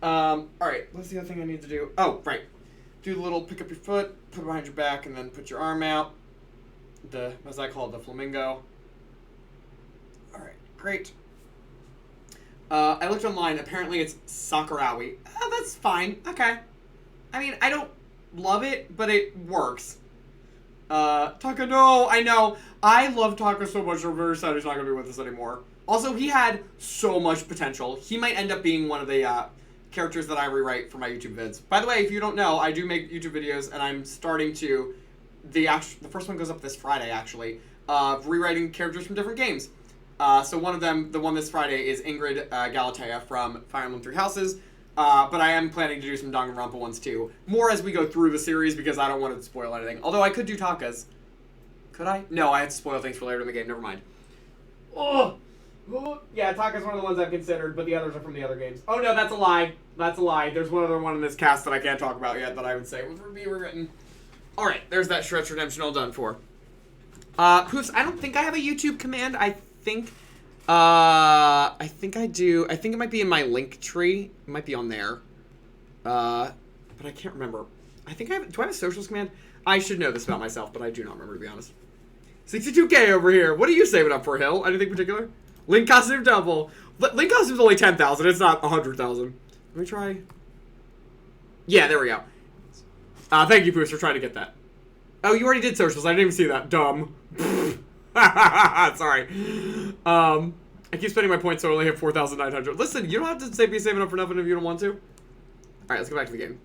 Alright, what's the other thing I need to do? Oh, right. do the little pick up your foot, put it behind your back, and then put your arm out. As I call it, the flamingo. Alright, great. I looked online. Apparently it's Sakurawi. Oh, that's fine. Okay. I mean, I don't love it, but it works. Taka, no, I know. I love Taka so much. I'm very sad he's not going to be with us anymore. Also, he had so much potential. He might end up being one of the characters that I rewrite for my YouTube vids. By the way, if you don't know, I do make YouTube videos, and I'm starting to... The first one goes up this Friday, actually. Rewriting characters from different games. So one of them, the one this Friday, is Ingrid Galatea from Fire Emblem Three Houses. But I am planning to do some Danganronpa ones too. More as we go through the series because I don't want to spoil anything. Although I could do Taka's. Could I? No, I had to spoil things for later in the game. Never mind. Oh! Yeah, Taka's one of the ones I've considered, but the others are from the other games. Oh no, that's a lie. That's a lie. There's one other one in this cast that I can't talk about yet that I would say would be rewritten. Alright, there's that Stretch Redemption all done for. Poofs, I don't think I have a YouTube command. I think I do. I think it might be in my link tree. It might be on there. But I can't remember. I think I have... Do I have a socials command? I should know this about myself, but I do not remember, to be honest. 62K over here. What are you saving up for, Hill? Anything particular? Link costume double. Link costume's only 10,000. It's not 100,000. Let me try. Yeah, there we go. Thank you, Poofs, for trying to get that. Oh, you already did socials. I didn't even see that. Dumb. Sorry. I keep spending my points, so I only have 4,900. Listen, you don't have to be saving up for nothing if you don't want to. Alright, let's go back to the game.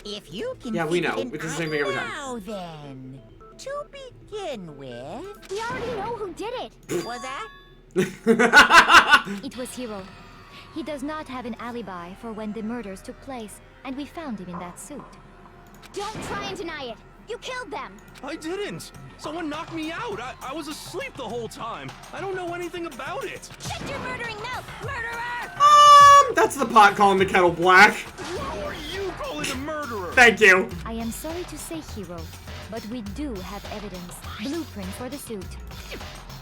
If you can yeah, we know. It's the same thing every time. Now then, to begin with... We already know who did it. Was that? It was Hiro. He does not have an alibi for when the murders took place, and we found him in that suit. Don't try and deny it. You killed them. I didn't. Someone knocked me out. I was asleep the whole time. I don't know anything about it. Shut your murdering mouth, murderer! That's the pot calling the kettle black. Who are you calling a murderer? Thank you. I am sorry to say, Hiro, but we do have evidence. Blueprint for the suit.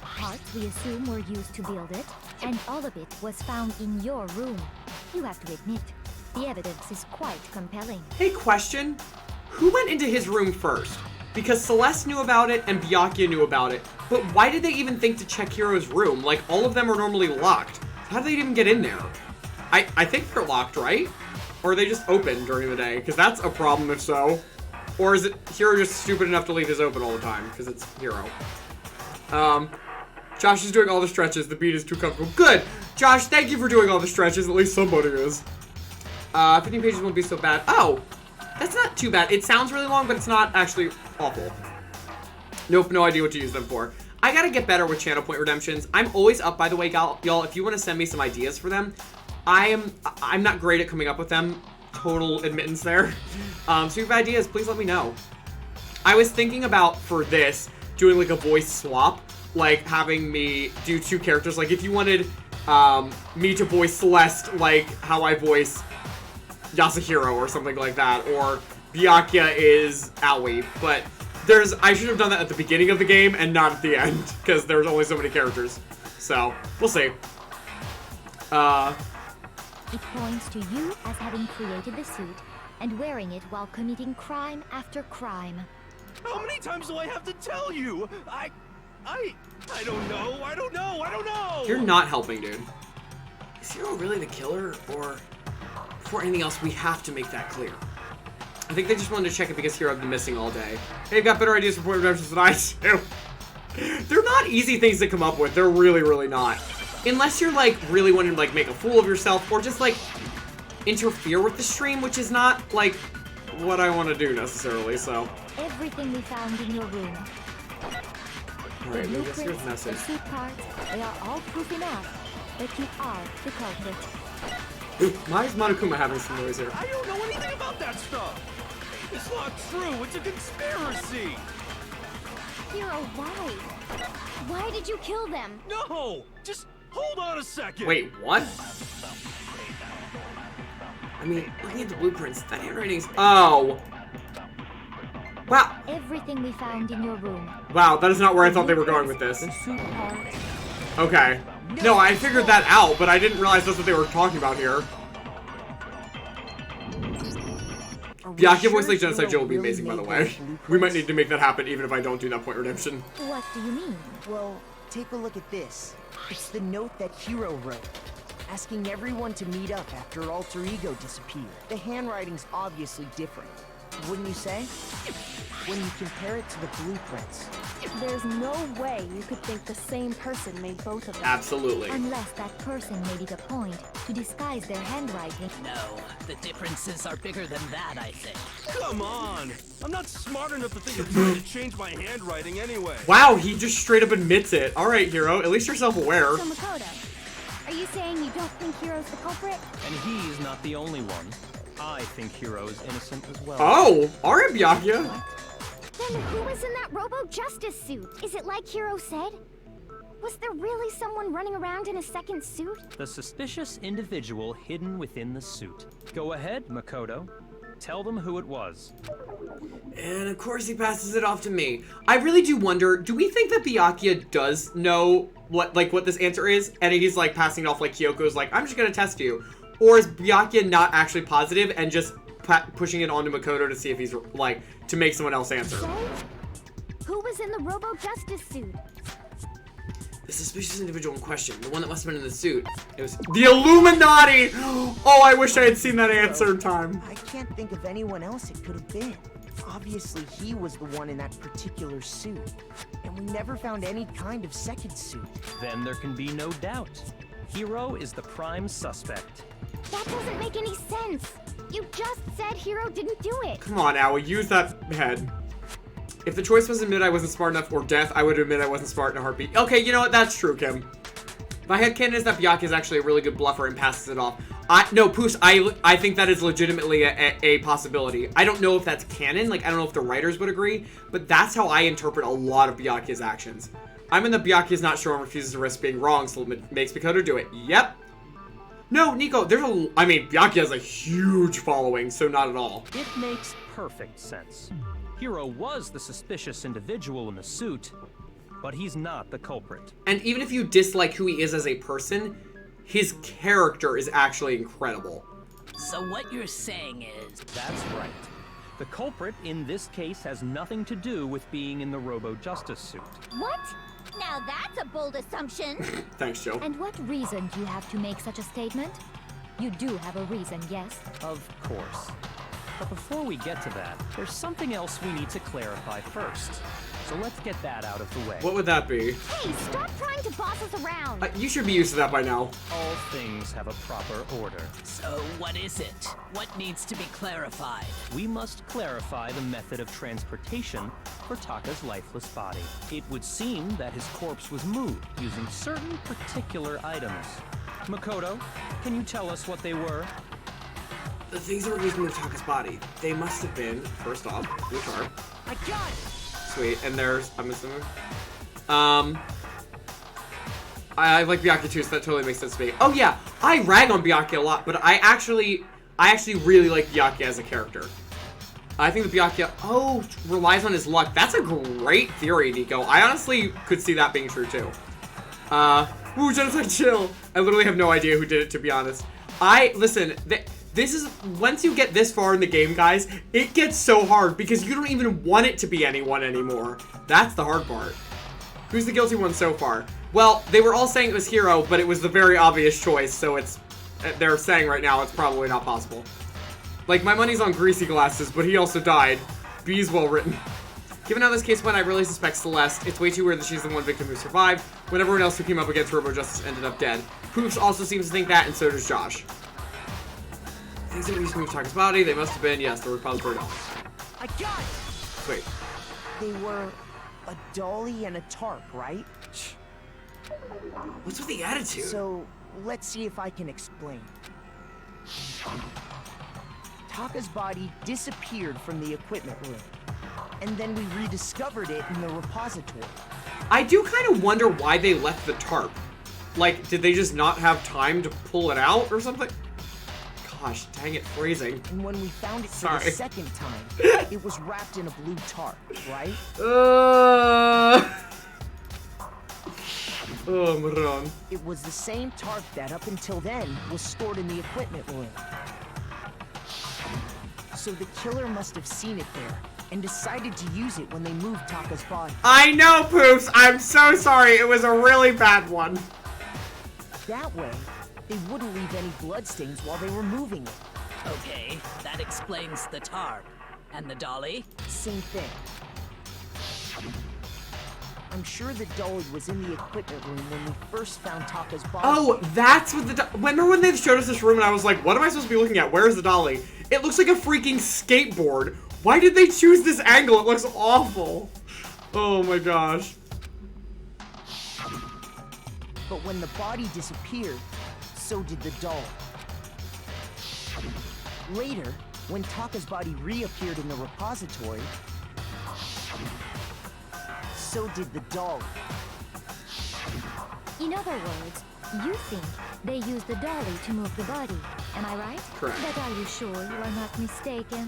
Parts we assume were used to build it, and all of it was found in your room. You have to admit, the evidence is quite compelling. Hey, question. Who went into his room first? Because Celeste knew about it and Byakuya knew about it, but why did they even think to check Hiro's room? Like, all of them are normally locked. How did they even get in there? I think they're locked, right? Or are they just open during the day? Because that's a problem if so. Or is it Hiro just stupid enough to leave his open all the time? Because it's Hiro. Josh is doing all the stretches. The beat is too comfortable. Good! Josh, thank you for doing all the stretches. At least somebody is. 15 pages won't be so bad. Oh! That's not too bad. It sounds really long, but it's not actually awful. Nope, no idea what to use them for. I gotta get better with channel point redemptions. I'm always up, by the way, y'all. If you want to send me some ideas for them, I'm not great at coming up with them. Total admittance there. So if you have ideas, please let me know. I was thinking about, for this, doing like a voice swap. Like having me do two characters. Like if you wanted me to voice Celeste like how I voice Yasuhiro or something like that. Or Byakuya is Aoi. But I should have done that at the beginning of the game and not at the end. Because there's only so many characters. So, we'll see. It points to you as having created the suit and wearing it while committing crime after crime. How many times do I have to tell you? I don't know. I don't know. You're not helping, dude. Is Hiro really the killer? Or, before anything else, we have to make that clear. I think they just wanted to check it because Hiro had been missing all day. Hey, you've got better ideas for point redemptions than I do. They're not easy things to come up with. They're really, really not. Unless you're, like, really wanting to, like, make a fool of yourself or just, like, interfere with the stream, which is not, like, what I want to do necessarily, so. Everything we found in your room. Alright, The maybe that's your blueprints, the message. suit parts, they are all proof enough that you are the culprit. Why is Monokuma having some noise here? I don't know anything about that stuff. It's not true. It's a conspiracy. Hiro, why? Why did you kill them? No, just hold on a second. Wait, what? I mean, looking at the blueprints, that handwriting's... Oh! Wow. Everything we found in your room. Wow, that is not where I thought they were going with this. The suit parts. Okay. No, I figured that out, but I didn't realize that's what they were talking about here. Byakuya voice like Genocide Joe will be amazing, by the way. We might need to make that happen even if I don't do that point redemption. What do you mean? Well, take a look at this. It's the note that Hiro wrote, asking everyone to meet up after Alter Ego disappeared. The handwriting's obviously different, wouldn't you say? When you compare it to the blueprints. There's no way you could think the same person made both of them. Absolutely. Unless that person made it a point to disguise their handwriting. No, the differences are bigger than that, I think. Come on! I'm not smart enough to think of trying to change my handwriting anyway. Wow, he just straight up admits it. All right, Hiro, at least you're self-aware. So Makoto, are you saying you don't think Hiro's the culprit? And he's not the only one. I think Hiro is innocent as well. Oh, all right, Byakuya. Then who was in that Robo-Justice suit? Is it like Hiro said? Was there really someone running around in a second suit? The suspicious individual hidden within the suit. Go ahead, Makoto. Tell them who it was. And of course he passes it off to me. I really do wonder, do we think that Byakuya does know what this answer is? And he's like passing it off like Kyoko's like, I'm just gonna test you. Or is Byakuya not actually positive and just pushing it onto Makoto to see if he's like, to make someone else answer? So, who was in the Robo-Justice suit? The suspicious individual in question, the one that must have been in the suit. It was The Illuminati! Oh, I wish I had seen that answer in time. I can't think of anyone else it could have been. Obviously, he was the one in that particular suit. And we never found any kind of second suit. Then there can be no doubt. Hiro is the prime suspect. That doesn't make any sense. You just said Hiro didn't do it. Come on, Aoi, use that head. If the choice was admit I wasn't smart enough or death, I would admit I wasn't smart in a heartbeat. Okay, you know what? That's true, Kim. My headcanon is that Byakuya is actually a really good bluffer and passes it off. No, Poos, I think that is legitimately a possibility. I don't know if that's canon, like, I don't know if the writers would agree, but that's how I interpret a lot of Byakuya's actions. I'm in the Byakuya's not sure and refuses to risk being wrong, so it makes Makoto do it. Yep. No, Nico, Byakuya has a huge following, so not at all. It makes perfect sense. Hiro was the suspicious individual in the suit, but he's not the culprit. And even if you dislike who he is as a person, his character is actually incredible. So what you're saying is... That's right. The culprit in this case has nothing to do with being in the Robo-Justice suit. What? Now that's a bold assumption. Thanks, Joe. And what reason do you have to make such a statement? You do have a reason, yes? Of course. But before we get to that, there's something else we need to clarify first. So let's get that out of the way. What would that be? Hey, stop trying to boss us around. You should be used to that by now. All things have a proper order. So what is it? What needs to be clarified? We must clarify the method of transportation for Taka's lifeless body. It would seem that his corpse was moved using certain particular items. Makoto, can you tell us what they were? The things that were used to move Taka's body, they must have been, first off, the tarp. I got it! Sweet, and there's, I'm assuming, I like Byakuya too, so that totally makes sense to me. Oh yeah, I rag on Byakuya a lot, but I actually really like Byakuya as a character. I think the Byakuya, relies on his luck. That's a great theory, Nico. I honestly could see that being true too. Ooh, Genocide chill. I literally have no idea who did it, to be honest. Listen, this is, once you get this far in the game, guys, it gets so hard because you don't even want it to be anyone anymore. That's the hard part. Who's the guilty one so far? Well, they were all saying it was Hiro, but it was the very obvious choice, so they're saying right now it's probably not possible. Like, my money's on Greasy Glasses, but he also died. B's well written. Given how this case went, I really suspect Celeste. It's way too weird that she's the one victim who survived, when everyone else who came up against Robo-Justice ended up dead. Poofs also seems to think that, and so does Josh. Things that used to move Taka's body, they must have been, yes, the repository dolls. I got it! Sweet. They were a dolly and a tarp, right? What's with the attitude? So, let's see if I can explain. Taka's body disappeared from the equipment room, and then we rediscovered it in the repository. I do kind of wonder why they left the tarp. Like, did they just not have time to pull it out or something? Gosh, dang it, phrasing. And when we found it for the second time, it was wrapped in a blue tarp, right? Oh, Maron. It was the same tarp that, up until then, was stored in the equipment room. So the killer must have seen it there and decided to use it when they moved Taka's body. I know, Poops. I'm so sorry. It was a really bad one. That way, they wouldn't leave any bloodstains while they were moving it. Okay, that explains the tarp. And the dolly? Same thing. I'm sure the dolly was in the equipment room when we first found Taka's body. Oh, that's what the remember when they showed us this room and I was like, what am I supposed to be looking at? Where's the dolly? It looks like a freaking skateboard. Why did they choose this angle? It looks awful. Oh my gosh. But when the body disappeared, so did the doll. Later, when Taka's body reappeared in the repository, so did the doll. In other words, you think they used the dolly to move the body. Am I right? Correct. But are you sure you are not mistaken?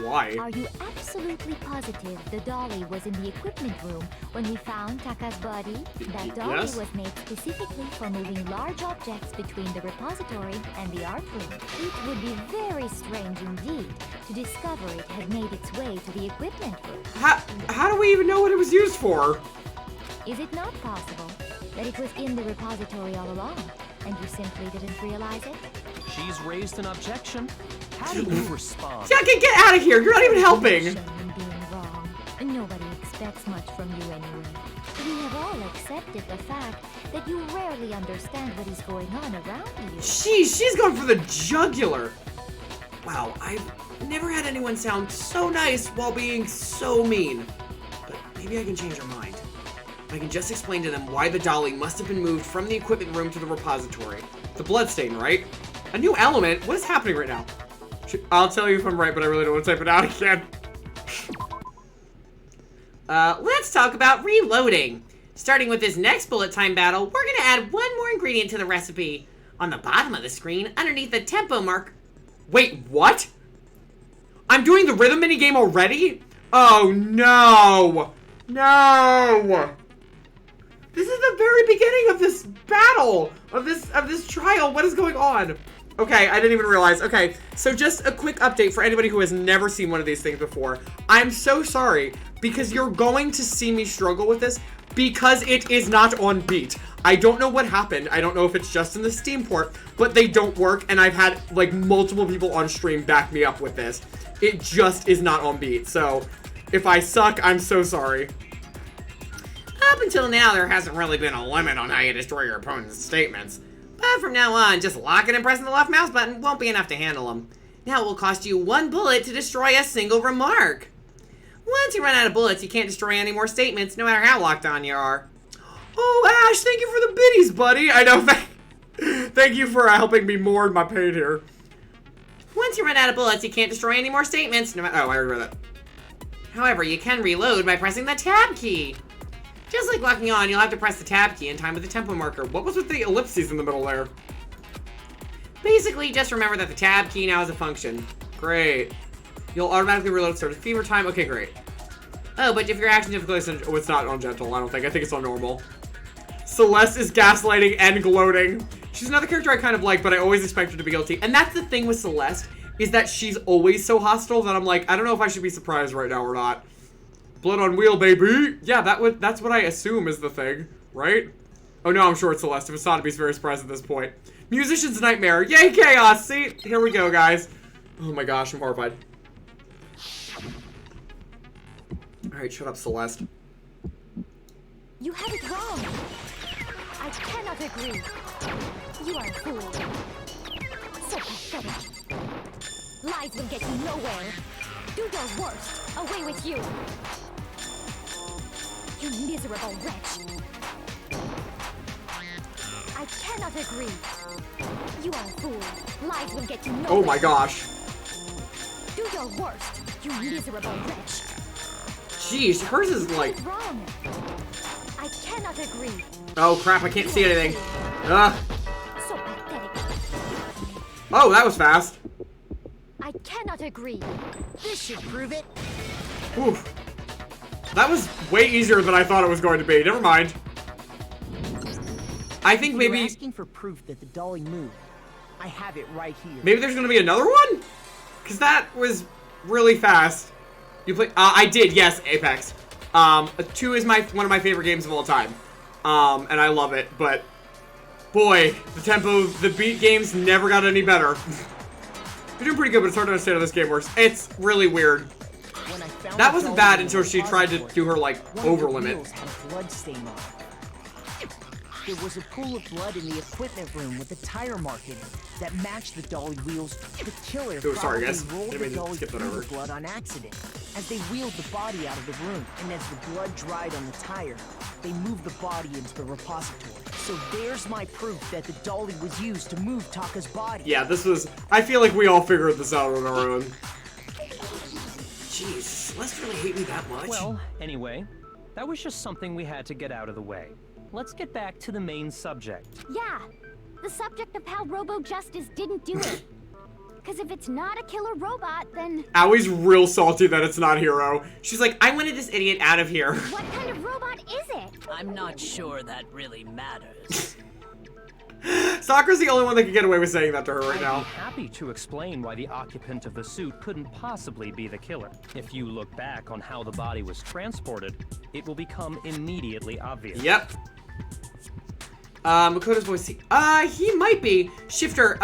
Why? Are you absolutely positive the dolly was in the equipment room when we found Taka's body? That dolly Yes. was made specifically for moving large objects between the repository and the art room. It would be very strange indeed to discover it had made its way to the equipment room. How do we even know what it was used for? Is it not possible that it was in the repository all along, and you simply didn't realize it? She's raised an objection. How do you respond? Yeah, get out of here. You're not even helping. Shame in being wrong. Nobody expects much from you anyway. We have all accepted the fact that you rarely understand what is going on around you. She's going for the jugular. Wow, I've never had anyone sound so nice while being so mean. But maybe I can change her mind. I can just explain to them why the dolly must have been moved from the equipment room to the repository. The bloodstain, right? A new element? What is happening right now? I'll tell you if I'm right, but I really don't want to type it out again. Let's talk about reloading. Starting with this next bullet time battle, we're gonna add one more ingredient to the recipe. On the bottom of the screen, underneath the tempo mark. Wait, what? I'm doing the rhythm minigame already? Oh no! No! This is the very beginning of this battle, of this trial. What is going on? Okay, I didn't even realize. Okay, so just a quick update for anybody who has never seen one of these things before. I'm so sorry, because you're going to see me struggle with this because it is not on beat. I don't know what happened. I don't know if it's just in the Steam port, but they don't work, and I've had like multiple people on stream back me up with this. It just is not on beat, so if I suck, I'm so sorry. Up until now, there hasn't really been a limit on how you destroy your opponent's statements. But from now on, just locking and pressing the left mouse button won't be enough to handle them. Now it will cost you 1 bullet to destroy a single remark. Once you run out of bullets, you can't destroy any more statements, no matter how locked on you are. Oh, Ash, thank you for the biddies, buddy. I know, thank you for helping me mourn my pain here. Once you run out of bullets, you can't destroy any more statements, no matter— Oh, I already read that. However, you can reload by pressing the tab key. Just like locking on, you'll have to press the tab key in time with the tempo marker. What was with the ellipses in the middle there? Basically, just remember that the tab key now has a function. Great. You'll automatically reload at start of fever time. Okay, great. Oh, but if your action difficulty is— Oh, it's not on gentle, I don't think. I think it's on normal. Celeste is gaslighting and gloating. She's another character I kind of like, but I always expect her to be guilty. And that's the thing with Celeste, is that she's always so hostile that I'm like, I don't know if I should be surprised right now or not. Blood on wheel, baby! Yeah, that's what I assume is the thing, right? Oh no, I'm sure it's Celeste. If it's not, I'd be very surprised at this point. Musician's Nightmare. Yay, chaos! See? Here we go, guys. Oh my gosh, I'm horrified. Alright, shut up, Celeste. You have it wrong. I cannot agree. You are a fool. So pathetic. Lies will get you nowhere. Do your worst. Away with you. You miserable wretch. I cannot agree. You are a fool. Lies will get you nowhere. Oh my gosh. Do your worst. You miserable wretch. Jeez, hers is like... Wrong. I cannot agree. Oh crap, I can't see anything. Ugh. So pathetic. Oh, that was fast. I cannot agree. This should prove it. Oof. That was way easier than I thought it was going to be. Never mind. I think maybe... You're asking for proof that the dolly moved. I have it right here. Maybe there's going to be another one? Because that was really fast. You play? I did, yes, Apex. 2 is one of my favorite games of all time. And I love it, but boy, the tempo, the beat games never got any better. You're doing pretty good, but it's hard to understand how this game works. It's really weird. That wasn't bad until she tried to do her, like, over limit. There was a pool of blood in the equipment room with a tire mark in it that matched the dolly wheels. The killer sorry, guys. rolled the dolly skip that through over. the blood on accident. As they wheeled the body out of the room, and as the blood dried on the tire, they moved the body into the repository. So there's my proof that the dolly was used to move Taka's body. Yeah, this was... I feel like we all figured this out on our own. Jeez, Celeste really hate me that much? Well, anyway, that was just something we had to get out of the way. Let's get back to the main subject. Yeah, the subject of how Robo-Justice didn't do it. Because if it's not a killer robot, then... Awie's real salty that it's not Hiro. She's like, I wanted this idiot out of here. What kind of robot is it? I'm not sure that really matters. Sakura's the only one that can get away with saying that to her right now. I'd be happy to explain why the occupant of the suit couldn't possibly be the killer. If you look back on how the body was transported, it will become immediately obvious. Yep. Makoto's voice... he might be. Shifter,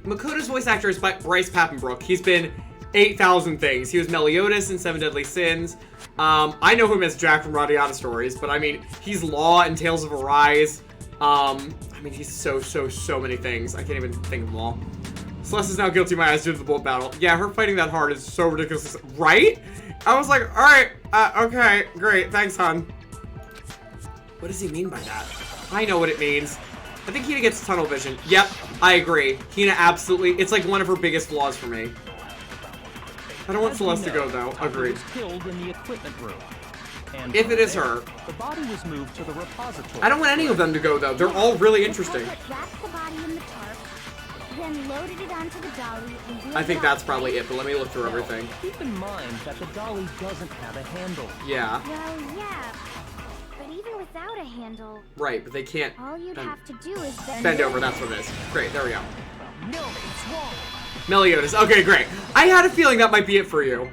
Makoto's voice actor is Bryce Papenbrook. He's been 8,000 things. He was Meliodas in Seven Deadly Sins. I know him as Jack from Radiata Stories, but I mean, he's Law in Tales of Arise. I mean, he's so many things. I can't even think of them all. Celeste is now guilty in my eyes due to the bullet battle. Yeah, her fighting that hard is so ridiculous. Right? I was like, alright, okay, great, thanks, hon. What does he mean by that? I know what it means. I think Hina gets tunnel vision. Yep, I agree. Hina absolutely, it's like one of her biggest flaws for me. I don't want Celeste to go, though. Agreed. Was killed in the equipment room. And if it is her. The body was moved to the repository. I don't want any of them to go, though. They're all really interesting. Wrapped the body in the tarp, then loaded it onto the dolly and I think that's probably it, but let me look through everything. Keep in mind that the dolly doesn't have a handle. Yeah. Well, yeah. But even without a handle... Right, but they can't... All you'd have to do is bend over, that's what it is. Great, there we go. No, it's wrong. Meliodas. Okay, great. I had a feeling that might be it for you.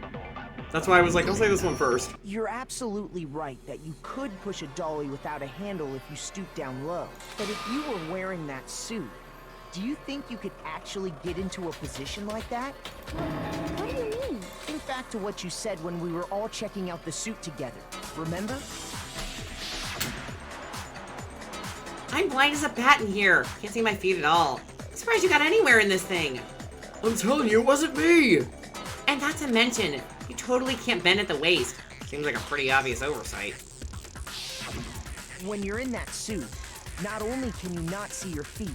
That's why I was like, I'll say this one first. You're absolutely right that you could push a dolly without a handle if you stoop down low. But if you were wearing that suit, do you think you could actually get into a position like that? What do you mean? Think back to what you said when we were all checking out the suit together. Remember? I'm blind as a bat in here. Can't see my feet at all. I'm surprised you got anywhere in this thing. I'm telling you, it wasn't me. And not to mention, you totally can't bend at the waist. Seems like a pretty obvious oversight. When you're in that suit, not only can you not see your feet,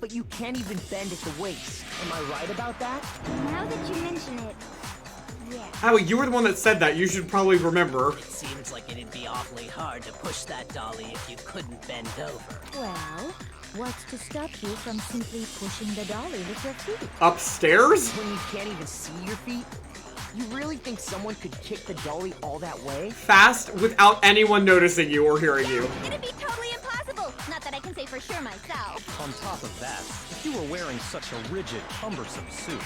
but you can't even bend at the waist. Am I right about that? Now that you mention it, yeah. Howie, you were the one that said that. You should probably remember. It seems like it'd be awfully hard to push that dolly if you couldn't bend over. Well, what's to stop you from simply pushing the dolly with your feet? Upstairs? When you can't even see your feet? You really think someone could kick the dolly all that way? Fast, without anyone noticing you or hearing you. It'd be totally impossible. Not that I can say for sure myself. On top of that, if you were wearing such a rigid, cumbersome suit...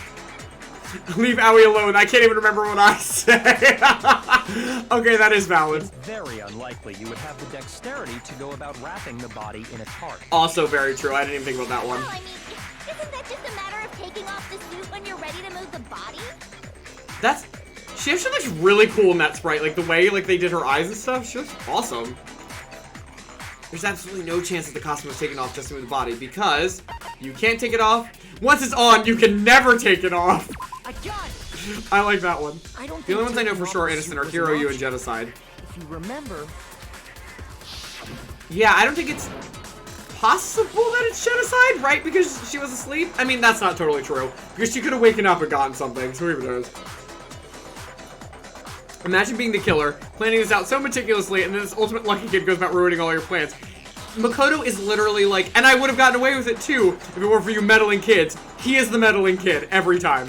Leave Aoi alone. I can't even remember what I said. Okay, that is valid. It's very unlikely you would have the dexterity to go about wrapping the body in a tarp. Also very true. I didn't even think about that one. Well, I mean, isn't that just a matter of taking off the suit when you're ready to move the body? That's... She actually looks really cool in that sprite. Like, the way like they did her eyes and stuff. She looks awesome. There's absolutely no chance that the costume was taken off just to move the body, because you can't take it off. Once it's on, you can never take it off. I like that one. The only ones I know for sure are Innocent are Hiro, you, and Genocide. If you remember... Yeah, I don't think it's possible that it's Genocide, right? Because she was asleep? I mean, that's not totally true. Because she could have waken up and gotten something, so who even knows? Imagine being the killer, planning this out so meticulously, and then this ultimate lucky kid goes about ruining all your plans. Makoto is literally like, and I would have gotten away with it too, if it weren't for you meddling kids. He is the meddling kid, every time.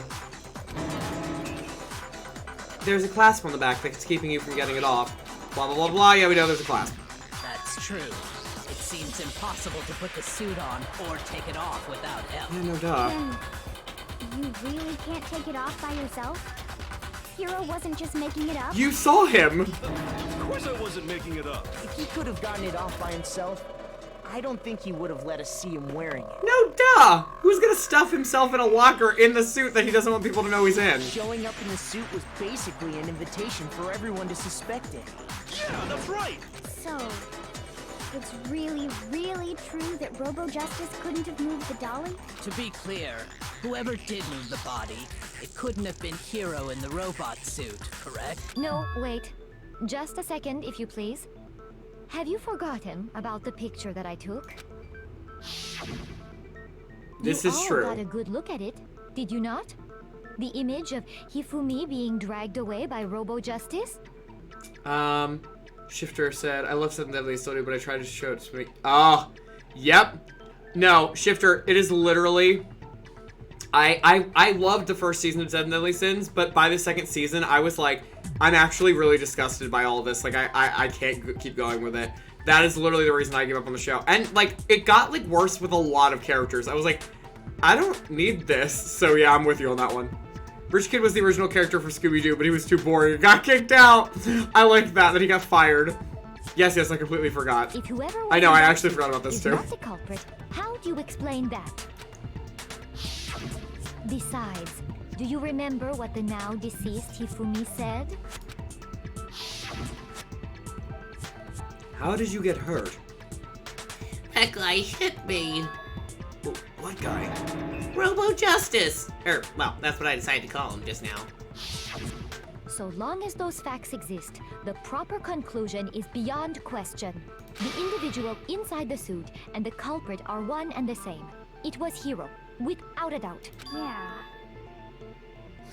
There's a clasp on the back that's keeping you from getting it off. Blah, blah, blah, blah. Yeah, we know there's a clasp. That's true. It seems impossible to put the suit on or take it off without help. Yeah, no duh. Then you really can't take it off by yourself? Hiro wasn't just making it up? You saw him! Of course I wasn't making it up. If he could have gotten it off by himself, I don't think he would have let us see him wearing it. No, duh! Who's gonna stuff himself in a locker in the suit that he doesn't want people to know he's in? Showing up in the suit was basically an invitation for everyone to suspect it. Yeah, that's right. So, it's really, really true that Robo Justice couldn't have moved the dolly? To be clear, whoever did move the body, it couldn't have been Hiro in the robot suit, correct? No, wait. Just a second, if you please. Have you forgotten about the picture that I took? This you is all true. got a good look at it, did you not? The image of Hifumi being dragged away by Robo Justice? Shifter said, I love Seven Deadly Story, but I tried to show it to me. Oh, yep. No, Shifter, it is literally... I loved the first season of Seven Deadly Sins, but by the second season, I was like, I'm actually really disgusted by all of this. Like, I can't keep going with it. That is literally the reason I gave up on the show. And, like, it got, like, worse with a lot of characters. I was like, I don't need this. So, yeah, I'm with you on that one. Rich Kid was the original character for Scooby-Doo, but he was too boring and got kicked out. I liked that he got fired. Yes, I completely forgot. If whoever I know, I actually forgot about this, is too. not the culprit, how do you explain that? Besides, do you remember what the now deceased Hifumi said? How did you get hurt? That guy hit me. What guy? Robo Justice. Well, that's what I decided to call him just now. So long as those facts exist, the proper conclusion is beyond question. The individual inside the suit and the culprit are one and the same. It was Hiro, without a doubt.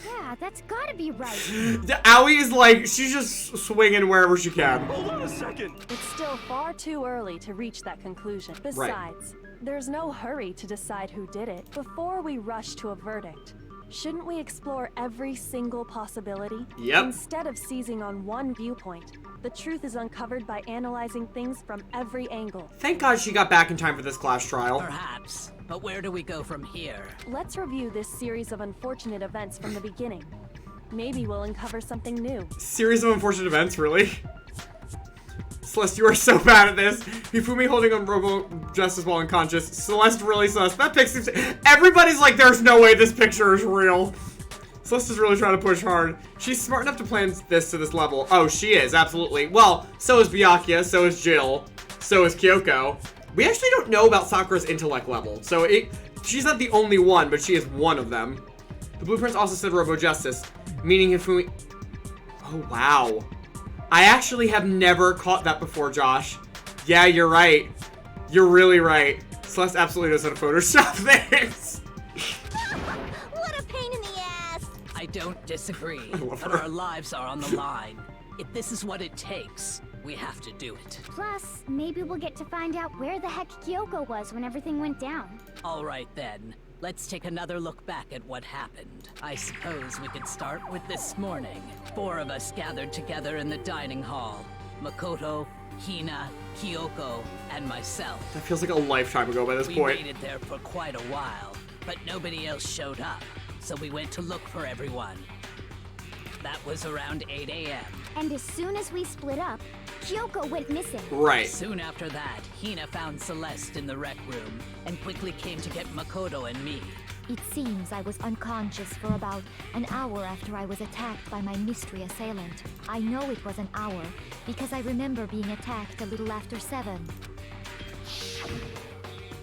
Yeah, that's gotta be right. Aoi is like, she's just swinging wherever she can. Hold on a second. It's still far too early to reach that conclusion. Besides, there's no hurry to decide who did it before we rush to a verdict. Shouldn't we explore every single possibility? Yep. Instead of seizing on one viewpoint, the truth is uncovered by analyzing things from every angle. Thank God she got back in time for this class trial. Perhaps. But where do we go from here? Let's review this series of unfortunate events from the beginning. Maybe we'll uncover something new. Series of unfortunate events, really? Celeste, you are so bad at this. Hifumi holding on Robo Justice while unconscious. Celeste really sus. That picture. Everybody's like, there's no way this picture is real. Celeste is really trying to push hard. She's smart enough to plan this to this level. Oh, she is, absolutely. Well, so is Byakuya, so is Jill, so is Kyoko. We actually don't know about Sakura's intellect level, so she's not the only one, but she is one of them. The blueprints also said Robo Justice, meaning Hifumi... Oh, wow. I actually have never caught that before, Josh. Yeah, you're right. You're really right. Celeste absolutely knows how to Photoshop things. What a pain in the ass! I don't disagree, love but her. our lives are on the line. If this is what it takes, we have to do it. Plus, maybe we'll get to find out where the heck Kyoko was when everything went down. All right then, let's take another look back at what happened. I suppose we could start with this morning. 4 of us gathered together in the dining hall. Makoto, Hina, Kyoko, and myself. That feels like a lifetime ago by this We point. waited there for quite a while, but nobody else showed up, so we went to look for everyone. That was around 8 a.m. And as soon as we split up, Kyoko went missing. Right. Soon after that, Hina found Celeste in the rec room and quickly came to get Makoto and me. It seems I was unconscious for about an hour after I was attacked by my mystery assailant. I know it was an hour because I remember being attacked a little after 7.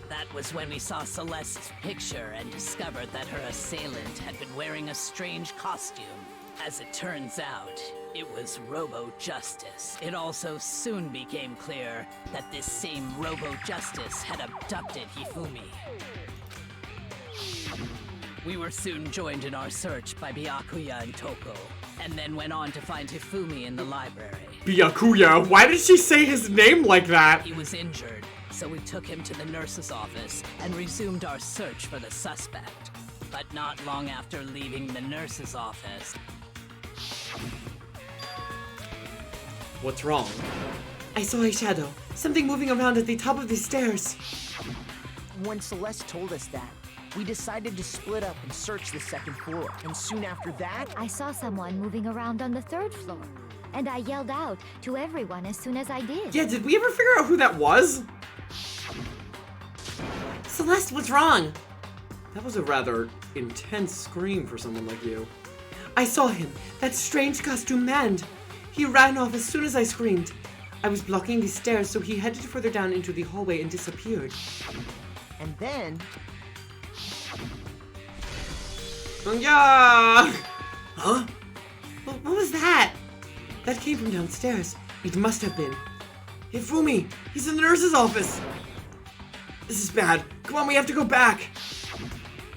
That was when we saw Celeste's picture and discovered that her assailant had been wearing a strange costume. As it turns out, it was Robo Justice. It also soon became clear that this same Robo Justice had abducted Hifumi. We were soon joined in our search by Byakuya and Toko, and then went on to find Hifumi in the library. Byakuya? Why did she say his name like that? He was injured, so we took him to the nurse's office and resumed our search for the suspect. But not long after leaving the nurse's office... What's wrong? I saw a shadow. Something moving around at the top of the stairs. When Celeste told us that, We decided to split up and search the second floor, and soon after that, I saw someone moving around on the 3rd floor, and I yelled out to everyone as soon as I did. Yeah, did we ever figure out who that was? Celeste, what's wrong? That was a rather intense scream for someone like you. I saw him, that strange costume man. He ran off as soon as I screamed. I was blocking the stairs, so he headed further down into the hallway and disappeared. and then... Yeah! Huh? What was that? That came from downstairs. It must have been. Hifumi! He's in the nurse's office! This is bad. Come on, we have to go back!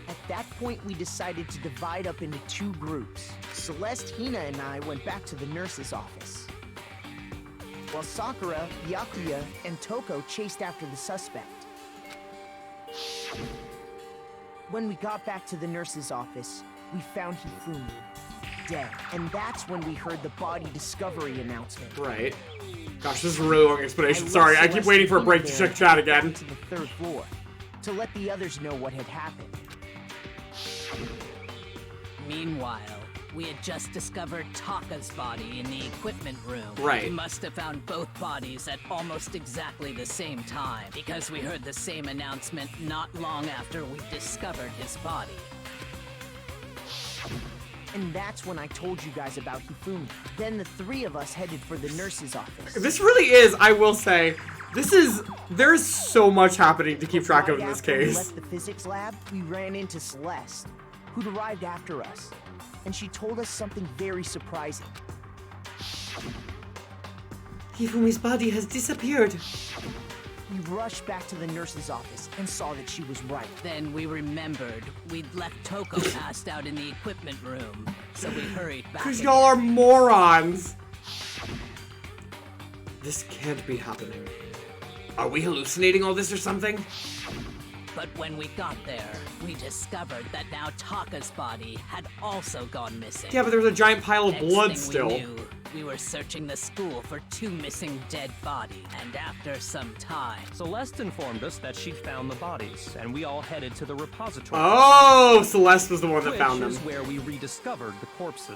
At that point, we decided to divide up into 2 groups. Celeste, Hina, and I went back to the nurse's office, while Sakura, Byakuya, and Toko chased after the suspect. When we got back to the nurse's office, we found Hifumi dead. And that's when we heard the body discovery announcement. Right. Gosh, this is a really long explanation. I Sorry, left I keep Celeste waiting for a and break to Hina check chat again. to the 3rd floor to let the others know what had happened. Meanwhile, we had just discovered Taka's body in the equipment room. Right. We must have found both bodies at almost exactly the same time, because we heard the same announcement not long after we discovered his body. And that's when I told you guys about Hifumi. Then the 3 of us headed for the nurse's office. This really is, I will say, there's so much happening to keep track of in this After we case. left the physics lab, we ran into Celeste, who'd arrived after us. And she told us something very surprising. Hifumi's body has disappeared. We rushed back to the nurse's office and saw that she was right. Then we remembered we'd left Toko passed out in the equipment room, so we hurried back. Because again. y'all are morons! This can't be happening. Are we hallucinating all this or something? But when we got there, we discovered that now Taka's body had also gone missing. Yeah, but there was a giant pile of Next blood thing still. We knew, we were searching the school for 2 missing dead bodies, and after some time, Celeste informed us that she'd found the bodies, and we all headed to the repository. Oh, Celeste was the one that which found them. is where we rediscovered the corpses.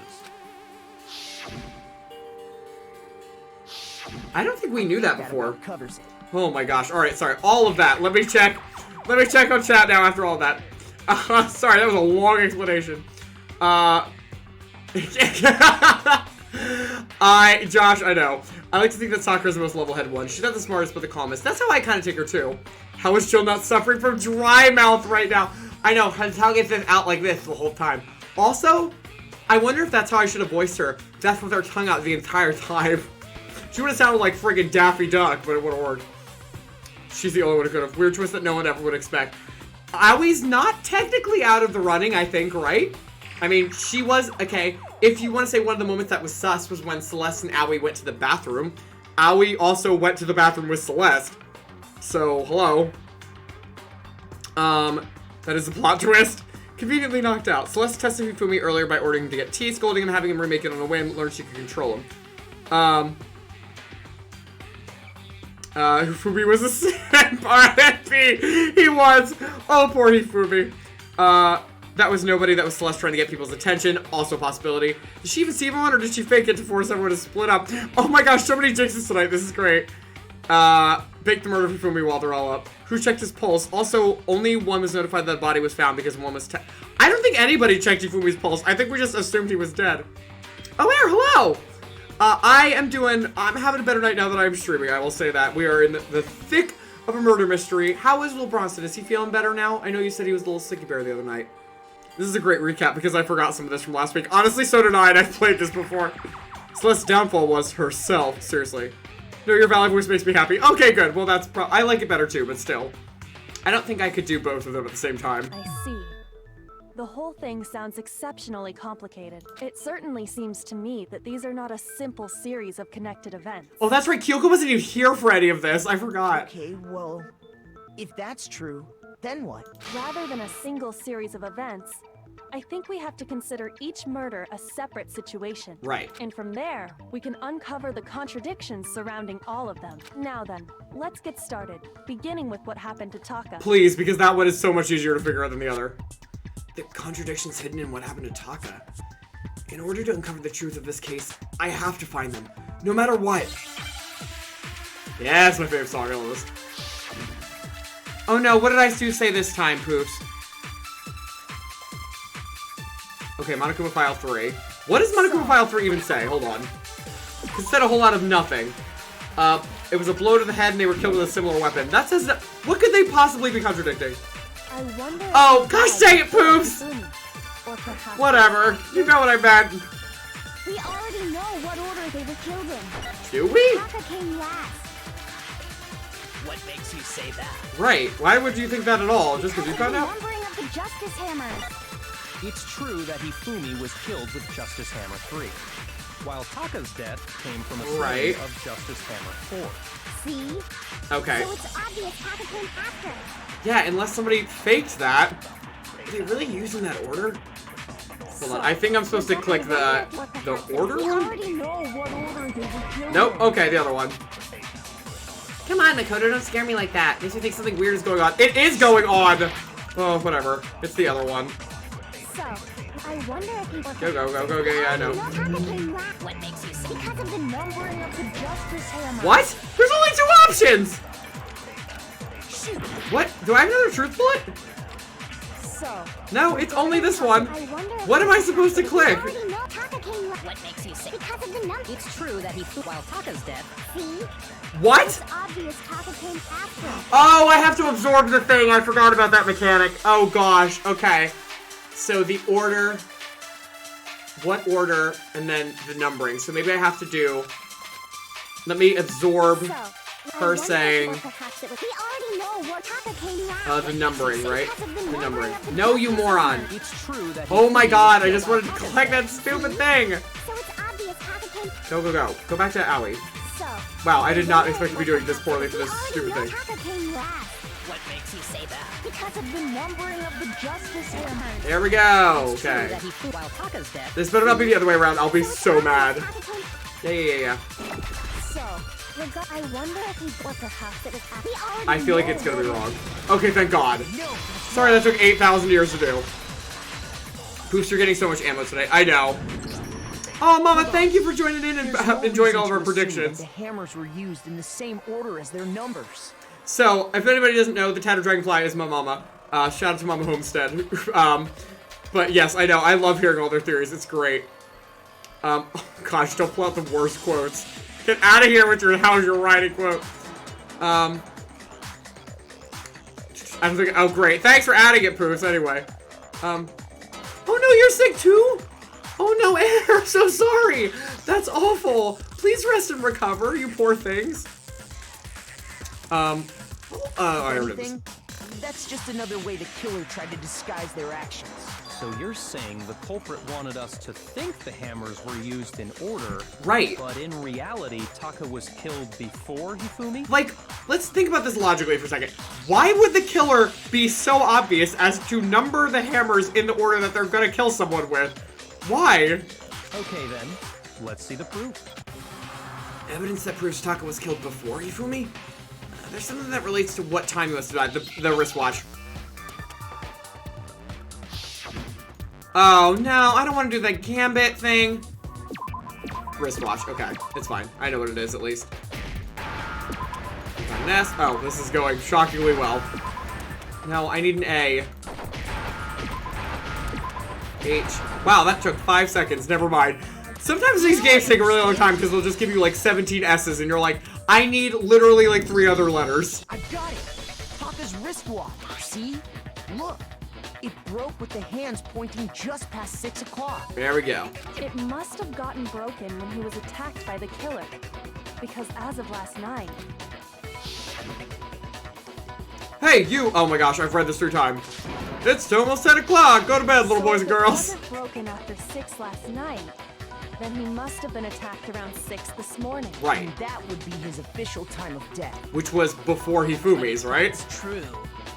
I don't think we knew that before. about covers it. Oh my gosh. Alright, sorry. All of that. Let me check on chat now after all that. Sorry, that was a long explanation. Josh, I know. I like to think that Sakura's the most level-headed one. She's not the smartest, but the calmest. That's how I kind of take her, too. How is Jill not suffering from dry mouth right now? I know, her tongue gets out like this the whole time. Also, I wonder if that's how I should have voiced her. Death with her tongue out the entire time. She would have sounded like friggin' Daffy Duck, but it would have worked. She's the only one who could have. Weird twist that no one ever would expect. Aoi's not technically out of the running, I think, right? I mean, she was, okay, if you want to say one of the moments that was sus was when Celeste and Aoi went to the bathroom. Aoi also went to the bathroom with Celeste. So, hello. That is a plot twist. Conveniently knocked out. Celeste tested Hifumi earlier by ordering him to get tea, scolding him, having him remake it on a whim, learned she could control him. Hifumi was a simp. RFP. He was. Oh, poor Hifumi. That was nobody. That was Celeste trying to get people's attention. Also a possibility. Did she even see everyone, or did she fake it to force everyone to split up? Oh my gosh, so many jinxes tonight. This is great. Bake the murder of Hifumi while they're all up. Who checked his pulse? Also, only one was notified that the body was found because one was I don't think anybody checked Hifumi's pulse. I think we just assumed he was dead. Oh, there, hello! I'm having a better night now that I'm streaming, I will say that. We are in the thick of a murder mystery. How is Will Bronson? Is he feeling better now? I know you said he was a little sicky bear the other night. This is a great recap because I forgot some of this from last week. Honestly, so did I, and I've played this before. Celeste's downfall was herself, seriously. No, your valid voice makes me happy. Okay, good. Well, that's I like it better too, but still. I don't think I could do both of them at the same time. I see. The whole thing sounds exceptionally complicated. It certainly seems to me that these are not a simple series of connected events. Oh, that's right. Kyoko wasn't even here for any of this. I forgot. Okay, well, if that's true, then what? Rather than a single series of events, I think we have to consider each murder a separate situation. Right. And from there, we can uncover the contradictions surrounding all of them. Now then, let's get started, beginning with what happened to Taka. Please, because that one is so much easier to figure out than the other. The contradictions hidden in what happened to Taka. In order to uncover the truth of this case, I have to find them, no matter what. Yeah, it's my favorite song. I love this. Oh no, what did I say this time, Poofs? Okay, Monokuma File 3. What does Monokuma File 3 even say? Hold on. It said a whole lot of nothing. It was a blow to the head and they were killed with a similar weapon. That says that. What could they possibly be contradicting? I wonder. Oh, gosh dang it, Poofs! Whatever. You know what I meant. We already know what order they were killed in. Do we? Taka came last. What makes you say that? Right. Why would you think that at all? Just because you found out? Numbering of the Justice Hammers. It's true that Hifumi was killed with Justice Hammer 3, while Taka's death came from a Right. of Justice Hammer 4. See? Okay. So it's obvious Taka came after. Yeah, unless somebody faked that. Are they really using that order? Hold on. I think I'm supposed to click the order We one? already know what order they were killed Nope. in. Okay, the other one. Come on, Makoto, don't scare me like that. Makes me think something weird is going on. It is going on! Oh, whatever. It's the other one. So, I wonder if he was... Go, yeah, I know. Taka came last. What makes you say Because of the numbering of the Justice Hammer. What? There's only 2 options! What? Do I have another truth bullet? So... No, it's only this one. I wonder if What am I supposed to click? We already know Taka came last. What makes you say Because of the number. It's true that while Taka's dead. See? What? It's obvious Taka came after. Oh, I have to absorb the thing. I forgot about that mechanic. Oh, gosh. Okay. So the order... What order? And then the numbering. So maybe I have to do... Let me absorb So, her saying... we already know what Taka came last. the numbering, right? Because of The numbering numbering. of the No, you Justice moron. Hammer. It's true that Oh my Hifumi god, was I just killed wanted to by click that Taka's stupid death. thing. So it's obvious Taka came... Go. Go back to Owie. So... Wow, I did not expect to be doing this poorly for this stupid thing. Taka came last. What makes you say that? Because of the numbering of the Justice Hammers. There we go. It's true Okay. that while Taka's dead. This better not be the other way around. I'll be so mad. So, Yeah. I wonder if he... Or perhaps it was... I feel like it's gonna be wrong. Okay, thank God. Sorry that took 8,000 years to do. Poofs, you're getting so much ammo today. I know. Oh, Mama, thank you for joining in and There's no enjoying reason all of our to assume that predictions. The hammers were used in the same order as their numbers. So, if anybody doesn't know, the Tattered Dragonfly is my mama. Shout out to Mama Homestead. But yes, I know. I love hearing all their theories. It's great. Oh, gosh, don't pull out the worst quotes. Get out of here with your how's your writing quote. I don't think. Oh, great. Thanks for adding it, Poofs. Anyway. Oh no, you're sick too? Oh no, Air, I'm so sorry. That's awful. Please rest and recover, you poor things. I already did this. Anything? That's just another way the killer tried to disguise their actions. So you're saying the culprit wanted us to think the hammers were used in order, Right. but in reality, Taka was killed before Hifumi? Like, let's think about this logically for a second. Why would the killer be so obvious as to number the hammers in the order that they're gonna kill someone with? Why? Okay then, let's see the proof. Evidence that proves Taka was killed before Hifumi? There's something that relates to what time he must have died. The wristwatch. Oh no, I don't want to do that gambit thing. Wristwatch, okay, it's fine. I know what it is at least. An S. Oh, this is going shockingly well. No, I need an A. H. Wow, that took 5 seconds. Never mind. Sometimes these games take a really long time because they'll just give you like 17 S's and you're like, I need literally like 3 other letters. I got it! Taka's wristwatch, see? Look, it broke with the hands pointing just past 6 o'clock. There we go. It must have gotten broken when he was attacked by the killer. Because as of last night... Hey, you! Oh my gosh, I've read this 3 times. It's almost 10 o'clock! Go to bed, little boys and girls! If it wasn't broken after 6 last night, then he must have been attacked around 6 this morning. Right. And that would be his official time of death. Which was before Hifumi's, right? It's true.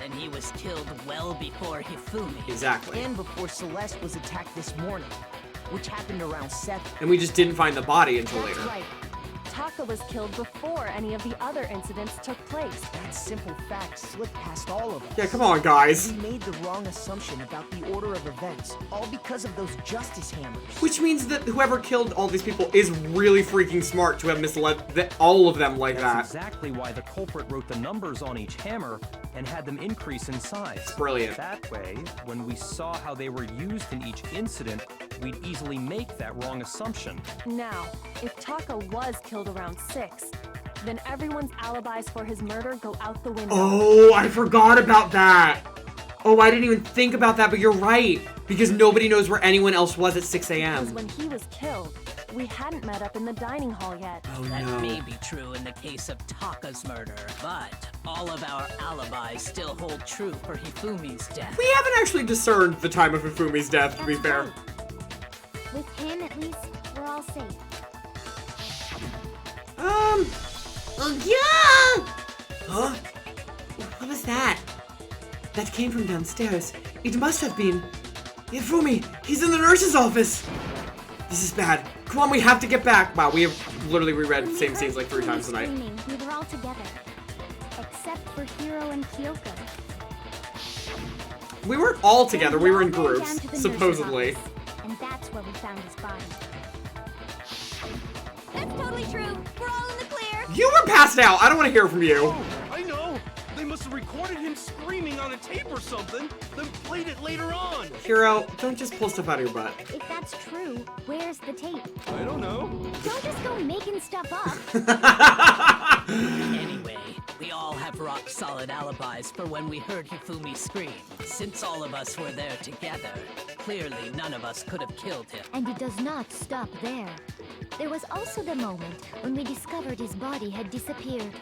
and he was killed well before Hifumi. Exactly. And before Celeste was attacked this morning, which happened around 7. And we just didn't find the body until That's later. right. Taka was killed before any of the other incidents took place. That simple fact slipped past all of us. Yeah, come on, guys. We made the wrong assumption about the order of events, all because of those justice hammers. Which means that whoever killed all these people is really freaking smart to have misled all of them like That's that. exactly why the culprit wrote the numbers on each hammer and had them increase in size. Brilliant. That way, when we saw how they were used in each incident, we'd easily make that wrong assumption. Now, if Taka was killed around 6, then everyone's alibis for his murder go out the window. Oh, I forgot about that. Oh, I didn't even think about that, but you're right. Because nobody knows where anyone else was at 6 Because a.m. when he was killed, we hadn't met up in the dining hall yet. Oh, That no. may be true in the case of Taka's murder, but all of our alibis still hold true for Hifumi's death. We haven't actually discerned the time of Hifumi's death, to be That's fair. right. With him, at least, we're all safe. Yeah! Huh? What was that? That came from downstairs. It must have been. Hifumi, he's in the nurse's office. This is bad. Come on, we have to get back. Wow, we have literally reread When the we same heard scenes like 3 Hifumi times tonight. screaming, we were all together. Except for Hiro and Kyoko. We weren't all together, we were in Then we all ran groups, down to the nurse's supposedly. office, and that's where we found his body. That's totally true. We're all in the clear. You were passed out. I don't want to hear from you. Oh, I know. They must have recorded him screaming on a tape or something, then played it later on. Hiro, don't just pull stuff out of your butt. If that's true, where's the tape? I don't know. Don't just go making stuff up. Anyway, we all have rock-solid alibis for when we heard Hifumi scream. Since all of us were there together, clearly none of us could have killed him. And it does not stop there. There was also the moment when we discovered his body had disappeared.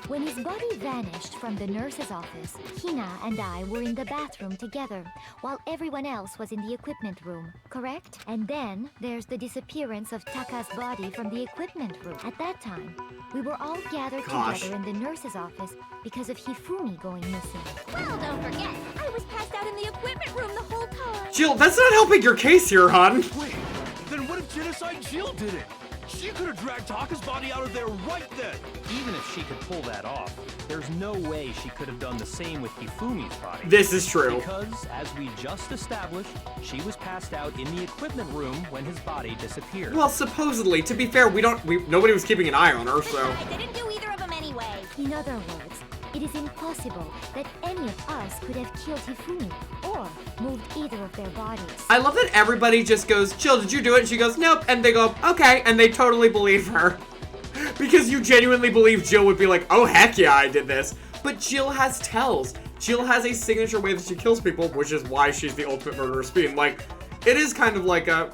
When his body vanished from the nurse's office, Hina and I were in the bathroom together, while everyone else was in the equipment room, correct? And then there's the disappearance of Taka's body from the equipment room. At that time, we were all gathered Gosh. together in the nurse's office because of Hifumi going missing. Well, don't forget, I was passed out in the equipment room the whole time. Jill, that's not helping your case here, hon. Wait, then what if Genocide Jill did it? She could have dragged Taka's body out of there right then. Even if she could pull that off, there's no way she could have done the same with Hifumi's body. This is true. Because, as we just established, she was passed out in the equipment room when his body disappeared. Well, supposedly. To be fair, nobody was keeping an eye on her, so. I didn't do either of them anyway. In other words, it is impossible that any of us could have killed Hifumi or moved either of their bodies. I love that everybody just goes, Jill, did you do it? And she goes, nope. And they go, okay. And they totally believe her. Because you genuinely believe Jill would be like, oh, heck yeah, I did this. But Jill has tells. Jill has a signature way that she kills people, which is why she's the ultimate murderous fiend. Like, it is kind of like a,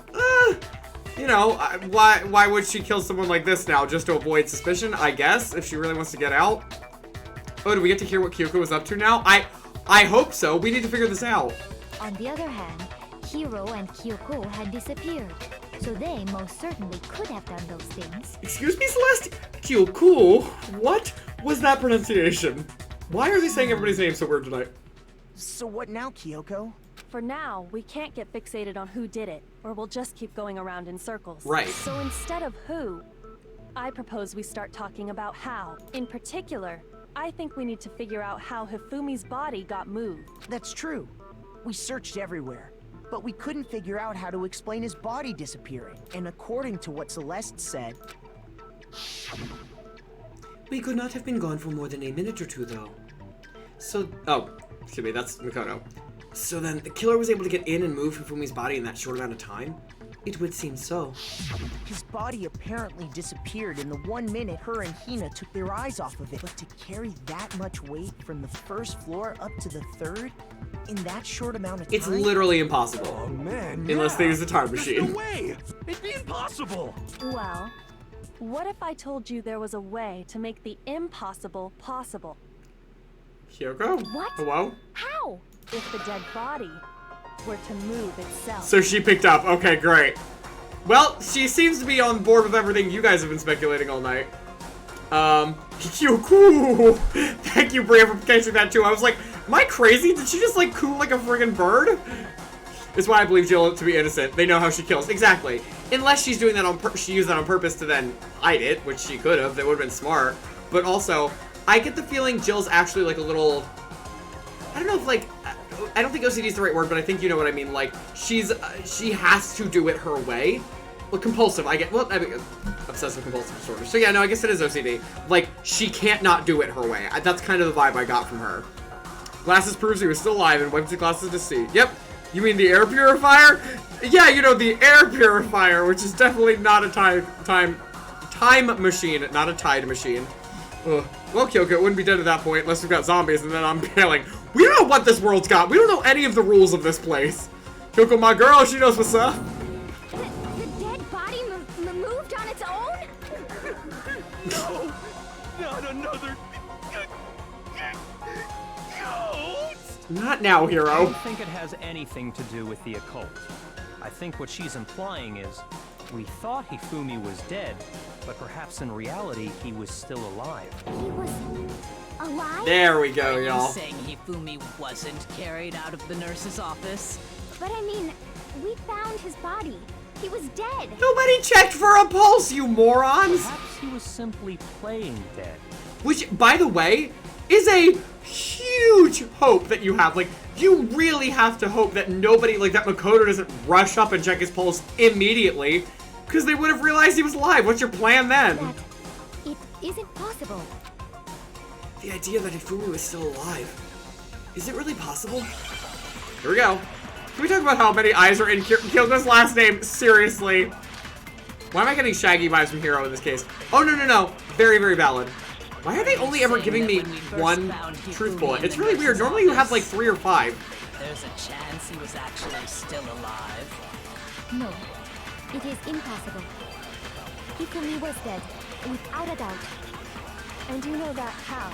you know, why would she kill someone like this now? Just to avoid suspicion, I guess, if she really wants to get out. Oh, do we get to hear what Kyoko was up to now? I hope so. We need to figure this out. On the other hand, Hiro and Kyoko had disappeared, so they most certainly could have done those things. Excuse me, Celeste? Kyoko? What was that pronunciation? Why are they saying everybody's name so weird tonight? So what now, Kyoko? For now, we can't get fixated on who did it, or we'll just keep going around in circles. Right. So instead of who, I propose we start talking about how. In particular, I think we need to figure out how Hifumi's body got moved. That's true. We searched everywhere, but we couldn't figure out how to explain his body disappearing. And according to what Celeste said, We could not have been gone for more than a minute or two, though. So, oh, excuse me, that's Makoto. So then, the killer was able to get in and move Hifumi's body in that short amount of time? It would seem so. his body apparently disappeared in the 1 minute her and Hina took their eyes off of it. But to carry that much weight from the first floor up to the 3rd in that short amount of time? It's literally impossible. Oh man, Unless they use a time There's machine. no way. It'd be impossible. Well, what if I told you there was a way to make the impossible possible? Kyoko? What? Hello? How? If the dead body were to move itself. So she picked up. Okay, great. Well, she seems to be on board with everything you guys have been speculating all night. Kyoko! Thank you, Bria, for catching that too. I was like, Am I crazy? Did she just like coo like a friggin' bird? It's why I believe Jill to be innocent. They know how she kills. Exactly. Unless she's doing that on she used that on purpose to then hide it, which she could have. That would have been smart. But also, I get the feeling Jill's actually like a little... I don't know if like... I don't think OCD is the right word, but I think you know what I mean. Like, she has to do it her way. Well, compulsive, I get... Well, I mean, obsessive compulsive disorder. So yeah, no, I guess it is OCD. Like, she can't not do it her way. That's kind of the vibe I got from her. Glasses proves he was still alive and wiped the glasses to see. Yep. You mean the air purifier? Yeah, you know, the air purifier, which is definitely not a time machine, not a tide machine. Ugh. Well, Kyoko, it wouldn't be dead at that point unless we've got zombies, and then I'm bailing. We don't know what this world's got. We don't know any of the rules of this place. Kyoko, my girl, she knows what's up. The dead body moved on its own? No, not another goat! Not now, I Hiro. don't think it has anything to do with the occult. I think what she's implying is, we thought Hifumi was dead, but perhaps in reality he was still alive. He was alive? There we go, Are you y'all. saying Hifumi wasn't carried out of the nurse's office? But I mean, we found his body. He was dead. Nobody checked for a pulse, you morons! Perhaps he was simply playing dead. Which, by the way, is a huge hope that you have. Like, you really have to hope that nobody, like that Makoto doesn't rush up and check his pulse immediately, because they would have realized he was alive. What's your plan then? That it isn't possible. The idea that Hifumi was still alive. Is it really possible? Here we go. Can we talk about how many eyes are in Kyoko's last name? Seriously. Why am I getting Shaggy vibes from Hiro in this case? Oh, no, no, no. Very, very valid. Why are they only ever giving me one truth bullet? It's really weird. Normally you have like 3 or 5. There's a chance he was actually still alive. No, it is impossible. Hifumi was dead, without a doubt. And you know that how?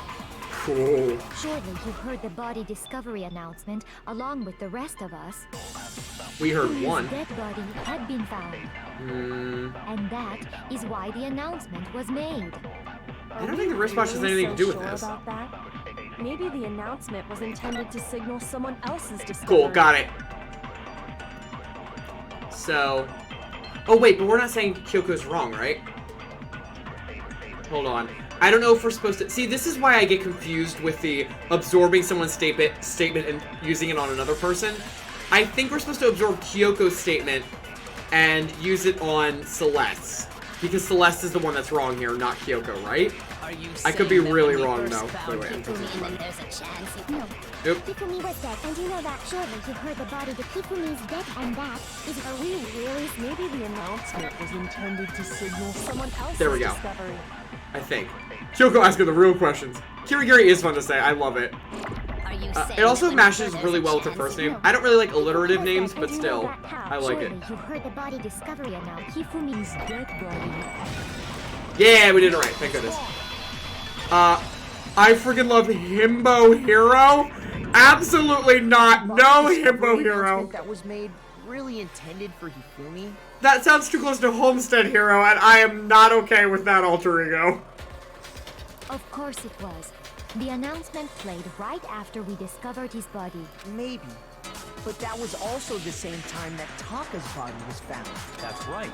Cool. Surely you heard the body discovery announcement along with the rest of us. We heard Hifumi's one. dead body had been found. And that is why the announcement was made. I don't think the wristwatch has anything to do with this. About that? Maybe the announcement was intended to signal someone else's discovery. Cool, got it. So... Oh wait, but we're not saying Kyoko's wrong, right? Hold on. I don't know if we're supposed to... See, this is why I get confused with the absorbing someone's statement and using it on another person. I think we're supposed to absorb Kyoko's statement and use it on Celeste's. Because Celeste is the one that's wrong here, not Kyoko, right? Are you I could be saying that really when we wrong, first though. found Wait, I'm Hifumi, then there's a chance he... No. Nope. Hifumi was dead, and you know that surely you heard the body that Hifumi's dead, and that is... Are we really? Maybe the announcement was intended to signal someone else's There we go. discovery. I think. Kyoko asking the real questions. Kirigiri is fun to say. I love it. Are you It also matches really well with her first name. I don't really like alliterative names, but still, I like it. You heard the body discovery announcement. Hifumi's dead body. Yeah, we did it right. Thank goodness. I freaking love Himbo Hero. Absolutely not. No Himbo Hero. That was made really intended for Hifumi. That sounds too close to Homestead Hero, and I am not okay with that alter ego. Of course it was. The announcement played right after we discovered his body. Maybe. But that was also the same time that Taka's body was found. That's right.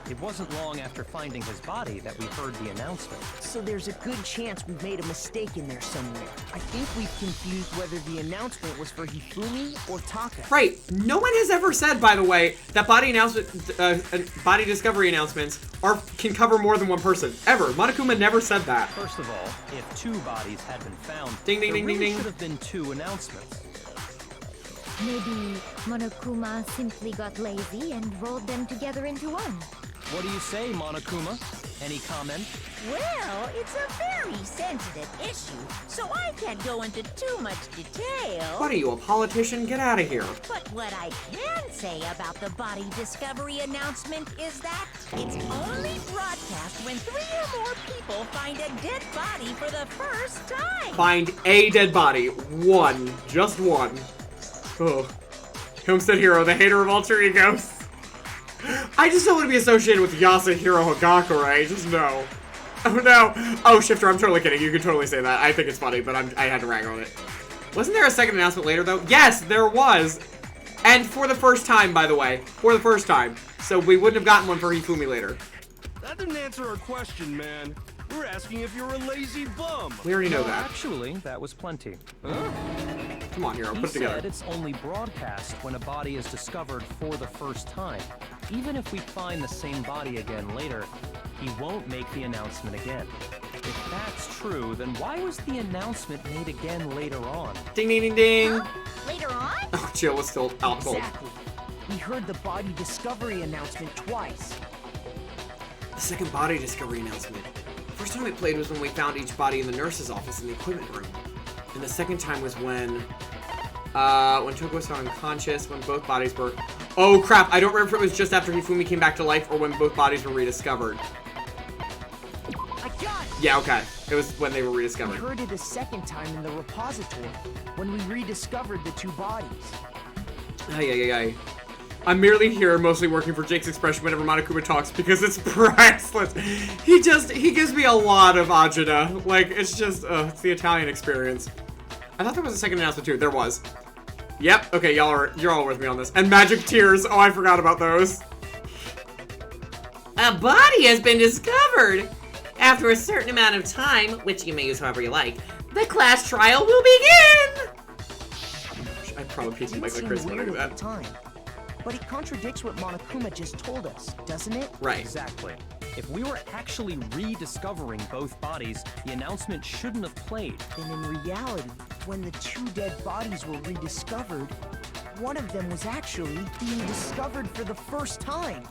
It wasn't long after finding his body that we heard the announcement. So there's a good chance we've made a mistake in there somewhere. I think we've confused whether the announcement was for Hifumi or Taka. Right. No one has ever said, by the way, that body body discovery announcements can cover more than one person. Ever. Monokuma never said that. First of all, if 2 bodies had been found, Ding, ding, there ding, ding, really ding. should have been 2 announcements. Maybe Monokuma simply got lazy and rolled them together into one. What do you say, Monokuma? Any comment? Well, it's a very sensitive issue, so I can't go into too much detail. What are you, a politician? Get out of here. But what I can say about the body discovery announcement is that it's only broadcast when 3 or more people find a dead body for the first time. Find a dead body. One. Just one. Ugh. HomesteadHero, the hater of alter egos. I just don't want to be associated with Yasuhiro Hagakure. Just no. Oh no. Oh, Shifter, I'm totally kidding. You can totally say that. I think it's funny, but I had to wrangle it. Wasn't there a second announcement later, though? Yes, there was! And for the first time, by the way. For the first time. So we wouldn't have gotten one for Hifumi later. That didn't answer our question, man. We're asking if you're a lazy bum. We already know that. Actually, that was plenty. Come on, Hiro, He put it together. said it's only broadcast when a body is discovered for the first time. Even if we find the same body again later, he won't make the announcement again. If that's true, then why was the announcement made again later on? Ding, ding, ding, ding. Later on? Oh, Jill was still out cold. Exactly. We heard the body discovery announcement twice. The second body discovery announcement. The first time it played was when we found each body in the nurse's office in the equipment room. And the second time was when Toko was found unconscious, when both bodies were... Oh, crap. I don't remember if it was just after Hifumi came back to life or when both bodies were rediscovered. I got it! Yeah, okay. It was when they were We rediscovered. heard it a second time in the repository, when we rediscovered the two bodies. Ay. I'm merely here, mostly working for Jake's expression whenever Monokuma talks because it's priceless. He gives me a lot of agita. Like, it's just, it's the Italian experience. I thought there was a second announcement too. There was. Yep. Okay, you're all with me on this. And magic tears. Oh, I forgot about those. A body has been discovered. After a certain amount of time, which you may use however you like, the class trial will begin. I'd probably pizza It like seemed Chris when I weird do at that. the time, but it contradicts what Monokuma just told us, doesn't it? Right. Exactly. If we were actually rediscovering both bodies, the announcement shouldn't have played. Then in reality, when the two dead bodies were rediscovered, one of them was actually being discovered for the first time.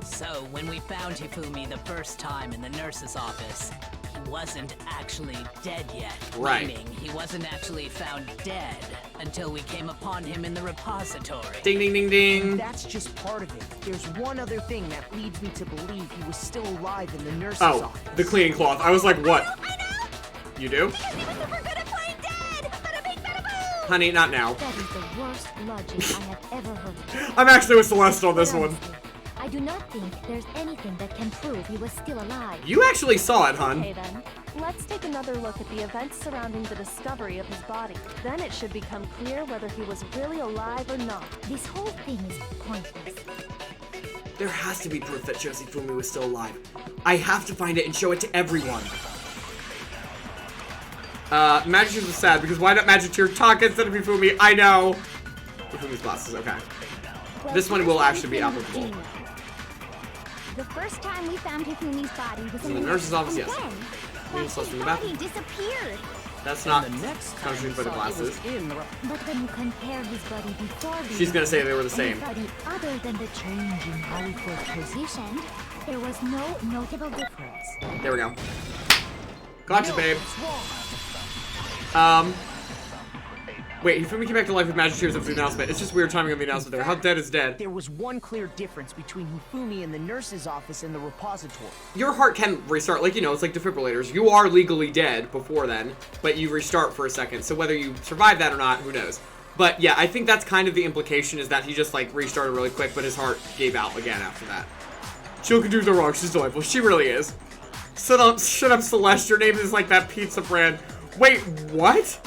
So, when we found Hifumi the first time in the nurse's office, he wasn't actually dead yet. Right. Meaning, he wasn't actually found dead until we came upon him in the repository. Ding, ding, ding, ding. That's just part of it. There's one other thing that leads me to believe he was still alive in the nurse's Oh, office. the cleaning cloth. I was like, what? I know! You do? Because he was super good at playing dead! Bada bing, bada boom! Honey, not now. That is the worst logic I have ever heard. I'm actually with Celeste on this one. Honestly, I do not think there's anything that can prove he was still alive. You actually saw it, hon. Okay then, let's take another look at the events surrounding the discovery of his body. Then it should become clear whether he was really alive or not. This whole thing is pointless. There has to be proof that Hifumi was still alive. I have to find it and show it to everyone. Magic Tears was sad because why not Magic Tear Taka instead of Hifumi? I know. Hifumi's glasses, okay. Well, This one here's will what actually be we applicable. do know. The first time we found Hifumi's body was In the nurse's office, yes. Then, We his saw from the body bathroom. disappeared. That's not The next time counting we for the saw he was glasses. in the But when you compare his body before the She's gonna say they were the and same. his body other than the change in how it was positioned, there was no notable difference. There we go. Gotcha, babe. What's wrong? Wait, Hifumi came back to life with Magic Tears after the announcement. It's just weird timing of the announcement there. How dead is dead? There was one clear difference between Hifumi in the nurse's office and the repository. Your heart can restart, like, you know, it's like defibrillators. You are legally dead before then, but you restart for a second. So whether you survive that or not, who knows? But yeah, I think that's kind of the implication, is that he just, like, restarted really quick, but his heart gave out again after that. Jill can do no wrong. She's delightful. She really is. Shut up, Celeste. Your name is like that pizza brand. Wait, what?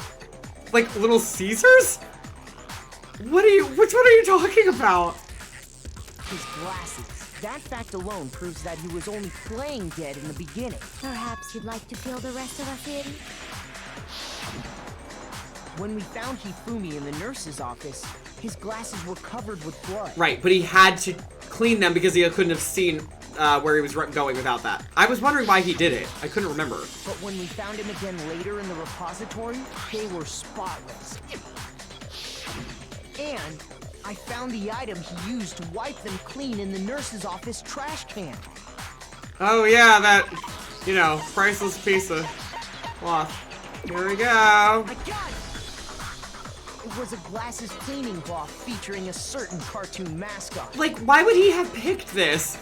Like Little Caesars? Which one are you talking about? His glasses. That fact alone proves that he was only playing dead in the beginning. Perhaps you'd like to fill the rest of us in? When we found Hifumi in the nurse's office, his glasses were covered with blood. Right, but he had to clean them because he couldn't have seen where he was going without that. I was wondering why he did it. I couldn't remember. But when we found him again later in the repository, they were spotless. And I found the item he used to wipe them clean in the nurse's office trash can. Oh yeah, that, you know, priceless piece of cloth. Here we go. I got it! It was a glasses cleaning cloth featuring a certain cartoon mascot. Like, why would he have picked this?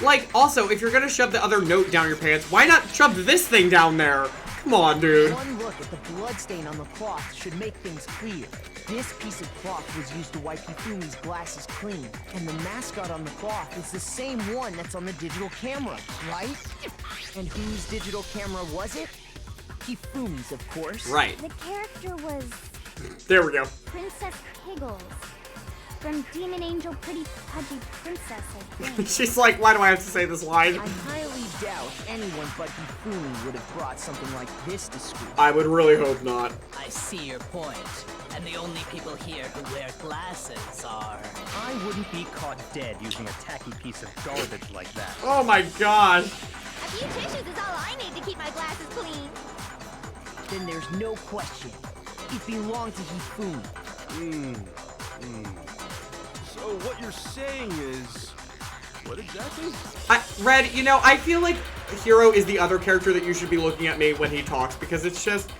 Like, also, if you're gonna shove the other note down your pants, why not shove this thing down there? Come on, dude. One look at the bloodstain on the cloth should make things clear. This piece of cloth was used to wipe Hifumi's glasses clean, and the mascot on the cloth is the same one that's on the digital camera, right? And whose digital camera was it? Hifumi's, of course. Right. The character was There we go. Princess Piggles. From Demon Angel Pretty Pudgy Princess, I think. She's like, why do I have to say this line? I highly doubt anyone but Hifumi would have brought something like this to school. I would really hope not. I see your point. And the only people here who wear glasses are... I wouldn't be caught dead using a tacky piece of garbage like that. Oh my god. A few tissues is all I need to keep my glasses clean. Then there's no question. It belonged to Hifumi. So what you're saying is... What exactly? Red, you know, I feel like Hiro is the other character that you should be looking at me when he talks, because he's just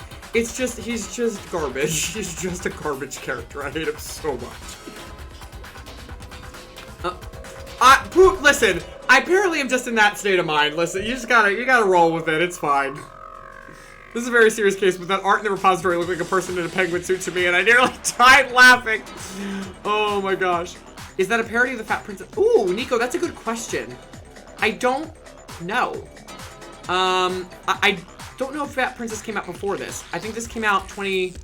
garbage. He's just a garbage character. I hate him so much. Listen, I apparently am just in that state of mind. Listen, you gotta roll with it. It's fine. This is a very serious case, but that art in the repository looked like a person in a penguin suit to me, and I nearly died laughing. Oh my gosh. Is that a parody of the Fat Princess? Ooh, Nico, that's a good question. I don't know. I don't know if Fat Princess came out before this. I think this came out 14?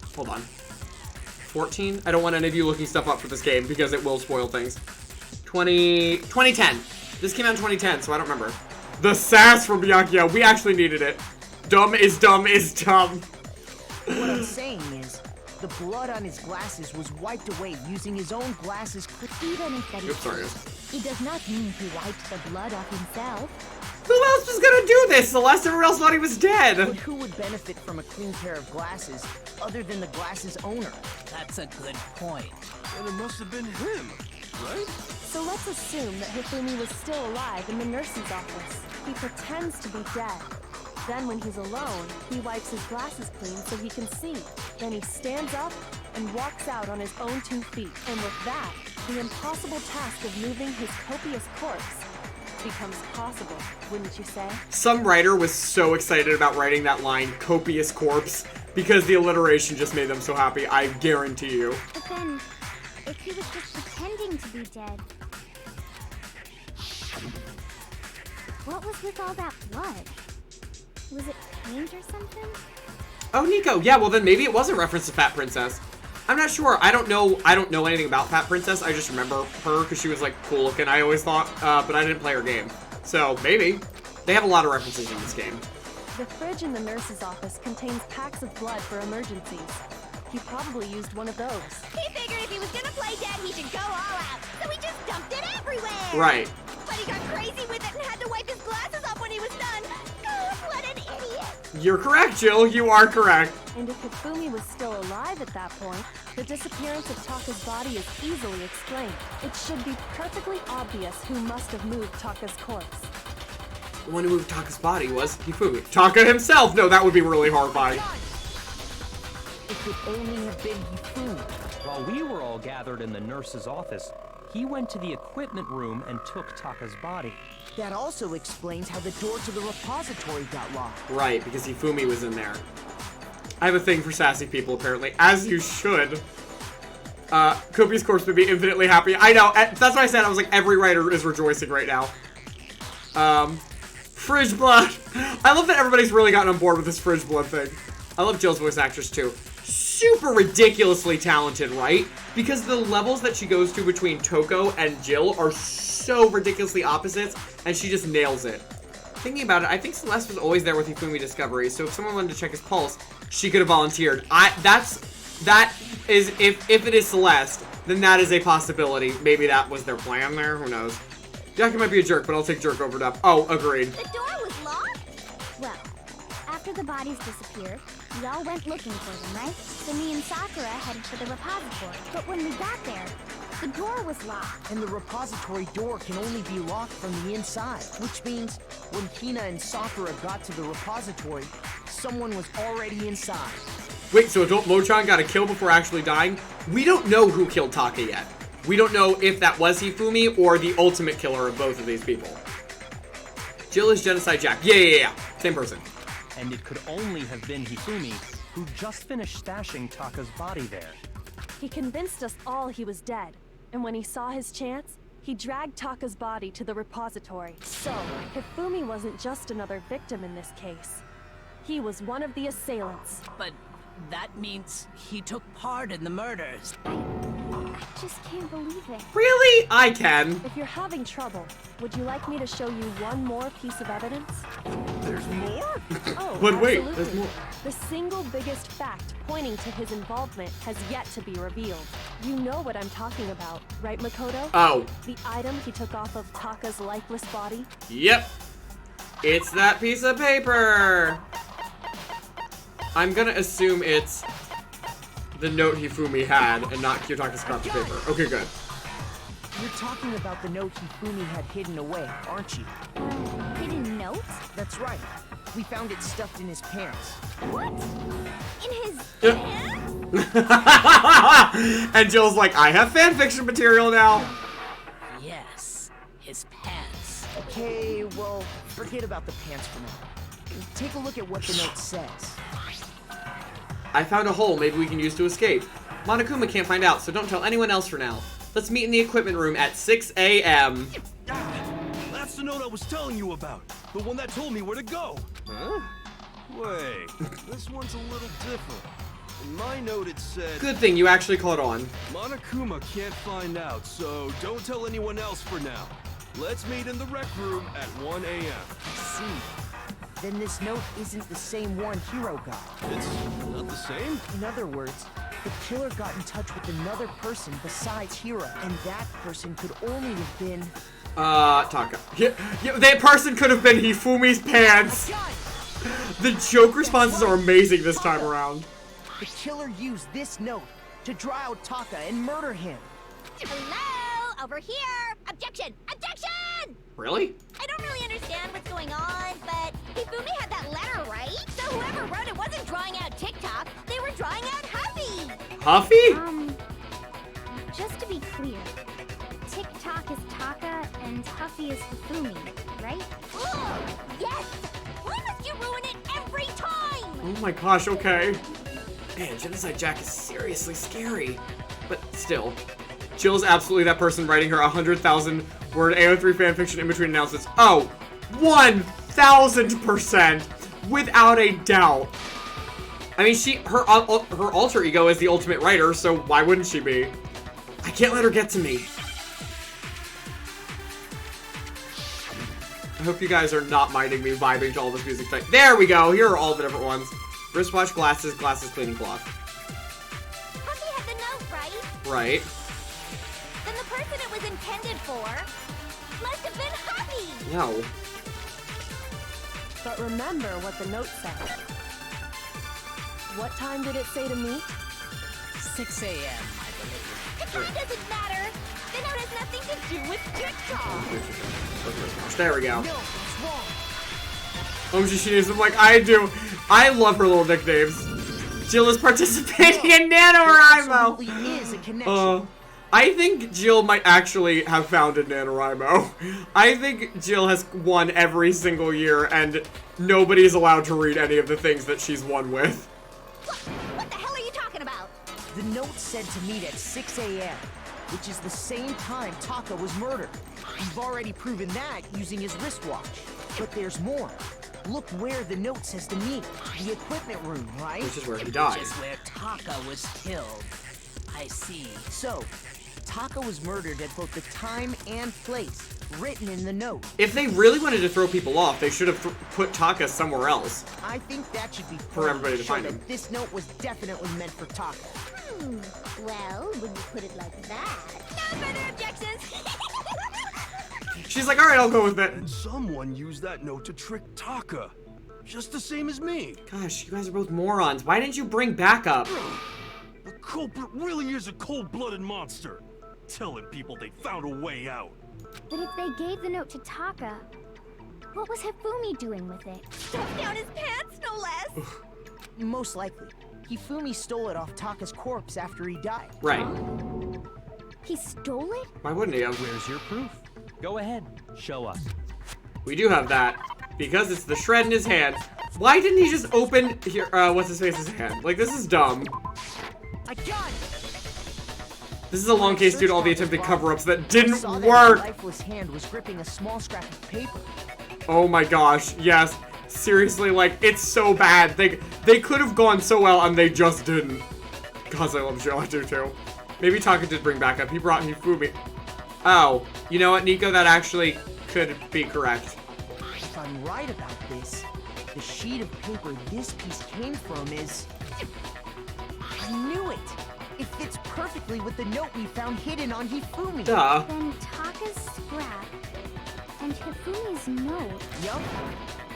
I don't want any of you looking stuff up for this game because it will spoil things. 2010. This came out in 2010, so I don't remember. The sass from Bianchia. We actually needed it. Dumb is dumb is dumb. What I'm saying is, the blood on his glasses was wiped away using his own glasses. Even if that is sorry. it does not mean he wiped the blood off himself. Who else was gonna do this? Celeste, everyone else thought he was dead. But who would benefit from a clean pair of glasses other than the glasses owner? That's a good point. And it must have been him, right? So let's assume that Hifumi was still alive in the nurse's office. He pretends to be dead. Then when he's alone, he wipes his glasses clean so he can see. Then he stands up and walks out on his own 2 feet. And with that, the impossible task of moving his copious corpse becomes possible, wouldn't you say? Some writer was so excited about writing that line, copious corpse, because the alliteration just made them so happy, I guarantee you. But then, if he was just pretending to be dead, what was with all that blood? Was it paint or something? Oh, Nico, yeah, well then maybe it was a reference to Fat Princess. I'm not sure. I don't know anything about Fat Princess. I just remember her because she was like cool looking, I always thought, but I didn't play her game. So maybe. They have a lot of references in this game. The fridge in the nurse's office contains packs of blood for emergencies. He probably used one of those. He figured if he was gonna play dead, he should go all out. So he just dumped it everywhere. Right. But he got crazy with it and had to wipe his glasses off when he was done. Oh, what an idiot. You're correct, Jill. You are correct. And if Hifumi was still alive at that point, the disappearance of Taka's body is easily explained. It should be perfectly obvious who must have moved Taka's corpse. The one who moved Taka's body was Hifumi. Taka himself! No, that would be really horrifying. It could only have been Hifumi. While we were all gathered in the nurse's office, he went to the equipment room and took Taka's body. That also explains how the door to the repository got locked. Right, because Hifumi was in there. I have a thing for sassy people, apparently. As you should. Kopi's corpse would be infinitely happy. I know, that's what I said. I was like, every writer is rejoicing right now. Fridge blood. I love that everybody's really gotten on board with this fridge blood thing. I love Jill's voice actress, too. Super ridiculously talented, right? Because the levels that she goes to between Toko and Jill are so ridiculously opposites, and she just nails it. Thinking about it, I think Celeste was always there with Hifumi Discovery, so if someone wanted to check his pulse, she could have volunteered. That is, if it is Celeste, then that is a possibility. Maybe that was their plan there, who knows. Jackie might be a jerk, but I'll take jerk over Dup. Oh, agreed. The door was locked? Well, after the bodies disappeared, we all went looking for them, right? So me and Sakura headed for the repository. But when we got there, the door was locked. And the repository door can only be locked from the inside, which means when Hina and Sakura got to the repository, someone was already inside. Wait, so Adult Mochan got a kill before actually dying? We don't know who killed Taka yet. We don't know if that was Hifumi or the ultimate killer of both of these people. Jill is Genocide Jack. Yeah. Same person. And it could only have been Hifumi, who just finished stashing Taka's body there. He convinced us all he was dead, and when he saw his chance, he dragged Taka's body to the repository. So, Hifumi wasn't just another victim in this case. He was one of the assailants. But That means he took part in the murders. I just can't believe it. Really? I can. If you're having trouble, would you like me to show you one more piece of evidence? There's more? Oh, But wait, absolutely. there's more. The single biggest fact pointing to his involvement has yet to be revealed. You know what I'm talking about, right, Makoto? Oh, The item he took off of Taka's lifeless body? yep. It's that piece of paper. I'm gonna assume it's the note Hifumi had and not Kiyotaka's scrap of paper. Okay, good. You're talking about the note Hifumi had hidden away, aren't you? Hidden note? That's right. We found it stuffed in his pants. What? In his Yeah. pants? And Jill's like, I have fanfiction material now. Yes, his pants. Okay, well, forget about the pants for now. Take a look at what the note says. I found a hole maybe we can use to escape. Monokuma can't find out, so don't tell anyone else for now. Let's meet in the equipment room at 6 a.m. That's the note I was telling you about. The one that told me where to go. Huh? Wait, this one's a little different. In my note it said, Good thing you actually caught on. Monokuma can't find out, so don't tell anyone else for now. Let's meet in the rec room at 1 a.m. I see. Then this note isn't the same one Hiro got. It's not the same? In other words, the killer got in touch with another person besides Hiro, and that person could only have been... Taka. Yeah, that person could have been Hifumi's pants. The joke responses are amazing this time around. The killer used this note to draw out Taka and murder him. Hello? Over here! Objection! Objection! Really? I don't really understand what's going on, but Hifumi had that letter, right? So whoever wrote it wasn't drawing out TikTok, they were drawing out Huffy! Huffy? Just to be clear, TikTok is Taka and Huffy is Hifumi, right? Oh, yes! Why must you ruin it every time? Oh my gosh, okay. Man, Genocide Jack is seriously scary. But still, Jill's absolutely that person writing her 100,000 word AO3 fanfiction in between announcements. Oh, 1,000%! Without a doubt. I mean, her alter ego is the ultimate writer, so why wouldn't she be? I can't let her get to me. I hope you guys are not minding me vibing to all this music tonight. There we go. Here are all the different ones. Wristwatch, glasses, cleaning cloth. Huffy had the note, right? Right. Then the person it was intended for must have been Huffy! No. But remember what the note said. What time did it say to meet? 6 a.m., I believe. The time doesn't matter! The note has nothing to do with TikTok! There we go. No, it's wrong. She needs them like I do. I love her little nicknames. Jill is participating in NaNoWriMo. Absolutely is a connection. I think Jill might actually have founded NaNoWriMo. I think Jill has won every single year, and nobody is allowed to read any of the things that she's won with. What the hell are you talking about? The note said to meet at 6 a.m., which is the same time Taka was murdered. We've already proven that using his wristwatch. But there's more. Look where the note says to meet. The equipment room, right? Which is where he died. Which is where Taka was killed. I see. So, Taka was murdered at both the time and place, written in the note. If they really wanted to throw people off, they should have put Taka somewhere else. I think that should be For everybody to show find that him. This note was definitely meant for Taka. Well, when you put it like that... No further objections! She's like, alright, I'll go with it. And someone used that note to trick Taka. Just the same as me. Gosh, you guys are both morons. Why didn't you bring backup? The culprit really is a cold-blooded monster. Telling people they found a way out. But if they gave the note to Taka, what was Hifumi doing with it? Stuffed down his pants, no less! Most likely. Hifumi stole it off Taka's corpse after he died. Right. He stole it? Why wouldn't he have? Where's your proof? Go ahead, show us. We do have that. Because it's the shred in his hand. Why didn't he just open here what's his face's hand? Like, this is dumb. I got it! This is a long case due to all the attempted cover-ups that I didn't saw that work. his lifeless hand was gripping a small scrap of paper. Oh my gosh, yes. Seriously, like, it's so bad. They could have gone so well, and they just didn't. Cause I love Joe, I do too. Maybe Taka did bring back up. He brought Hifumi. Oh, you know what, Nico? That actually could be correct. If I'm right about this, the sheet of paper this piece came from is... I knew it! It fits perfectly with the note we found hidden on Hifumi. Duh. Then Taka's scrap and Hifumi's note. Yup.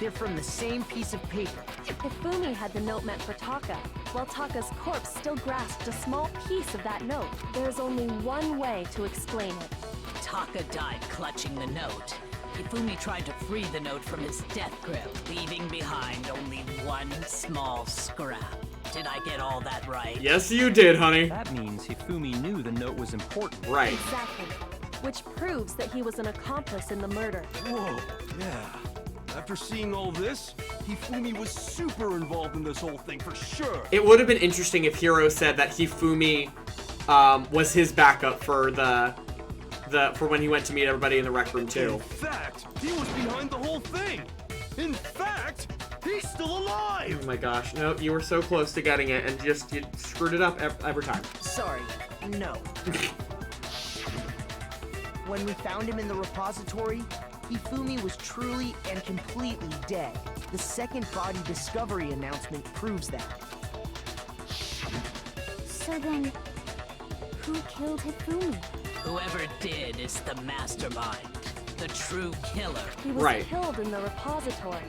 They're from the same piece of paper. Hifumi had the note meant for Taka, while Taka's corpse still grasped a small piece of that note. There's only one way to explain it. Taka died clutching the note. Hifumi tried to free the note from his death grip, leaving behind only one small scrap. Did I get all that right? Yes, you did, honey. That means Hifumi knew the note was important. Right. Exactly. Which proves that he was an accomplice in the murder. Whoa, yeah. After seeing all this, Hifumi was super involved in this whole thing for sure. It would have been interesting if Hiro said that Hifumi was his backup for for when he went to meet everybody in the rec room too. In fact, he was behind the whole thing. In fact, he's still alive. Oh my gosh, no, you were so close to getting it and you screwed it up every time. Sorry, no. When we found him in the repository, Hifumi was truly and completely dead. The second body discovery announcement proves that. So then, who killed Hifumi? Whoever did is the mastermind, the true killer. He was Right. killed in the repository.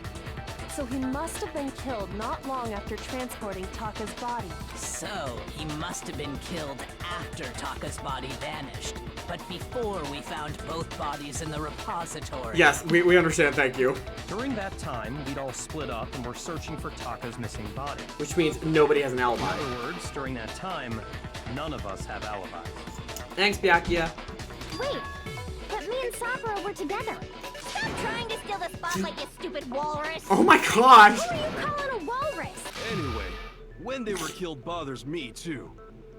So he must have been killed not long after transporting Taka's body. So, he must have been killed after Taka's body vanished, but before we found both bodies in the repository. Yes, we understand, thank you. During that time, we'd all split up and were searching for Taka's missing body. Which means nobody has an In alibi. other words, during that time, none of us have alibis. Thanks, Byakuya. Wait, but me and Sakura were together. Stop trying to steal the spotlight, you stupid walrus. Oh my gosh! Who are you calling a walrus? Anyway, when they were killed bothers me too.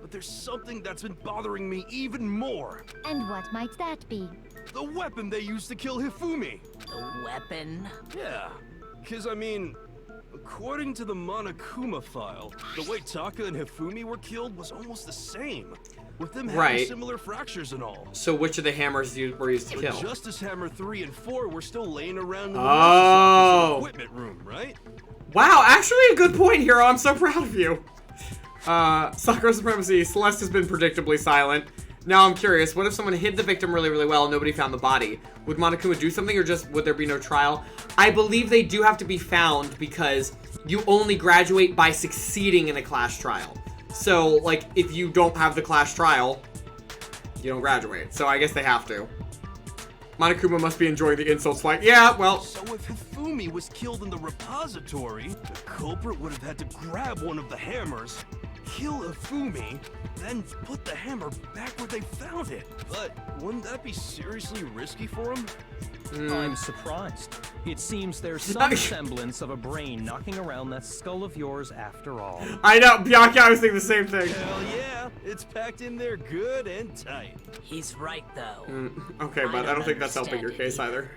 But there's something that's been bothering me even more. And what might that be? The weapon they used to kill Hifumi. The weapon? Yeah, because I mean, according to the Monokuma file, the way Taka and Hifumi were killed was almost the same, with them having Right. similar fractures and all. So which of the hammers were used to But kill? Justice Hammer 3 and 4 were still laying around in the Oh. nurse's equipment room, right? Wow, actually a good point, Hiro. I'm so proud of you. Sakura Supremacy. Celeste has been predictably silent. Now I'm curious, what if someone hid the victim really, really well and nobody found the body? Would Monokuma do something or just would there be no trial? I believe they do have to be found because you only graduate by succeeding in a class trial. So, like, if you don't have the class trial, you don't graduate. So I guess they have to. Monokuma must be enjoying the insults like, yeah, well... So if Hifumi was killed in the repository, the culprit would have had to grab one of the hammers, kill Hifumi, then put the hammer back where they found it. But wouldn't that be seriously risky for him? I'm surprised. It seems there's some semblance of a brain knocking around that skull of yours after all. I know, Byakuya, I was thinking the same thing. Hell yeah, it's packed in there good and tight. He's right, though. Okay, but I don't think that's helping your understand it case either.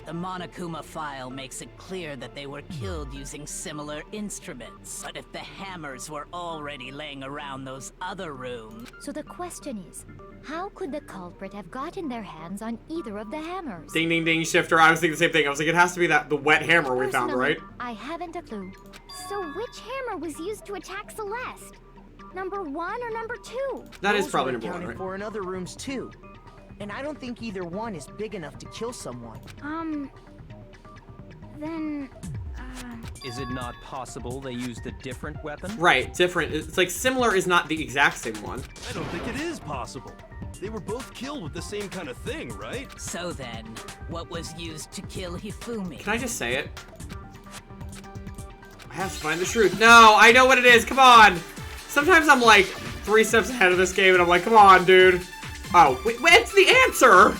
The Monokuma file makes it clear that they were killed using similar instruments. But if the hammers were already laying around those other rooms... So the question is, how could the culprit have gotten their hands on either of the hammers? Ding, ding, ding, shifter. I was thinking the same thing. I was like, it has to be the wet hammer we found, Personally, right? I haven't a clue. So which hammer was used to attack Celeste? Number 1 or number 2? That is Those probably were number 1, accounted right? for in other rooms too. And I don't think either one is big enough to kill someone. Then, Is it not possible they used a different weapon? Right, different. It's like similar is not the exact same one. I don't think it is possible. They were both killed with the same kind of thing, right? So then, what was used to kill Hifumi? Can I just say it? I have to find the truth. No, I know what it is. Come on. Sometimes I'm like 3 steps ahead of this game and I'm like, come on, dude. Oh, wait, what's the answer?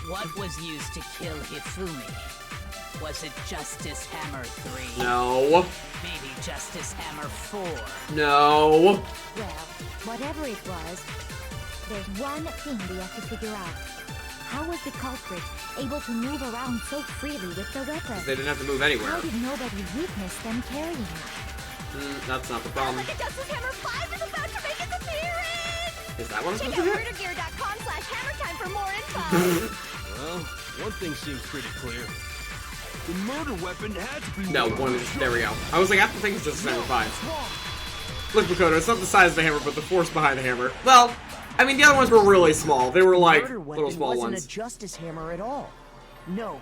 What was used to kill Hifumi? Was it Justice Hammer 3? No. Maybe Justice Hammer 4? No. well, whatever it was, there's one thing we have to figure out. How was the culprit able to move around so freely with the weapon? They didn't have to move anywhere. How did nobody witness them carrying it? That's not the problem. Look at Justice Hammer 5 is about to make its appearance! Is that what I'm Check supposed out to do? murdergear.com/hammertime for more info! Well, one thing seems pretty clear. The murder weapon had to be No, one is. There we go. I was like, after things just number 5. Look, Makoto, it's not the size of the hammer, but the force behind the hammer. Well, I mean, the other ones were really small. They were like Murder little weapon small wasn't ones. a justice hammer at all. No,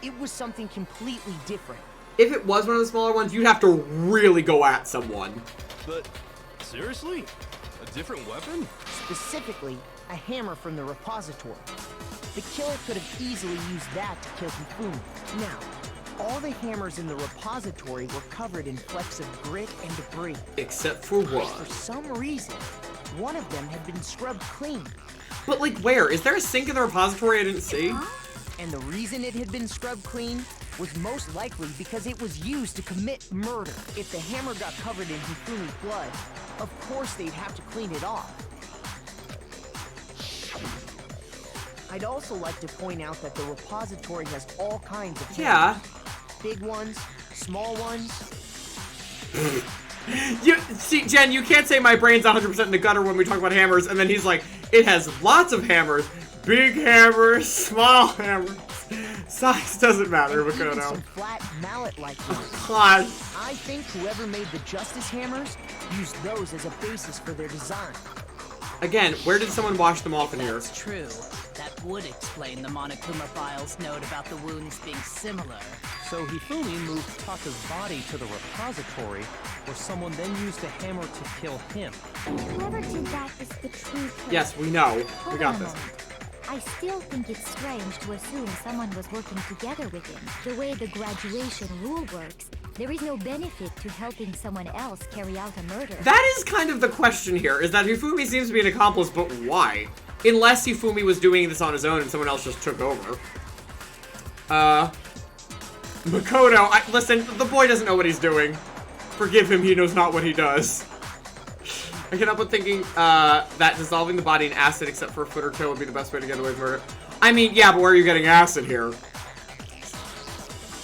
it was something completely different. If it was one of the smaller ones, you'd have to really go at someone. But, seriously? A different weapon? Specifically, a hammer from the repository. The killer could have easily used that to kill Hifumi. Now, all the hammers in the repository were covered in flecks of grit and debris. Except for For what? some reason, one of them had been scrubbed clean. But like, where? Is there a sink in the repository I didn't see? And the reason it had been scrubbed clean was most likely because it was used to commit murder. If the hammer got covered in Hifumi's blood, of course they'd have to clean it off. I'd also like to point out that the repository has all kinds of Yeah. hammers. Big ones, small ones. You see, Jen, you can't say my brain's 100% in the gutter when we talk about hammers, and then he's like, it has lots of hammers. Big hammers, small hammers. Size doesn't matter, And even Makoto. some flat mallet-like ones. God. I think whoever made the Justice Hammers used those as a basis for their design. Again, where did someone wash them off in here? That's true. That would explain the Monokuma file's note about the wounds being similar. So Hifumi moved Taka's body to the repository, where someone then used a hammer to kill him. Whoever did that is the true killer. Yes, we know. We Hold got on a this. moment. I still think it's strange to assume someone was working together with him. The way the graduation rule works, there is no benefit to helping someone else carry out a murder. That is kind of the question here, is that Hifumi seems to be an accomplice, but why? Unless Hifumi was doing this on his own and someone else just took over. Makoto, listen, the boy doesn't know what he's doing. Forgive him, he knows not what he does. I cannot but thinking that dissolving the body in acid except for a foot or toe would be the best way to get away with murder. I mean, yeah, but where are you getting acid here?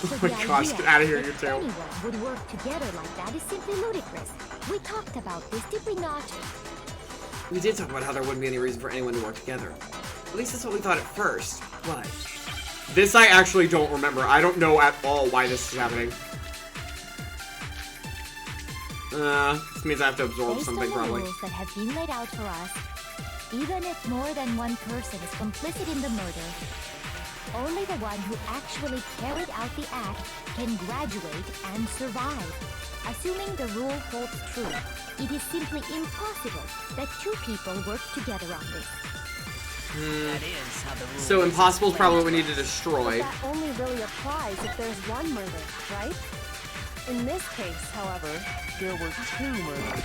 Oh my gosh, get out of here, you If two. anyone would work together like that is simply ludicrous. We talked about this, did we not? We did talk about how there wouldn't be any reason for anyone to work together. At least that's what we thought at first. What? This I actually don't remember. I don't know at all why this is happening. This means I have to absorb Based something on the probably. rules that have been laid out for us, even if more than one person is complicit in the murder, only the one who actually carried out the act can graduate and survive. Assuming the rule holds true, it is simply impossible that two people work together on this. That is how the rules So impossible is probably what we need to But destroy. that only really applies if there's one murder, right? In this case, however, there were two murders.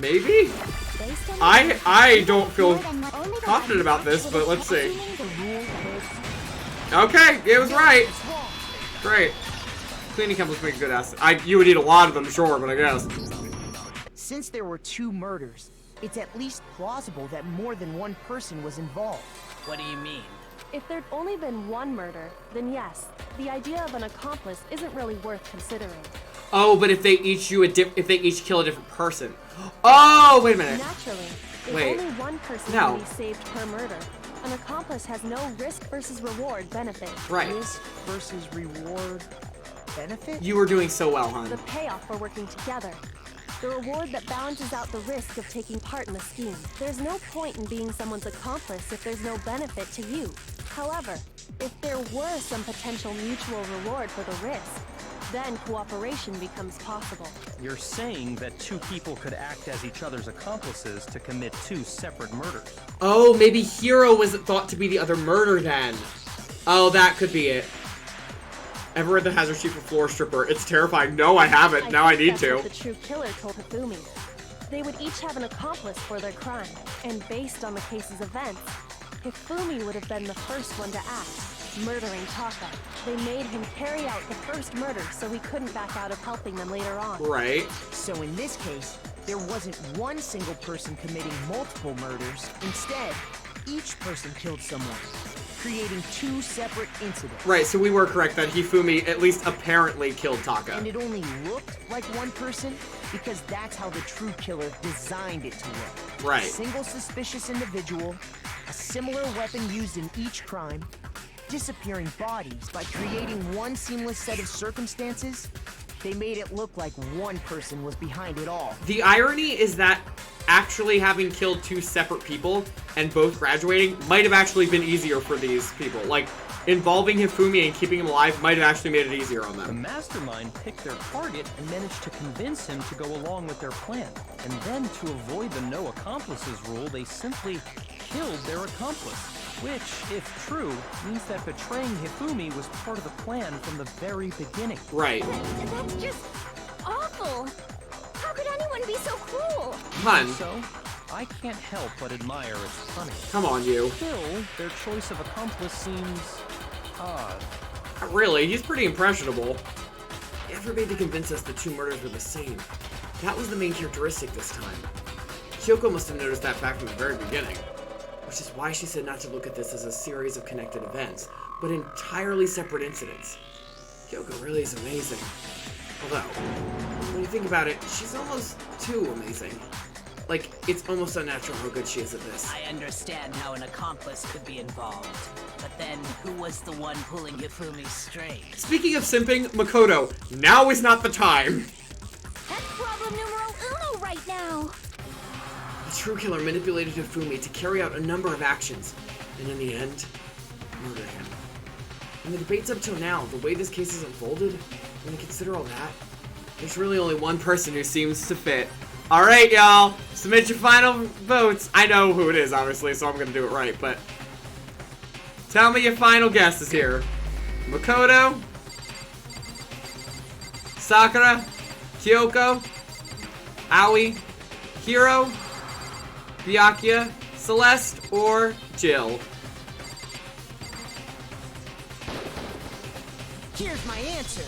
Maybe? Based on I don't feel more than one- only the confident one about who this, actually but let's see. assuming the rule holds Okay, it was right. Great. Cleaning chemicals make a good acid. You would eat a lot of them, sure, but I guess. Since there were two murders, it's at least plausible that more than one person was involved. What do you mean? If there'd only been one murder, then yes, the idea of an accomplice isn't really worth considering. Oh, but if they each kill a different person. Oh, wait a minute. Naturally, if Wait. only one person No. can be saved per murder, an accomplice has no risk versus reward benefit. Right. Risk versus reward benefit? You were doing so well, hon. The payoff for working together. The reward that balances out the risk of taking part in the scheme. There's no point in being someone's accomplice if there's no benefit to you. However, if there were some potential mutual reward for the risk, then cooperation becomes possible. You're saying that two people could act as each other's accomplices to commit two separate murders. Oh, maybe Hiro was thought to be the other murder then. Oh, that could be it. Ever read the hazard sheet for Floor Stripper? It's terrifying. No, I haven't. Now I think need that's to. what the true killer told Hifumi. They would each have an accomplice for their crime, and based on the case's events, Hifumi would have been the first one to act, murdering Taka. They made him carry out the first murder so he couldn't back out of helping them later on. Right. So in this case, There wasn't one single person committing multiple murders. Instead, each person killed someone, creating 2 separate incidents. Right, so we were correct that Hifumi at least apparently killed Taka. And it only looked like one person because that's how the true killer designed it to look. Right. A single suspicious individual, a similar weapon used in each crime, disappearing bodies. By creating one seamless set of circumstances, they made it look like one person was behind it all. The irony is that actually having killed 2 separate people and both graduating might have actually been easier for these people. Like, involving Hifumi and keeping him alive might have actually made it easier on The them. mastermind picked their target and managed to convince him to go along with their plan. And then, to avoid the no accomplices rule, they simply killed their accomplice. Which, if true, means that betraying Hifumi was part of the plan from the very beginning. Right. That's just awful. How could anyone be so cruel? Hun, So, I can't help but admire its cunning. come on, you. Still, their choice of accomplice seems odd. Really, he's pretty impressionable. Never made to convince us the 2 murders were the same. That was the main characteristic this time. Kyoko must have noticed that fact from the very beginning, which is why she said not to look at this as a series of connected events, but entirely separate incidents. Kyoko really is amazing. Although, when you think about it, she's almost too amazing. Like, it's almost unnatural how good she is at this. I understand how an accomplice could be involved. But then, who was the one pulling Hifumi's strings? Speaking of simping, Makoto, now is not the time. That's problem numero uno right now. The true killer manipulated Hifumi to carry out a number of actions, and in the end, murdered him. And the debates up till now, the way this case has unfolded, when you consider all that, There's really only one person who seems to fit. Alright, y'all. Submit your final votes. I know who it is, obviously, so I'm gonna do it right, but... Tell me your final guesses here. Makoto? Sakura? Kyoko? Aoi? Hiro? Byakuya? Celeste? Or Jill? Here's my answer.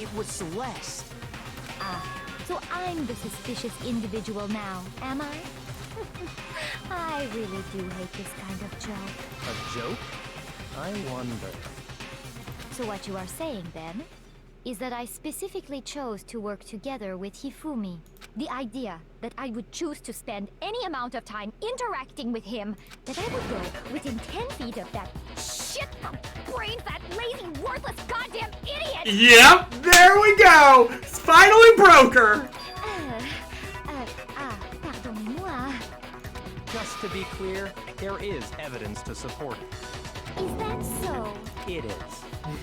It was Celeste. So I'm the suspicious individual now, am I? I really do hate this kind of joke. A joke? I wonder. So what you are saying, then, is that I specifically chose to work together with Hifumi. The idea that I would choose to spend any amount of time interacting with him, that I would go within 10 feet of that shit brain fat, lazy, worthless, goddamn idiot! Yep, there we go! Finally broke her! Pardonnez-moi. Just to be clear, there is evidence to support it. Is that so? It is.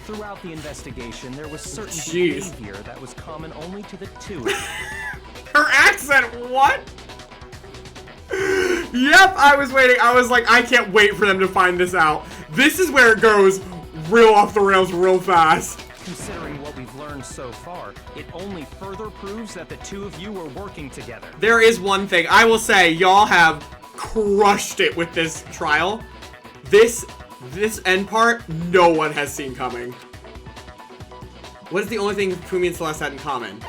Throughout the investigation, there was certain Jeez. behavior that was common only to the 2 of you. Her accent, what? Yep, I was waiting. I was like, I can't wait for them to find this out. This is where it goes real off the rails real fast. Considering what we've learned so far, it only further proves that the 2 of you were working together. There is one thing. I will say, y'all have crushed it with this trial. This end part, no one has seen coming. What is the only thing Fumi and Celeste had in common?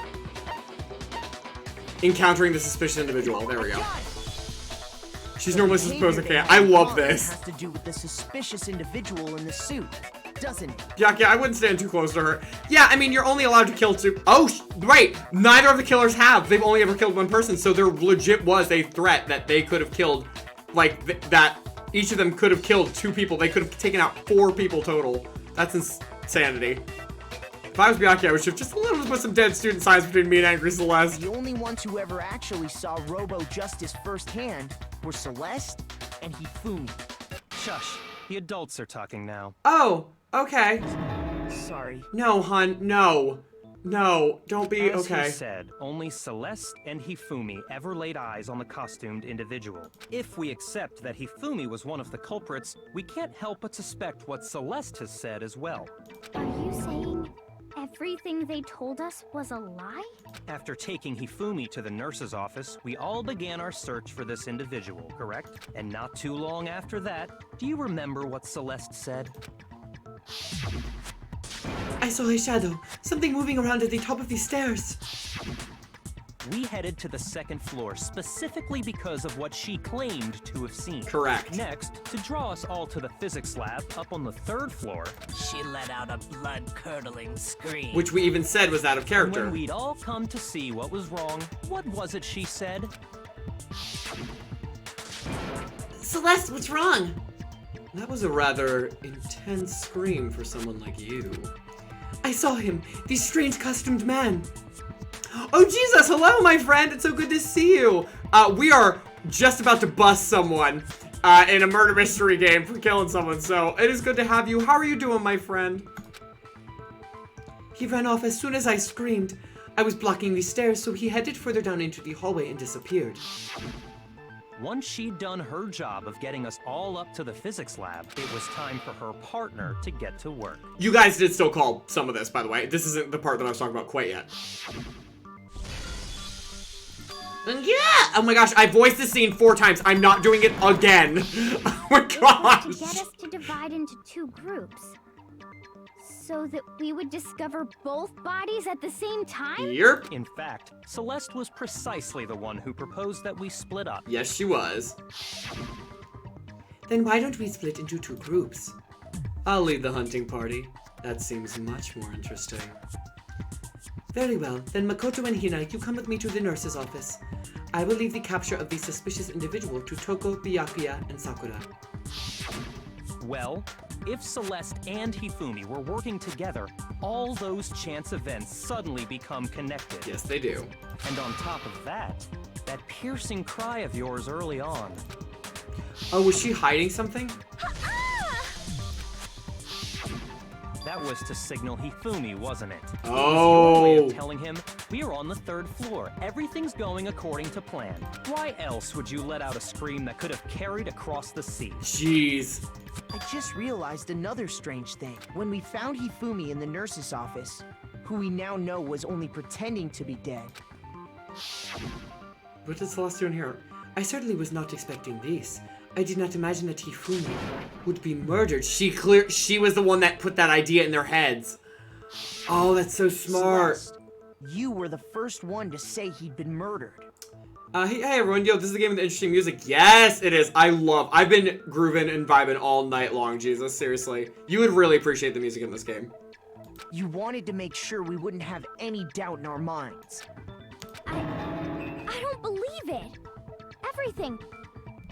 Encountering the suspicious individual. There we go. She's normally supposed to can't. I love this. Has to do with the suspicious individual in the suit, doesn't it? Yeah, I wouldn't stand too close to her. Yeah, I mean, you're only allowed to kill 2. Oh, right. Neither of the killers have. They've only ever killed 1 person, so there legit was a threat that they could have killed, like, that each of them could have killed 2 people. They could have taken out 4 people total. That's insanity. If I was Byakuya, I would shift just a little to put some dead student signs between me and Angry Celeste. The only ones who ever actually saw Robo Justice firsthand were Celeste and Hifumi. Shush. The adults are talking now. Oh, okay. Sorry. No, hun, no. No, don't be, As he okay. said, only Celeste and Hifumi ever laid eyes on the costumed individual. If we accept that Hifumi was one of the culprits, we can't help but suspect what Celeste has said as well. Are you saying everything they told us was a lie? After taking Hifumi to the nurse's office, we all began our search for this individual, correct? And not too long after that, do you remember what Celeste said? I saw a shadow. Something moving around at the top of these stairs. we headed to the second floor specifically because of what she claimed to have seen. Correct. Next, to draw us all to the physics lab up on the 3rd floor, She let out a blood-curdling scream. Which we even said was out of and character. when we'd all come to see what was wrong, what was it she said? Celeste, what's wrong? That was a rather intense scream for someone like you. I saw him, the strange costumed man. Oh Jesus, hello my friend, it's so good to see you. We are just about to bust someone in a murder mystery game for killing someone, so it is good to have you. How are you doing, my friend? He ran off as soon as I screamed. I was blocking the stairs, so he headed further down into the hallway and disappeared. Once she'd done her job of getting us all up to the physics lab, it was time for her partner to get to work. You guys did still call some of this, by the way. This isn't the part that I was talking about quite yet. Yeah! Oh my gosh, I voiced this scene 4 times. I'm not doing it again. Oh my It was gosh. to get us to divide into 2 groups. So that we would discover both bodies at the same time? Yep. In fact, Celeste was precisely the one who proposed that we split up. Yes, she was. Then why don't we split into 2 groups? I'll lead the hunting party. That seems much more interesting. Very well, then Makoto and Hina, you come with me to the nurse's office. I will leave the capture of the suspicious individual to Toko, Byakuya, and Sakura. Well, if Celeste and Hifumi were working together, all those chance events suddenly become connected. Yes, they do. And on top of that, that piercing cry of yours early on. Oh, was she hiding something? That was to signal Hifumi, wasn't it? It was Oh. your way of telling him, we're on the 3rd floor. Everything's going according to plan. Why else would you let out a scream that could have carried across the sea? Jeez. I just realized another strange thing. When we found Hifumi in the nurse's office, who we now know was only pretending to be dead. What did Celeste do in here? I certainly was not expecting this. I did not imagine that Hifumi would be murdered. She was the one that put that idea in their heads. Oh, that's so smart. Celeste, you were the first one to say he'd been murdered. Hey everyone, yo, this is the game with the interesting music. Yes, it is. I've been grooving and vibing all night long, Jesus, seriously. You would really appreciate the music in this game. You wanted to make sure we wouldn't have any doubt in our minds. I don't believe it. Everything.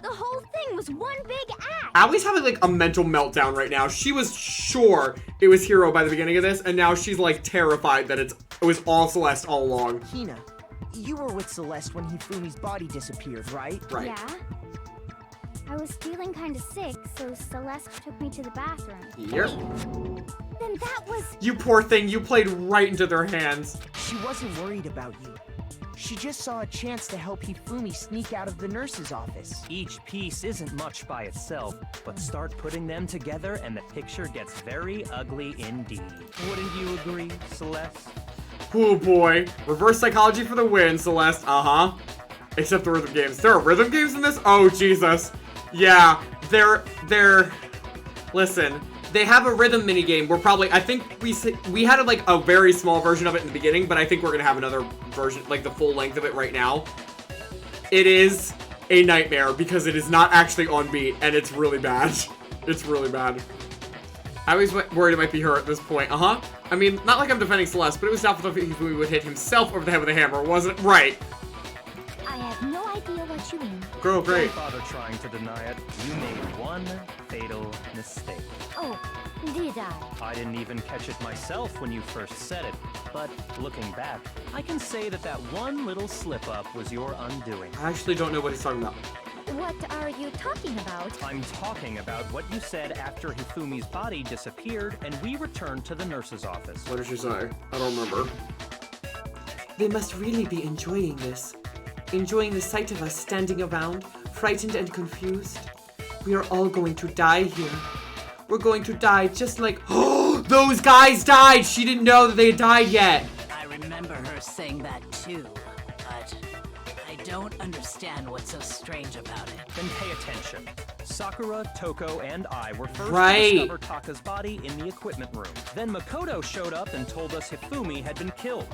The whole thing was one big act. Allie's having like a mental meltdown right now. She was sure it was Hiro by the beginning of this, and now she's like terrified that it was all Celeste all along. Hina, you were with Celeste when Hifumi's body disappeared, right? Right. Yeah. I was feeling kind of sick, so Celeste took me to the bathroom. Yep. Then that was... You poor thing, you played right into their hands. She wasn't worried about you. She just saw a chance to help Hifumi sneak out of the nurse's office. Each piece isn't much by itself, but start putting them together and the picture gets very ugly indeed. Wouldn't you agree, Celeste? Oh boy. Reverse psychology for the win, Celeste. Uh-huh. Except the rhythm games. There are rhythm games in this? Oh, Jesus. Yeah, listen, they have a rhythm minigame. I think we had like a very small version of it in the beginning, but I think we're gonna have another version, like the full length of it right now. It is a nightmare because it is not actually on beat, and it's really bad. It's really bad. I was worried it might be her at this point. Uh-huh. I mean, not like I'm defending Celeste, but it was doubtful if Hifumi would hit himself over the head with a hammer, wasn't it? Right. I have no idea what you mean. Girl, great. Don't bother trying to deny it. You made one fatal mistake. Oh, did I? I didn't even catch it myself when you first said it, but looking back, I can say that one little slip-up was your undoing. I actually don't know what he's talking about. What are you talking about? I'm talking about what you said after Hifumi's body disappeared and we returned to the nurse's office. What did she say? I don't remember. They must really be enjoying this. Enjoying the sight of us standing around, frightened and confused. We are all going to die here. We're going to die just like... Oh, those guys died! She didn't know that they had died yet! I remember her saying that too, but I don't understand what's so strange about it. Then pay attention. Sakura, Toko, and I were first Right. to discover Taka's body in the equipment room. Then Makoto showed up and told us Hifumi had been killed.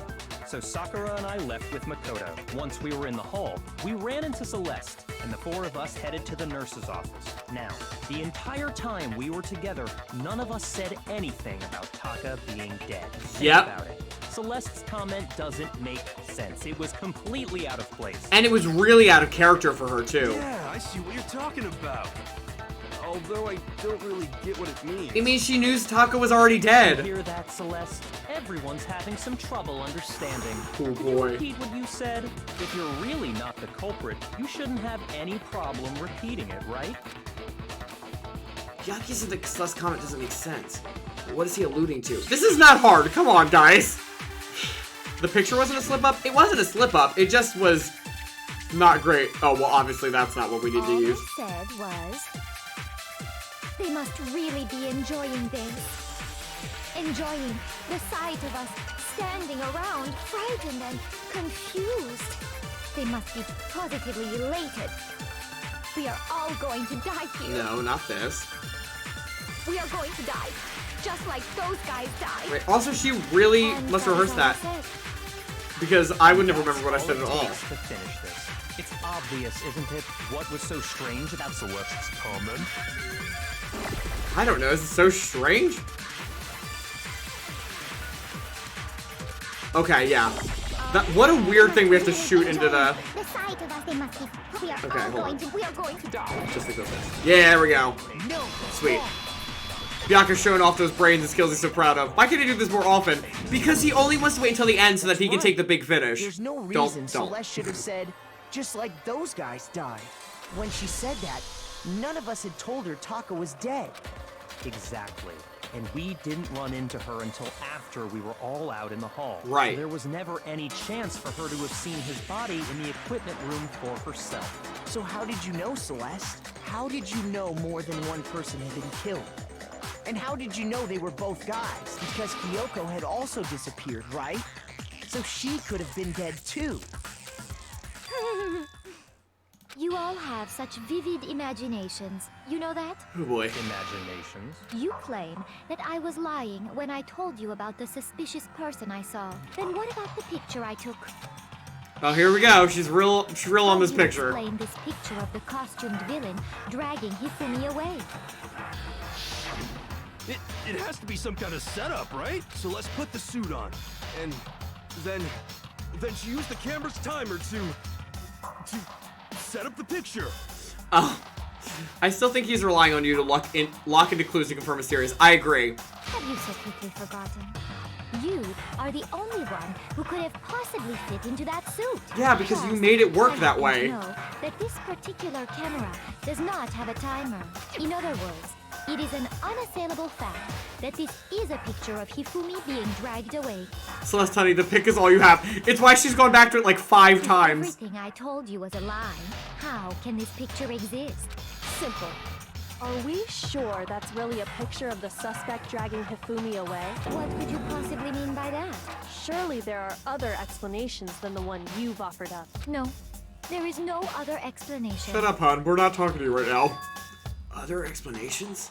So Sakura and I left with Makoto. Once we were in the hall, we ran into Celeste, and the four of us headed to the nurse's office. Now, the entire time we were together, none of us said anything about Taka being dead. Think about it. Celeste's comment doesn't make sense. It was completely out of place. And it was really out of character for her, too. Yeah, I see what you're talking about. Although I don't really get what it means. It means she knew Taka was already dead. You hear that, Celeste? Everyone's having some trouble understanding. Oh Could you boy. repeat what you said? If you're really not the culprit, you shouldn't have any problem repeating it, right? Yaki said that Celeste's comment doesn't make sense. What is he alluding to? This is not hard. Come on, guys. The picture wasn't a slip-up? It wasn't a slip-up. It just was not great. Oh, well, obviously that's not what we need to All use. I said was, they must really be enjoying this. Enjoying the sight of us standing around, frightened and confused. They must be positively elated. We are all going to die here. No, not this. We are going to die, just like those guys died. Wait, also, she really And must that is rehearse all that. I said. Because I would never remember what I said at All it all. takes to finish this. It's obvious, isn't it? What was so strange about Celeste's comment? I don't know. Is it so strange? Okay, yeah. What a weird thing we have to shoot into the... The sight of us, they must be. We are Okay, all hold going on. to. We are going to die. Just like this. Yeah, there we go. Sweet. Byaku's showing off those brains and skills he's so proud of. Why can't he do this more often? Because he only wants to wait until the end so that he can take the big finish. There's no Don't- reason Celeste should have said, just like those guys died. When she said that, none of us had told her Taka was dead. Exactly. And we didn't run into her until after we were all out in the hall. Right. So there was never any chance for her to have seen his body in the equipment room for herself. So how did you know, Celeste? How did you know more than one person had been killed? And how did you know they were both guys? Because Kyoko had also disappeared, right? So she could have been dead too. You all have such vivid imaginations. You know that? Oh boy. Imaginations. You claim that I was lying when I told you about the suspicious person I saw. Then what about the picture I took? Oh, here we go. She's real on this How do you picture. explain this picture of the costumed villain dragging Hifumi away? It has to be some kind of setup, right? So let's put the suit on. And then she used the camera's timer to set up the picture. Oh. I still think he's relying on you to lock into clues to confirm a series. I agree. Have you so quickly forgotten? You are the only one who could have possibly fit into that suit. Yeah, because you Plus, made it work I that happen way. to know that this particular camera does not have a timer. In other words, it is an unassailable fact that this is a picture of Hifumi being dragged away. Celeste, honey, the pick is all you have. It's why she's gone back to it like 5 If times. everything I told you was a lie, how can this picture exist? Simple. Are we sure that's really a picture of the suspect dragging Hifumi away? What could you possibly mean by that? Surely there are other explanations than the one you've offered up. No, there is no other explanation. Shut up, hon. We're not talking to you right now. Other explanations?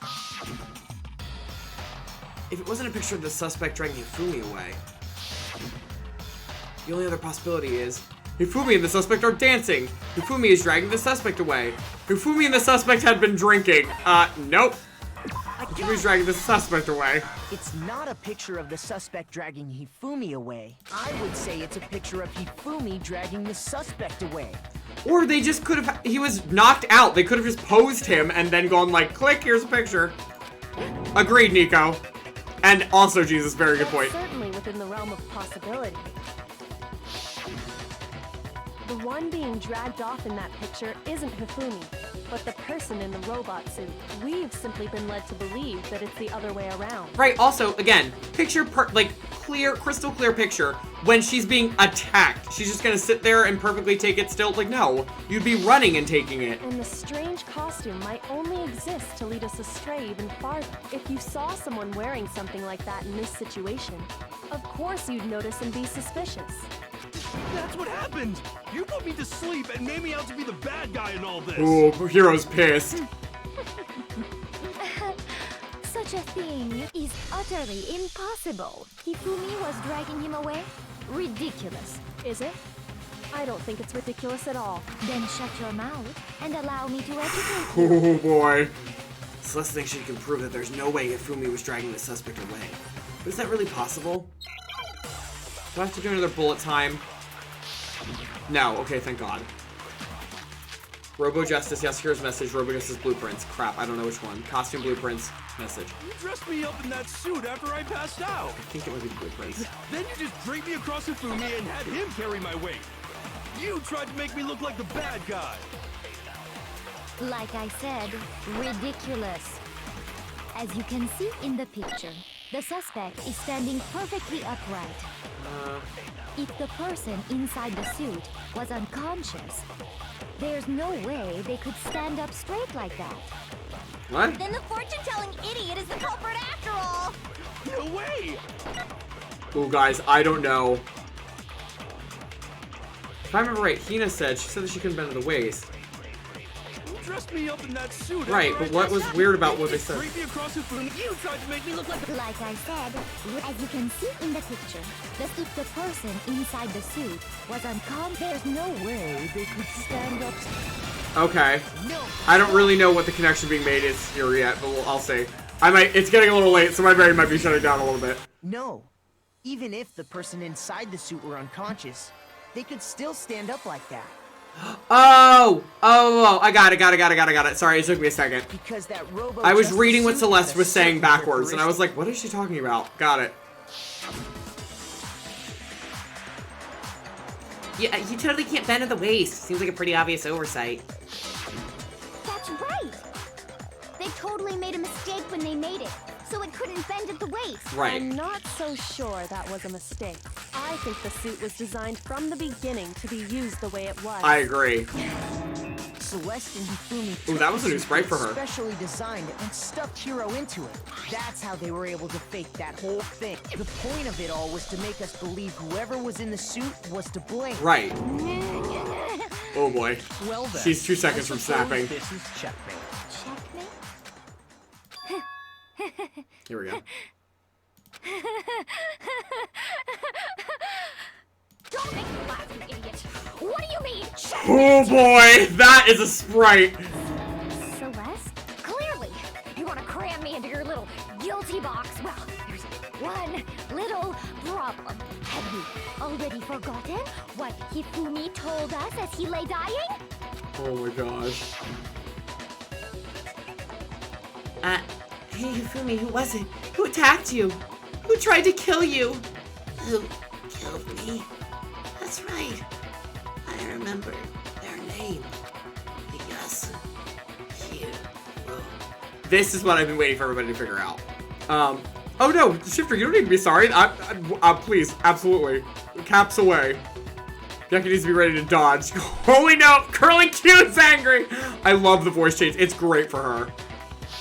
If it wasn't a picture of the suspect dragging Hifumi away, the only other possibility is Hifumi and the suspect are dancing. Hifumi is dragging the suspect away. Hifumi and the suspect had been drinking. Nope. Hifumi's dragging the suspect away. It's not a picture of the suspect dragging Hifumi away. I would say it's a picture of Hifumi dragging the suspect away. Or they just could have, he was knocked out. They could have just posed him and then gone like, click, here's a picture. Agreed, Nico. And also, Jesus, very good That's point. certainly within the realm of possibility. The one being dragged off in that picture isn't Hifumi, but the person in the robot suit. We've simply been led to believe that it's the other way around. Right, also, again, picture, clear, crystal clear picture when she's being attacked. She's just gonna sit there and perfectly take it still. Like, no, you'd be running and taking it. And the strange costume might only exist to lead us astray even farther. If you saw someone wearing something like that in this situation, of course you'd notice and be suspicious. That's what happened! You put me to sleep and made me out to be the bad guy in all this! Ooh, Hero's pissed. Such a thing is utterly impossible. Hifumi was dragging him away? ridiculous. Is it? I don't think it's ridiculous at all. Then shut your mouth and allow me to educate you. Oh boy. Celeste thinks she can prove that there's no way Hifumi was dragging the suspect away. But is that really possible? Do I have to do another bullet time? No. Okay, thank God. Robo Justice, yes, here's message. Robo Justice blueprints. Crap, I don't know which one. Costume blueprints, message. You dressed me up in that suit after I passed out. I think it might be the blueprints. Then you just draped me across Hifumi and had him carry my weight. You tried to make me look like the bad guy. Like I said, ridiculous. As you can see in the picture, the suspect is standing perfectly upright. If the person inside the suit was unconscious, there's no way they could stand up straight like that. What? Then the fortune-telling idiot is the culprit after all. No way! Ooh, guys, I don't know. If I remember right, Hina said, she said that she couldn't bend at the waist. You dressed me up in that suit. Right, but what was weird about what they said? Draped me across Hifumi. You tried to make me look like the... Like I said, as you can see in the picture, that if the person inside the suit was unconscious, there's no way they could stand up. Okay. I don't really know what the connection being made is here yet, but I'll say. It's getting a little late, so my brain might be shutting down a little bit. No. Even if the person inside the suit were unconscious, they could still stand up like that. Oh, I got it. Sorry, it took me a second. Because that robo I was justice reading what suit Celeste had a was saying certain backwards, and I was characteristic. like, what is she talking about? Got it. Yeah, you totally can't bend at the waist. Seems like a pretty obvious oversight. That's right! They totally made a mistake when they made it, so it couldn't bend at the waist. Right. I'm not so sure that was a mistake. I think the suit was designed from the beginning to be used the way it was. I agree. Celeste and Hifumi Ooh, that was a new sprite for her. specially designed and stuffed Hiro into it. That's how they were able to fake that whole thing. The point of it all was to make us believe whoever was in the suit was to blame. Right. Oh boy. Well then, She's 2 seconds I from suppose snapping. This is checkmate. Checkmate? Here we go. Don't make me laugh, you idiot! What do you mean, Oh boy, that is a sprite. Celeste? Clearly! You want to cram me into your little guilty box? Well, there's one little problem. Have you already forgotten what Hifumi told us as he lay dying? Oh my gosh. Hey, Hifumi, who was it? Who attacked you? Who tried to kill you? Who killed me? That's right. I remember their name. Hiro. This is what I've been waiting for everybody to figure out. Oh no, Shifter, you don't need to be sorry. Please, absolutely. Caps away. Becky needs to be ready to dodge. Holy no, Curly Q's angry. I love the voice change. It's great for her.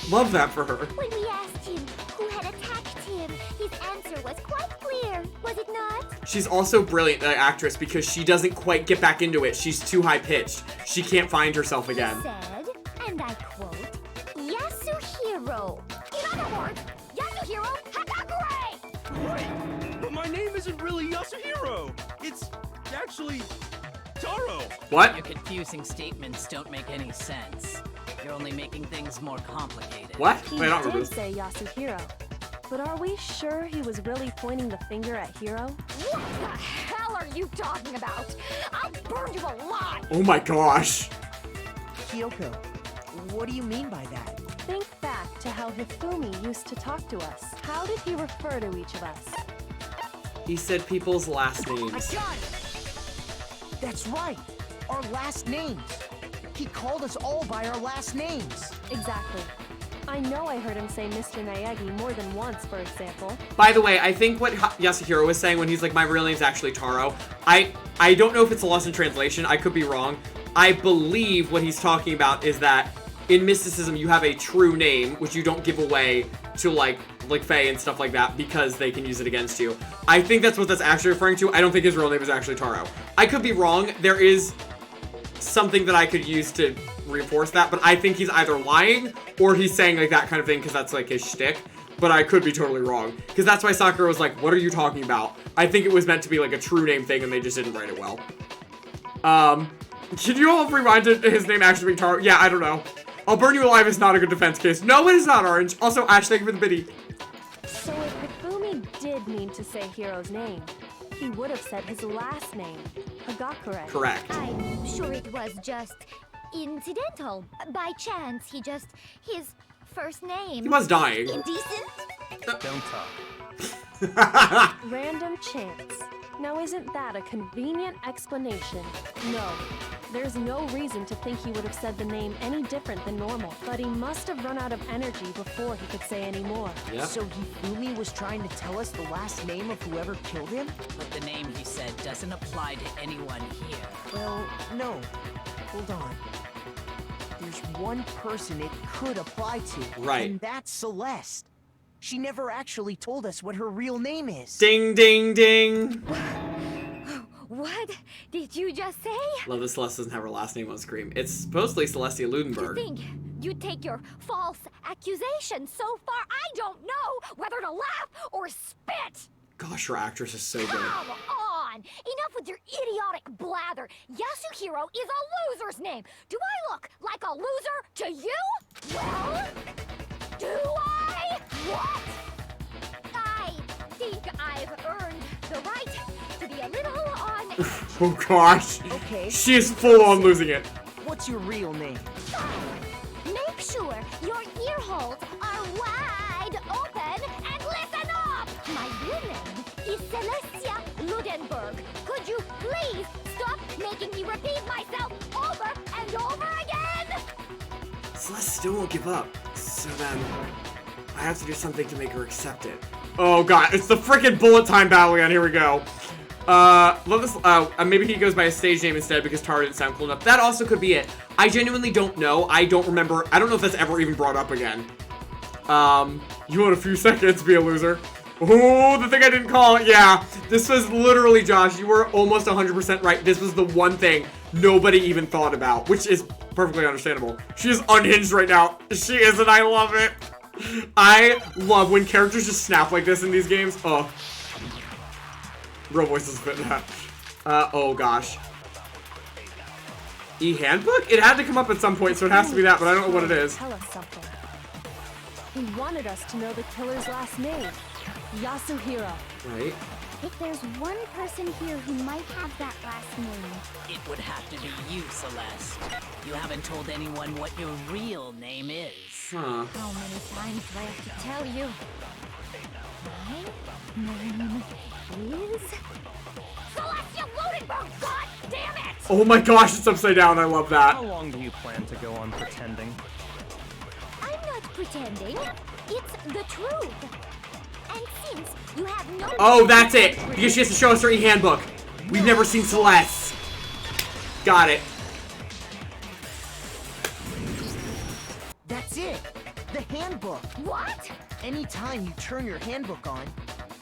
Love that for her. When we asked him who had attacked him, his answer was quite clear, was it not? She's also brilliant, the actress, because she doesn't quite get back into it. She's too high-pitched. She can't find herself again. He said, and I quote, Yasuhiro. In other words, Yasuhiro Hagakure! Wait, but my name isn't really Yasuhiro. It's actually Taro. What? Your confusing statements don't make any sense. You're only making things more complicated. What? He Wait, I don't remember did this. say Yasuhiro. But are we sure he was really pointing the finger at Hiro? What the hell are you talking about? I'll burn you alive! Oh my gosh. Kyoko, what do you mean by that? Think back to how Hifumi used to talk to us. How did he refer to each of us? He said people's last names. That's right. Our last names. He called us all by our last names. Exactly. I know I heard him say Mr. Naegi more than once, for example. By the way, I think what Yasuhiro was saying when he's like, my real name's actually Taro, I don't know if it's a loss in translation. I could be wrong. I believe what he's talking about is that in mysticism, you have a true name, which you don't give away to like Fae and stuff like that because they can use it against you. I think that's what that's actually referring to. I don't think his real name is actually Taro. I could be wrong. There is something that I could use to reinforce that, but I think he's either lying or he's saying like that kind of thing because that's like his shtick. but I could be totally wrong. Because that's why Sakura was like, what are you talking about? I think it was meant to be like a true name thing and they just didn't write it well. Can you all rewind to his name actually being Taro? Yeah, I don't know. I'll burn you alive is not a good defense case. No, it is not, Orange. Also, Ash, thank you for the biddy. So if Hifumi did mean to say Hiro's name, he would have said his last name, Hagakure. Correct. I'm sure it was just incidental. By chance, his first name. He was dying. Indecent? Don't talk. Random chance. Now isn't that a convenient explanation? No. There's no reason to think he would have said the name any different than normal, but he must have run out of energy before he could say any more. Yep. So Hifumi was trying to tell us the last name of whoever killed him? But the name he said doesn't apply to anyone here. Well, no. Hold on. There's one person it could apply to. Right. And that's Celeste. She never actually told us what her real name is. Ding, ding, ding. What did you just say? Love that Celeste doesn't have her last name on screen. It's supposedly Celestia You Ludenberg. think you'd take your false accusation so far? I don't know whether to laugh or spit. Gosh, her actress is so good. Come on! Enough with your idiotic blather. Yasuhiro is a loser's name. Do I look like a loser to you? Well, do I? What? I think I've earned the right to be a little on edge. Oh gosh. Okay. She is full on losing it. What's your real name? Make sure your ear holes are wide open and listen up! My real name is Celestia Ludenberg. Could you please stop making me repeat myself over and over again? Celeste still won't give up. So then, I have to do something to make her accept it. Oh god, it's the freaking bullet time battle again. Here we go. Love this. Maybe he goes by his stage name instead because Taro didn't sound cool enough. That also could be it. I genuinely don't know. I don't remember. I don't know if that's ever even brought up again. You want a few seconds, be a loser. Oh, the thing I didn't call. Yeah, this was literally, Josh, you were almost 100% right. This was the one thing nobody even thought about, which is perfectly understandable. She is unhinged right now. She is, and I love it. I love when characters just snap like this in these games. Oh. Real voices fit that. Oh gosh. E-handbook? It had to come up at some point, so it has to be that, but I don't know what it is. Tell us something. He wanted us to know the killer's last name, Yasuhiro. Right. If there's one person here who might have that last name. It would have to be you, Celeste. You haven't told anyone what your real name is. Huh. How many times do I have to tell you? My name is Celestia Ludenberg! God damn it! Oh my gosh, it's upside down. I love How that. long do you plan to go on pretending? I'm not pretending. It's the truth. And since you have no... Oh, that's it. Because she has to show us her e-handbook. We've never seen Celeste. Got it. That's it! The handbook! What? Anytime you turn your handbook on,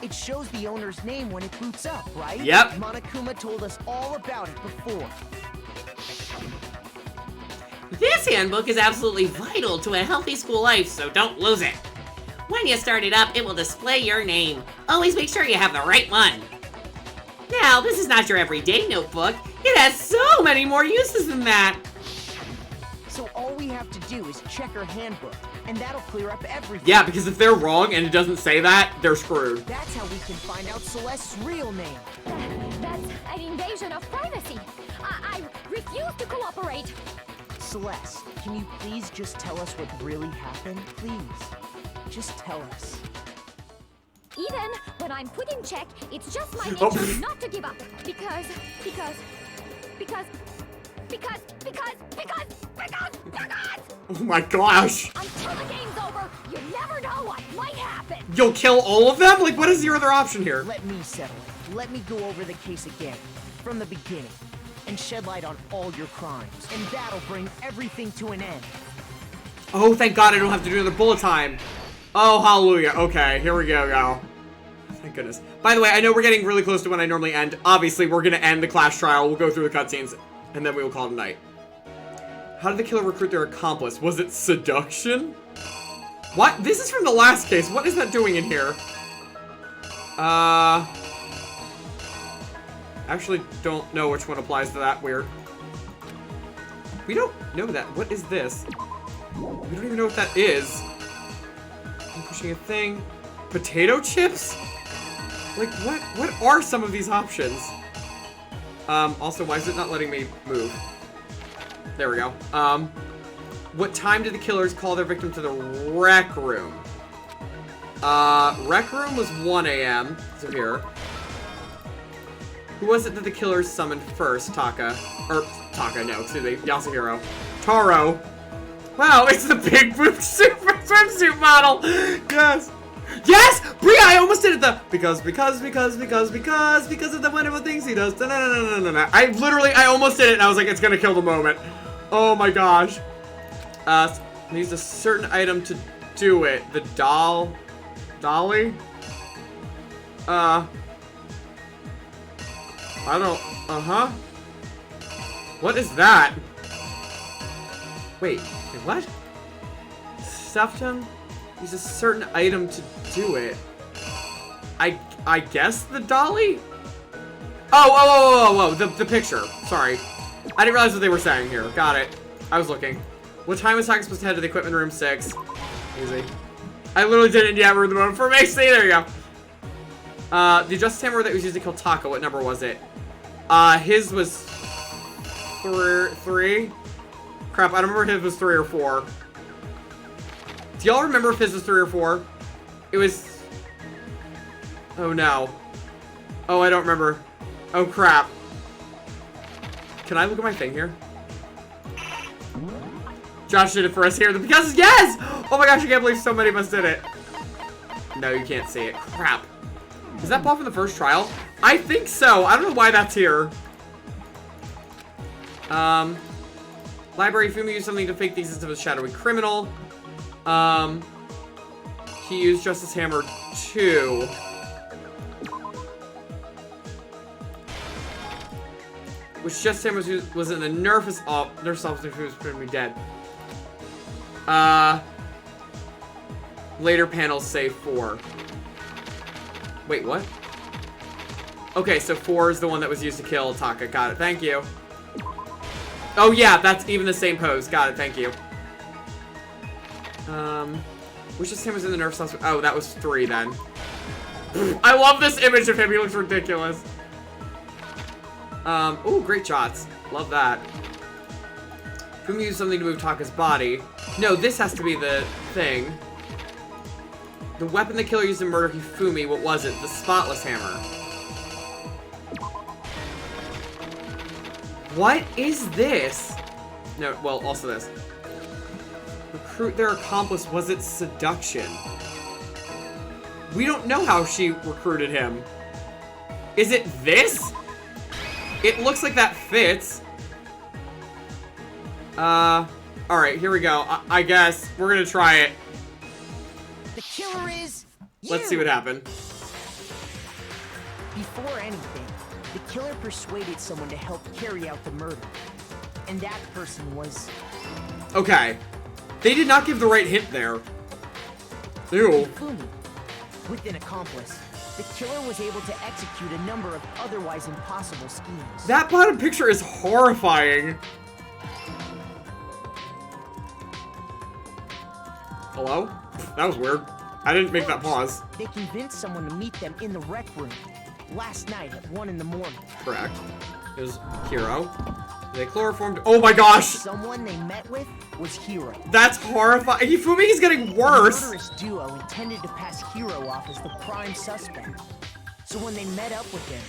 it shows the owner's name when it boots up, right? Yep. Monokuma told us all about it before. This handbook is absolutely vital to a healthy school life, so don't lose it. When you start it up, it will display your name. Always make sure you have the right one. Now, this is not your everyday notebook. It has so many more uses than that. So all we have to do is check her handbook, and that'll clear up everything. Yeah, because if they're wrong and it doesn't say that, they're screwed. That's how we can find out Celeste's real name. That's an invasion of privacy. I refuse to cooperate. Celeste, can you please just tell us what really happened? Please. Just tell us. Even when I'm put in check, it's just my nature Oh. not to give up. Because. Oh my gosh. Until the game's over, you never know what might happen. You'll kill all of them? Like, what is your other option here? Let me settle it. Let me go over the case again, from the beginning, and shed light on all your crimes. And that'll bring everything to an end. Oh, thank God I don't have to do another bullet time. Oh, hallelujah. Okay, here we go, y'all. Thank goodness. By the way, I know we're getting really close to when I normally end. Obviously, we're gonna end the Clash trial. We'll go through the cutscenes, and then we will call it a night. How did the killer recruit their accomplice? Was it seduction? What? This is from the last case. What is that doing in here? Actually don't know which one applies to that. Weird. We don't know that. What is this? We don't even know what that is. I'm pushing a thing. Potato chips? Like, what are some of these options? Also, why is it not letting me move? There we go. What time did the killers call their victim to the rec room? Rec room was 1 a.m. So here. Who was it that the killers summoned first? Taka. Taka, no, excuse me. Yasuhiro. Taro. Wow, it's the big boob super swimsuit model! Yes! Yes! Bria, I almost did it because of the wonderful things he does. I almost did it and I was like, it's gonna kill the moment. Oh my gosh. Needs a certain item to do it. The dolly? I don't, What is that? Wait, what? Stuffed him? Use a certain item to do it. I guess the dolly? Oh, the picture. Sorry. I didn't realize what they were saying here. Got it. I was looking. What time was Taka supposed to head to the equipment room? 6. Easy. I literally didn't yet ruin the moment for me. See, there you go. The Justice Hammer that was used to kill Taka, what number was it? His was 3? Crap, I don't remember if his was 3 or 4. Do y'all remember if his was 3 or 4? It was... Oh no. Oh, I don't remember. Oh crap. Can I look at my thing here? Josh did it for us here. Because, yes! Oh my gosh, I can't believe so many of us did it. No, you can't see it. Crap. Is that ball from the first trial? I think so. I don't know why that's here. Library, Fumi used something to fake the existence of a shadowy criminal. He used Justice Hammer 2. Which Justice Hammer was in the nurse's officer who was going to be dead. Later panels say 4. Wait, what? Okay, so 4 is the one that was used to kill Taka. Got it. Thank you. Oh, yeah, that's even the same pose. Got it. Thank you. Which Justice Hammer was in the nurse's officer? Oh, that was 3 then. I love this image of him. He looks ridiculous. Ooh, great shots. Love that. Fumi used something to move Taka's body. No, this has to be the thing. The weapon the killer used to murder Hifumi, what was it? The spotless hammer. What is this? No, well, also this. Recruit their accomplice, was it seduction? We don't know how she recruited him. Is it this? It looks like that fits. Alright, here we go. I guess we're gonna try it. The killer is you. Let's see what happened. Before anything, the killer persuaded someone to help carry out the murder. And that person was... Okay. They did not give the right hint there. Ew. Hifumi. With an accomplice, the killer was able to execute a number of otherwise impossible schemes. That bottom picture is horrifying. Hello? That was weird. I didn't make that pause. They convinced someone to meet them in the rec room last night at 1 in the morning. Correct. It was Hiro. They chloroformed. Oh my gosh! Someone they met with was Hiro. That's horrifying. Hifumi's getting worse. The murderous duo intended to pass Hiro off as the prime suspect. So when they met up with him...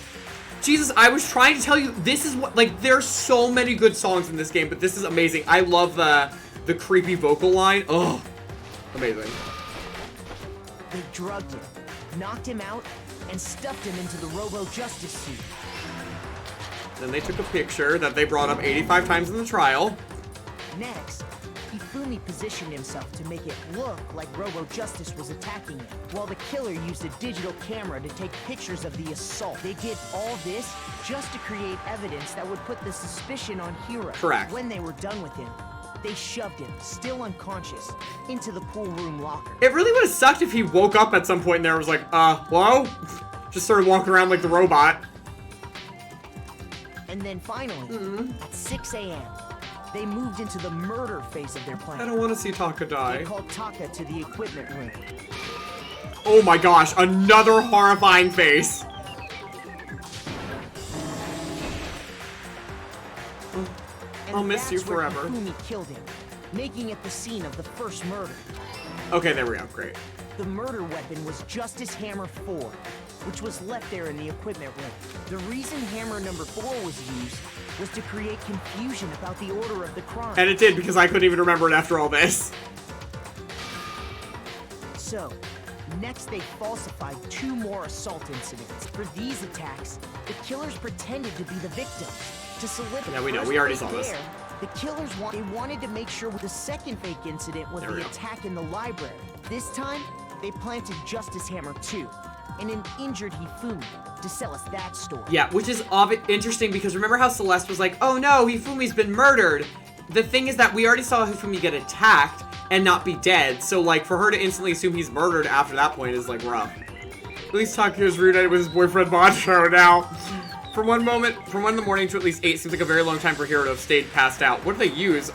Jesus, I was trying to tell you, this is what, like, there's so many good songs in this game, but this is amazing. I love the creepy vocal line. Ugh. Amazing. They drugged him, knocked him out, and stuffed him into the Robo-Justice suit. Then they took a picture that they brought up 85 times in the trial. Next, Hifumi positioned himself to make it look like Robo-Justice was attacking him, while the killer used a digital camera to take pictures of the assault. They did all this just to create evidence that would put the suspicion on Hiro. Correct. When they were done with him, They shoved him, still unconscious, into the pool room locker. It really would have sucked if he woke up at some point and there was like, hello? Just started walking around like the robot. And then finally, at 6 a.m., they moved into the murder phase of their plan. I don't want to see Taka die. They called Taka to the equipment room. Oh my gosh, another horrifying face. I'll miss you forever. Hifumi killed him, making it the scene of the first murder. Okay, there we go, great. The murder weapon was Justice Hammer 4, which was left there in the equipment room. The reason Hammer number 4 was used was to create confusion about the order of the crime. And it did, because I couldn't even remember it after all this. So, next they falsified 2 more assault incidents. For these attacks, the killers pretended to be the victims. To solidify, Yeah, we know. We already saw this. The killers wanted to make sure the second fake incident was the attack in the library. This time, they planted Justice Hammer 2 and an injured Hifumi to sell us that story. Yeah, which is interesting because remember how Celeste was like, oh no, Hifumi's been murdered. The thing is that we already saw Hifumi get attacked and not be dead, so like for her to instantly assume he's murdered after that point is like rough. At least Takuya's reunited with his boyfriend Bancho now. From 1 in the morning to at least 8 seems like a very long time for Hiro to have stayed passed out. What do they use?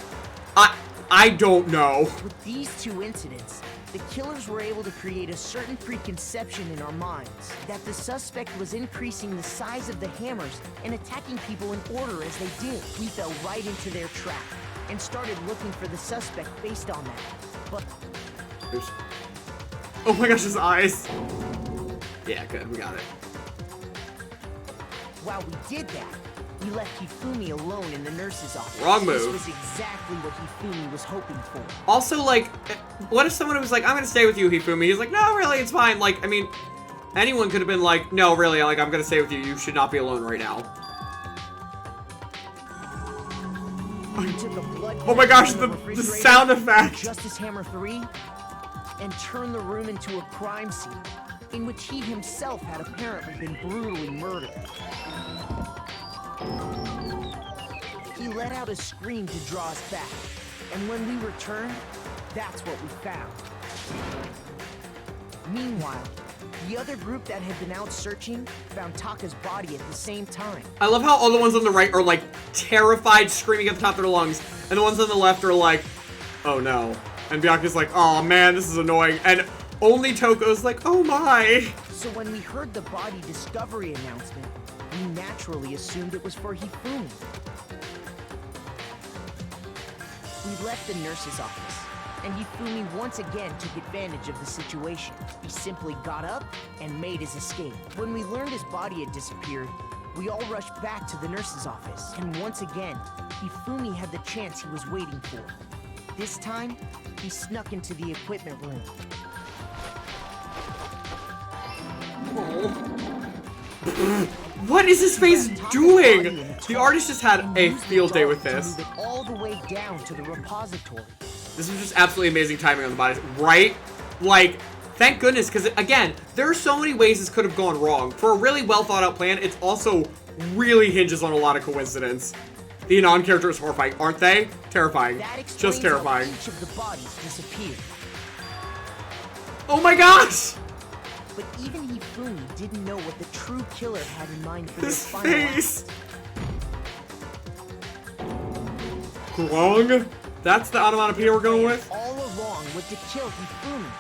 I don't know. With these 2 incidents, the killers were able to create a certain preconception in our minds that the suspect was increasing the size of the hammers and attacking people in order as they did. We fell right into their trap and started looking for the suspect based on that. But oh my gosh, his eyes. Yeah, good, we got it. While we did that, we left Hifumi alone in the nurse's office. Wrong move. This was exactly what Hifumi was hoping for. Also, like, what if someone was like, I'm gonna stay with you, Hifumi? He's like, no, really, it's fine. Like, I mean, anyone could have been like, no, really, like, I'm gonna stay with you. You should not be alone right now. Oh my gosh, the sound effect! Justice Hammer 3, and turned the room into a crime scene in which he himself had apparently been brutally murdered. He let out a scream to draw us back, and when we returned, that's what we found. Meanwhile, the other group that had been out searching found Taka's body at the same time. I love how all the ones on the right are like terrified, screaming at the top of their lungs, and the ones on the left are like, oh no. And Byakuya's like, oh man, this is annoying. And only Toko's like, oh my. So when we heard the body discovery announcement, we naturally assumed it was for Hifumi. We left the nurse's office, and Hifumi once again took advantage of the situation. He simply got up and made his escape. When we learned his body had disappeared, we all rushed back to the nurse's office, and once again, Hifumi had the chance he was waiting for. This time, he snuck into the equipment room. What is his face doing? The artist just had a field day with this. All the way down to the repository. This was just absolutely amazing timing on the bodies, right? Like, thank goodness, because again, there are so many ways this could have gone wrong. For a really well thought out plan, it's also really hinges on a lot of coincidence. The Anon character is horrifying, aren't they? Terrifying. Just terrifying. Each of the bodies disappeared. Oh my gosh! But even Hifumi didn't know what the true killer had in mind for His this final face! Wrong? That's the onomatopoeia we're going with? All along was to kill Hifumi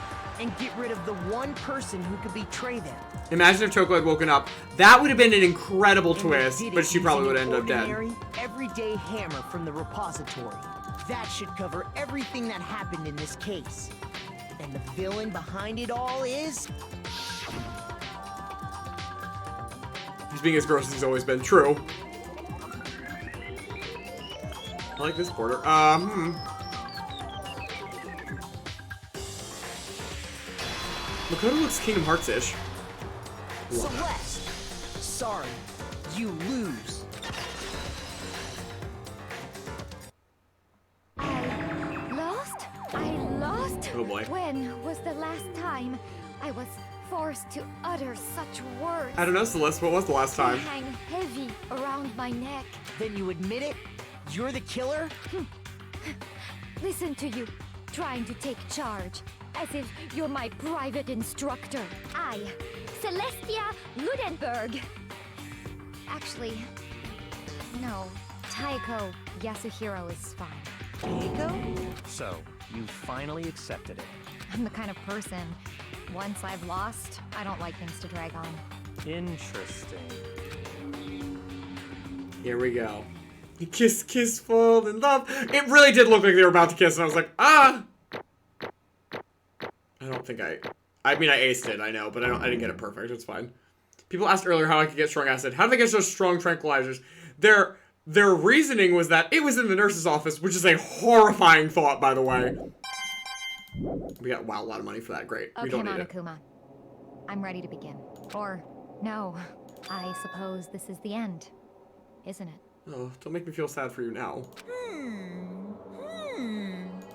and get rid of the one person who could betray them. Imagine if Toko had woken up. That would have been an incredible twist, but she probably would have ended up dead. Everyday hammer from the repository. That should cover everything that happened in this case. And the villain behind it all is... He's being as gross as he's always been. True. I like this border. Makoto looks Kingdom Hearts-ish. Celeste! Sorry, you lose. I lost? Oh boy. When was the last time I was forced to utter such words? I don't know, Celeste. What was the last They time? hang heavy around my neck. Then you admit it? You're the killer? Listen to you, trying to take charge, as if you're my private instructor. I, Celestia Ludenberg. Actually, no, Taiko Yasuhiro is fine. Taiko? So, you finally accepted it. I'm the kind of person, once I've lost, I don't like things to drag on. Interesting. Here we go. Kiss, kiss, fall in love. It really did look like they were about to kiss, and I was like, ah! I don't think I mean, I aced it, I know, but I didn't get it perfect. It's fine. People asked earlier how I could get strong acid. How did they get so strong tranquilizers? Their reasoning was that it was in the nurse's office, which is a horrifying thought, by the way. We got, wow, a lot of money for that. Great. We Okay, don't need it. Monokuma. I'm ready to begin. Or, no, I suppose this is the end, isn't it? Oh, don't make me feel sad for you now.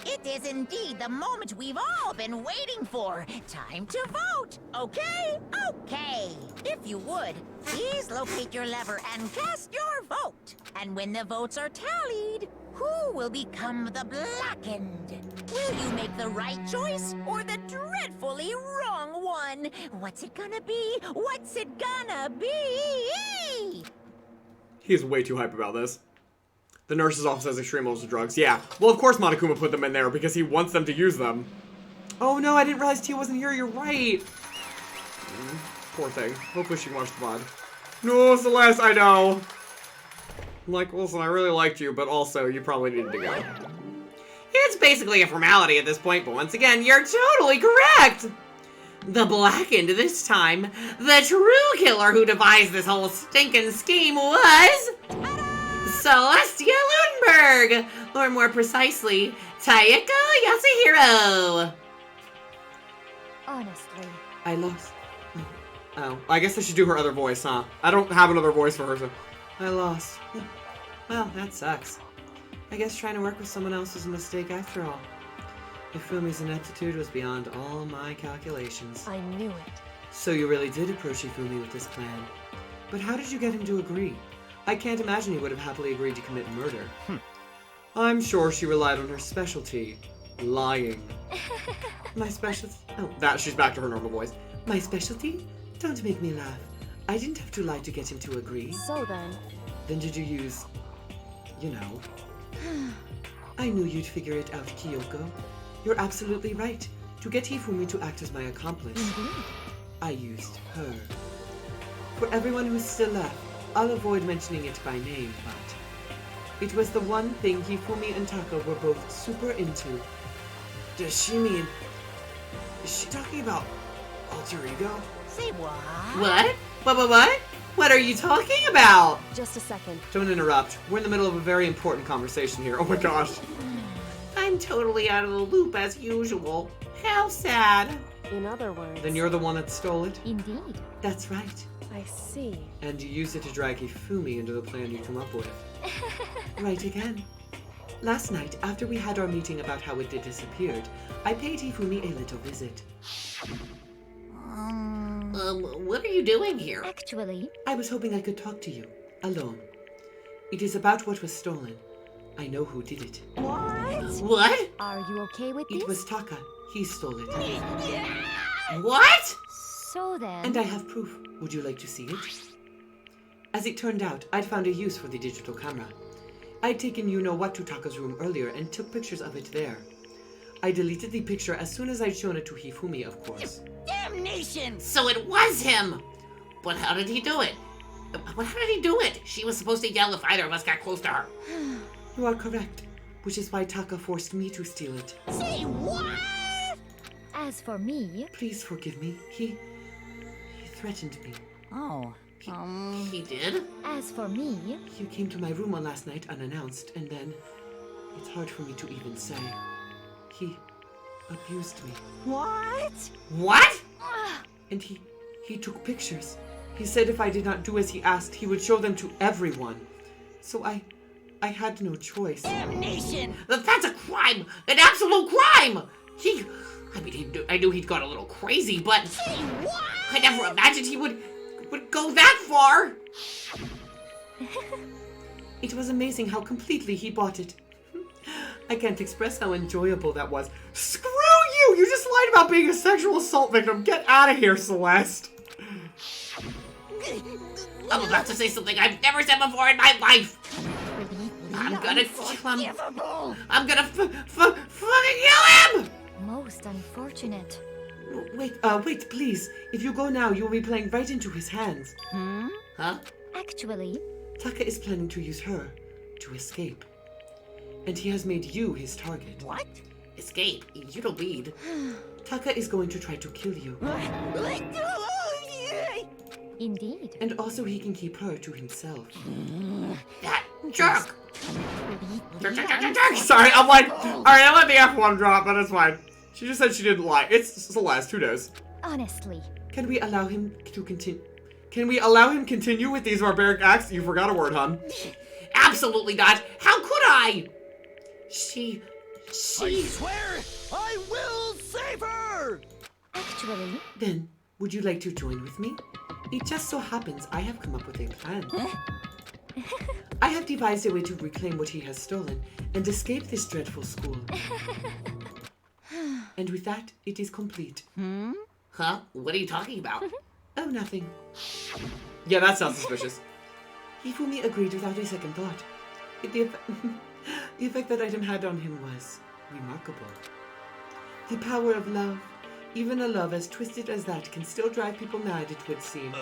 It is indeed the moment we've all been waiting for. Time to vote. Okay? Okay. If you would, please locate your lever and cast your vote. And when the votes are tallied, who will become the blackened? Will you make the right choice or the dreadfully wrong one? What's it gonna be? What's it gonna be? He's way too hype about this. The nurse's office has extreme levels of drugs. Yeah. Well, of course Monokuma put them in there because he wants them to use them. Oh no, I didn't realize Tia wasn't here. You're right. Poor thing. Hopefully she can watch the VOD. No, Celeste, I know. I'm like, listen, I really liked you, but also you probably needed to go. It's basically a formality at this point, but once again, you're totally correct! The Blackened this time, the true killer who devised this whole stinking scheme was... Celestia Ludenberg! Or more precisely, Taiko Yasuhiro! Honestly. I lost. Oh, I guess I should do her other voice, huh? I don't have another voice for her, so... I lost. Well, that sucks. I guess trying to work with someone else was a mistake after all. Ifumi's ineptitude was beyond all my calculations. I knew it. So you really did approach Ifumi with this plan. But how did you get him to agree? I can't imagine he would have happily agreed to commit murder. I'm sure she relied on her specialty. Lying. My specialty? Oh, she's back to her normal voice. My specialty? Don't make me laugh. I didn't have to lie to get him to agree. So then... Then did you use... you know... I knew you'd figure it out, Kyoko. You're absolutely right. To get Hifumi to act as my accomplice, I used her. For everyone who's still left, I'll avoid mentioning it by name, but... it was the one thing Hifumi and Taka were both super into. Does she mean... is she talking about alter ego? Say what? What? What? What are you talking about? Just a second. Don't interrupt. We're in the middle of a very important conversation here. Oh my gosh. I'm totally out of the loop as usual. How sad. In other words... Then you're the one that stole it? Indeed. That's right. I see. And you used it to drag Hifumi into the plan you come up with. Right again. Last night, after we had our meeting about how it disappeared, I paid Hifumi a little visit. What are you doing here? Actually, I was hoping I could talk to you, alone. It is about what was stolen. I know who did it. What? are you okay with this? It was Taka. He stole it. What? So then... And I have proof. Would you like to see it? As it turned out, I'd found a use for the digital camera. I'd taken you-know-what to Taka's room earlier and took pictures of it there. I deleted the picture as soon as I'd shown it to Hifumi, of course. Damnation! So it was him! But how did he do it? She was supposed to yell if either of us got close to her. You are correct, which is why Taka forced me to steal it. Say what? As for me... Please forgive me. He threatened me. Oh. He did? As for me... You came to my room on last night unannounced, and then... it's hard for me to even say. He abused me. What? What? And he took pictures. He said if I did not do as he asked, he would show them to everyone. So I had no choice. Damnation! That's a crime! An absolute crime! I knew he'd gone a little crazy, but... Say what? I never imagined he would go that far! It was amazing how completely he bought it. I can't express how enjoyable that was. Screw you! You just lied about being a sexual assault victim. Get out of here, Celeste. I'm about to say something I've never said before in my life. I'm gonna kill him. I'm gonna fucking kill him! Most unfortunate. Wait, please. If you go now, you'll be playing right into his hands. Huh? Actually, Taka is planning to use her to escape. And he has made you his target. What? Escape? You don't lead. Taka is going to try to kill you. indeed. And also he can keep her to himself. That jerk! Sorry, I'm like, alright, I let the F1 drop, but it's fine. She just said she didn't lie. It's Celeste, who knows? Honestly. Can we allow him to continue? Can we allow him continue with these barbaric acts? You forgot a word, hon. Absolutely not. How could I? She... I swear, I will save her! Actually, Then, would you like to join with me? It just so happens I have come up with a plan. I have devised a way to reclaim what he has stolen and escape this dreadful school. And with that, it is complete. Huh? What are you talking about? Oh, nothing. Yeah, that sounds suspicious. Hifumi agreed without a second thought. The effect that item had on him was remarkable. The power of love. Even a love as twisted as that can still drive people mad, it would seem.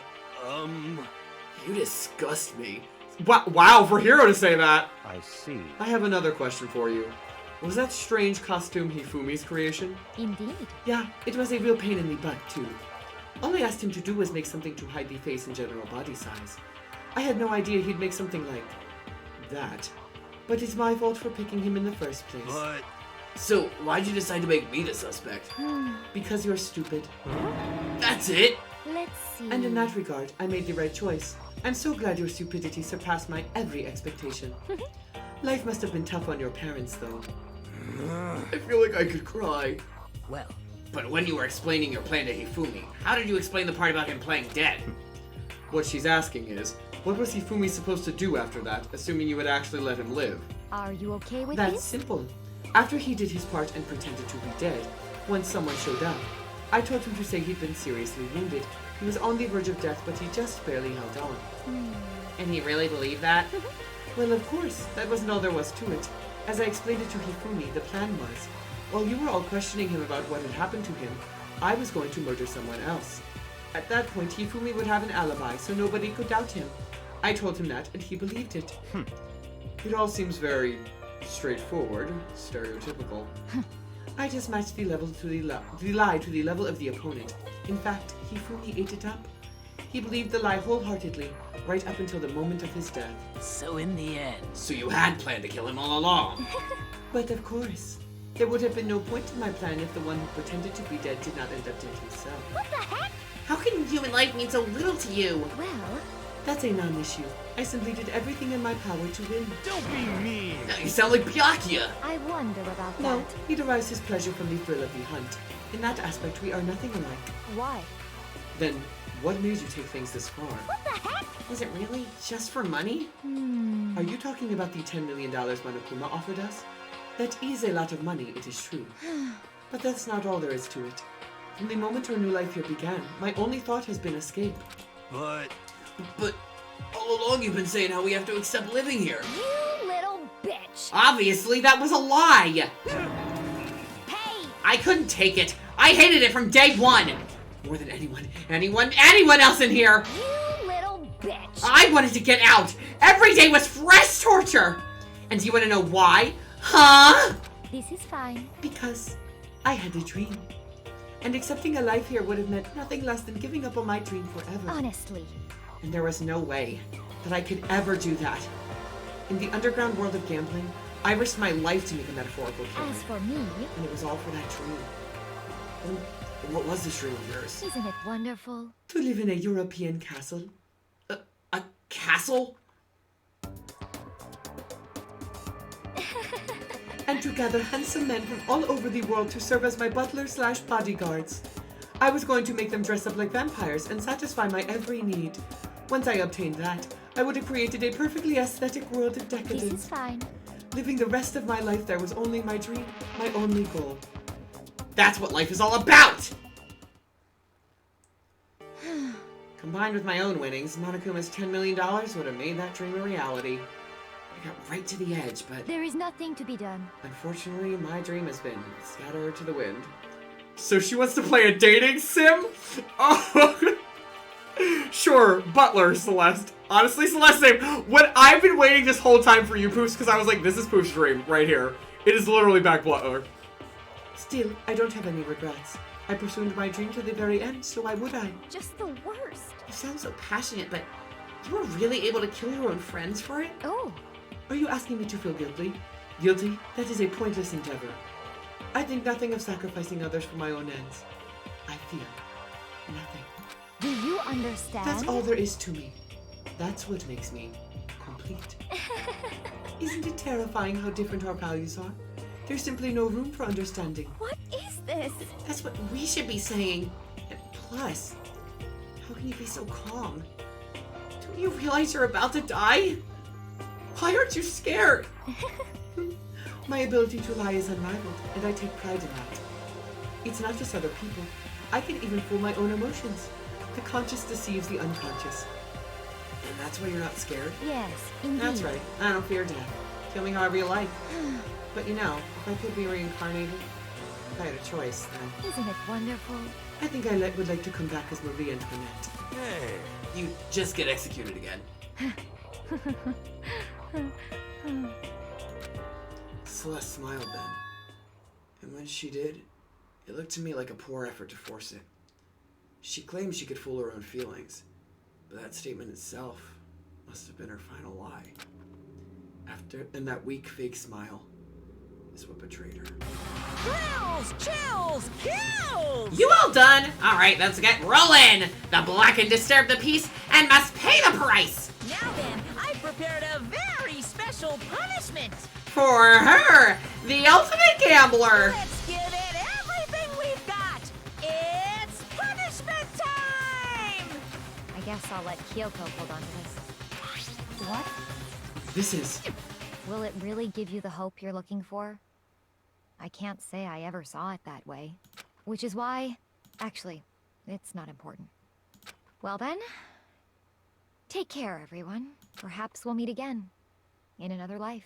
You disgust me. Wow, for Hiro to say that. I see. I have another question for you. Was that strange costume Hifumi's creation? indeed. Yeah, it was a real pain in the butt, too. All I asked him to do was make something to hide the face and general body size. I had no idea he'd make something like that. But it's my fault for picking him in the first place. But So, why'd you decide to make me the suspect? Because you're stupid. That's it? Let's see. And in that regard, I made the right choice. I'm so glad your stupidity surpassed my every expectation. Life must have been tough on your parents, though. I feel like I could cry. Well, But when you were explaining your plan to Hifumi, how did you explain the part about him playing dead? What she's asking is, what was Hifumi supposed to do after that, assuming you would actually let him live? Are you okay with That's this? simple. After he did his part and pretended to be dead, when someone showed up, I told him to say he'd been seriously wounded. He was on the verge of death, but he just barely held on. And he really believed that? Well, of course, that wasn't all there was to it. As I explained it to Hifumi, the plan was, while you were all questioning him about what had happened to him, I was going to murder someone else. At that point, Hifumi would have an alibi, so nobody could doubt him. I told him that, and he believed it. It all seems very straightforward, stereotypical. I just matched the level to the lie to the level of the opponent. In fact, Hifumi ate it up. He believed the lie wholeheartedly, right up until the moment of his death. so in the end, So you had planned to kill him all along. But of course, there would have been no point to my plan if the one who pretended to be dead did not end up dead himself. What the heck? How can human life mean so little to you? Well, That's a non-issue. I simply did everything in my power to win. don't be mean. Now you sound like Byakuya. I wonder about No, that. he derives his pleasure from the thrill of the hunt. In that aspect, we are nothing alike. Why? Then, what made you take things this far? What the heck? Was it really just for money? Are you talking about the $10 million Monokuma offered us? That is a lot of money, it is true. But that's not all there is to it. From the moment our new life here began, my only thought has been escape. But But all along you've been saying how we have to accept living here. You little bitch. Obviously, that was a lie. Hey! I couldn't take it. I hated it from day one. More than anyone else in here. You little bitch. I wanted to get out. Every day was fresh torture. And do you want to know why? Huh? This is fine. Because I had a dream. And accepting a life here would have meant nothing less than giving up on my dream forever. Honestly. And there was no way that I could ever do that. In the underground world of gambling, I risked my life to make a metaphorical killing. As for me, And it was all for that dream. And what was this dream of yours? isn't it wonderful? To live in a European castle. A castle? And to gather handsome men from all over the world to serve as my butlers/bodyguards. I was going to make them dress up like vampires and satisfy my every need. Once I obtained that, I would have created a perfectly aesthetic world of This is decadence. fine. Living the rest of my life there was only my dream, my only goal. That's what life is all about! Combined with my own winnings, Monokuma's $10 million would have made that dream a reality. I got right to the edge, but There is nothing to be done. unfortunately, my dream has been scattered to the wind. So she wants to play a dating sim? Oh, sure, Butler, Celeste. Honestly, Celeste's name. When I've been waiting this whole time for you, Poofs, because I was like, this is Poof's dream right here. It is literally back Butler. Still, I don't have any regrets. I pursued my dream to the very end, so why would I? Just the worst. You sound so passionate, but you were really able to kill your own friends for it? Oh, Are you asking me to feel guilty? Guilty? That is a pointless endeavor. I think nothing of sacrificing others for my own ends. I fear nothing. do you understand? That's all there is to me. That's what makes me complete. Isn't it terrifying how different our values are? There's simply no room for understanding. What is this? That's what we should be saying. And plus, how can you be so calm? Don't you realize you're about to die? Why aren't you scared? My ability to lie is unrivaled, and I take pride in that. It's not just other people. I can even fool my own emotions. The conscious deceives the unconscious. And that's why you're not scared? Yes, indeed. That's right. I don't fear death. Kill me however you like. But you know, if I could be reincarnated, if I had a choice, then Isn't it wonderful? I think I would like to come back as Marie Antoinette. Hey, you just get executed again. Celeste smiled then. And when she did, it looked to me like a poor effort to force it. She claimed she could fool her own feelings, but that statement itself must have been her final lie. And that weak, fake smile is what betrayed her. Thrills, chills, kills! You all done? Alright, let's get rolling! The black and disturb the peace and must pay the price! Now then, I've prepared a very special punishment! For her, the ultimate gambler! Let's give it everything we've got! It's punishment time! I guess I'll let Kyoko hold on to this. What? This is... Will it really give you the hope you're looking for? I can't say I ever saw it that way. Which is why... Actually, it's not important. Well then... Take care, everyone. Perhaps we'll meet again. In another life.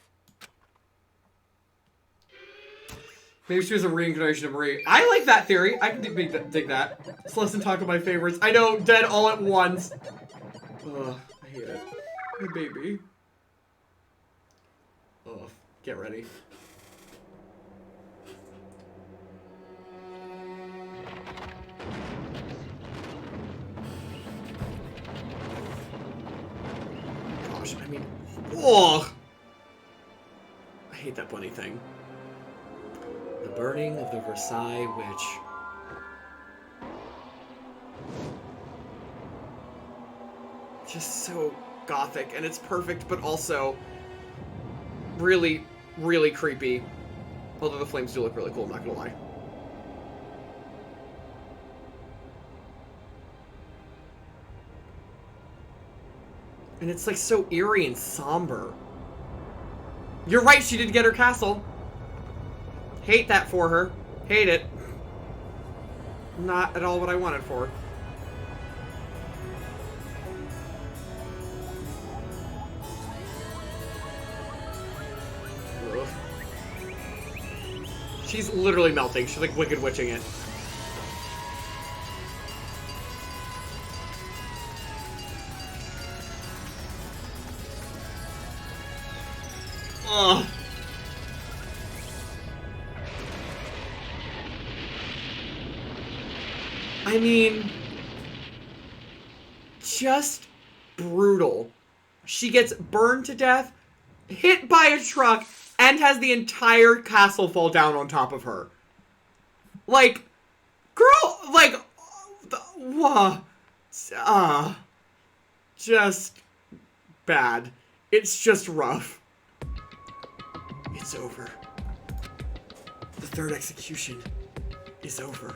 Maybe she was a reincarnation of Marie. I like that theory. I can dig that. Let's listen talk of my favorites. I know, dead all at once. Ugh, I hate it. My baby. Ugh, get ready. Gosh, I mean, ugh. I hate that bunny thing. The burning of the Versailles witch. Just so gothic, and it's perfect, but also really, really creepy. Although the flames do look really cool, I'm not gonna lie. And it's like so eerie and somber. You're right, she did get her castle. Hate that for her. Hate it. Not at all what I wanted for her. Ugh. She's literally melting. She's like Wicked Witching it. Ugh. I mean, just brutal. She gets burned to death, hit by a truck, and has the entire castle fall down on top of her. Like, girl, like, just bad. It's just rough. It's over. The third execution is over.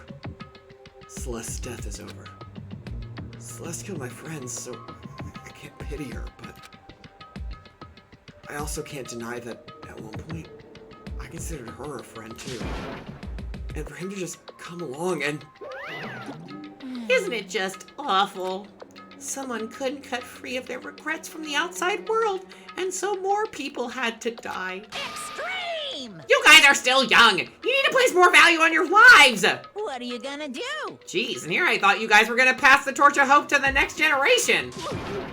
Celeste's death is over. Celeste killed my friends, so I can't pity her, but I also can't deny that At one point, I considered her a friend too. And for him to just come along and... Isn't it just awful? Someone couldn't cut free of their regrets from the outside world, and so more people had to die. Extreme! You guys are still young. You need to place more value on your lives. What are you gonna do? Jeez, and here I thought you guys were gonna pass the torch of hope to the next generation.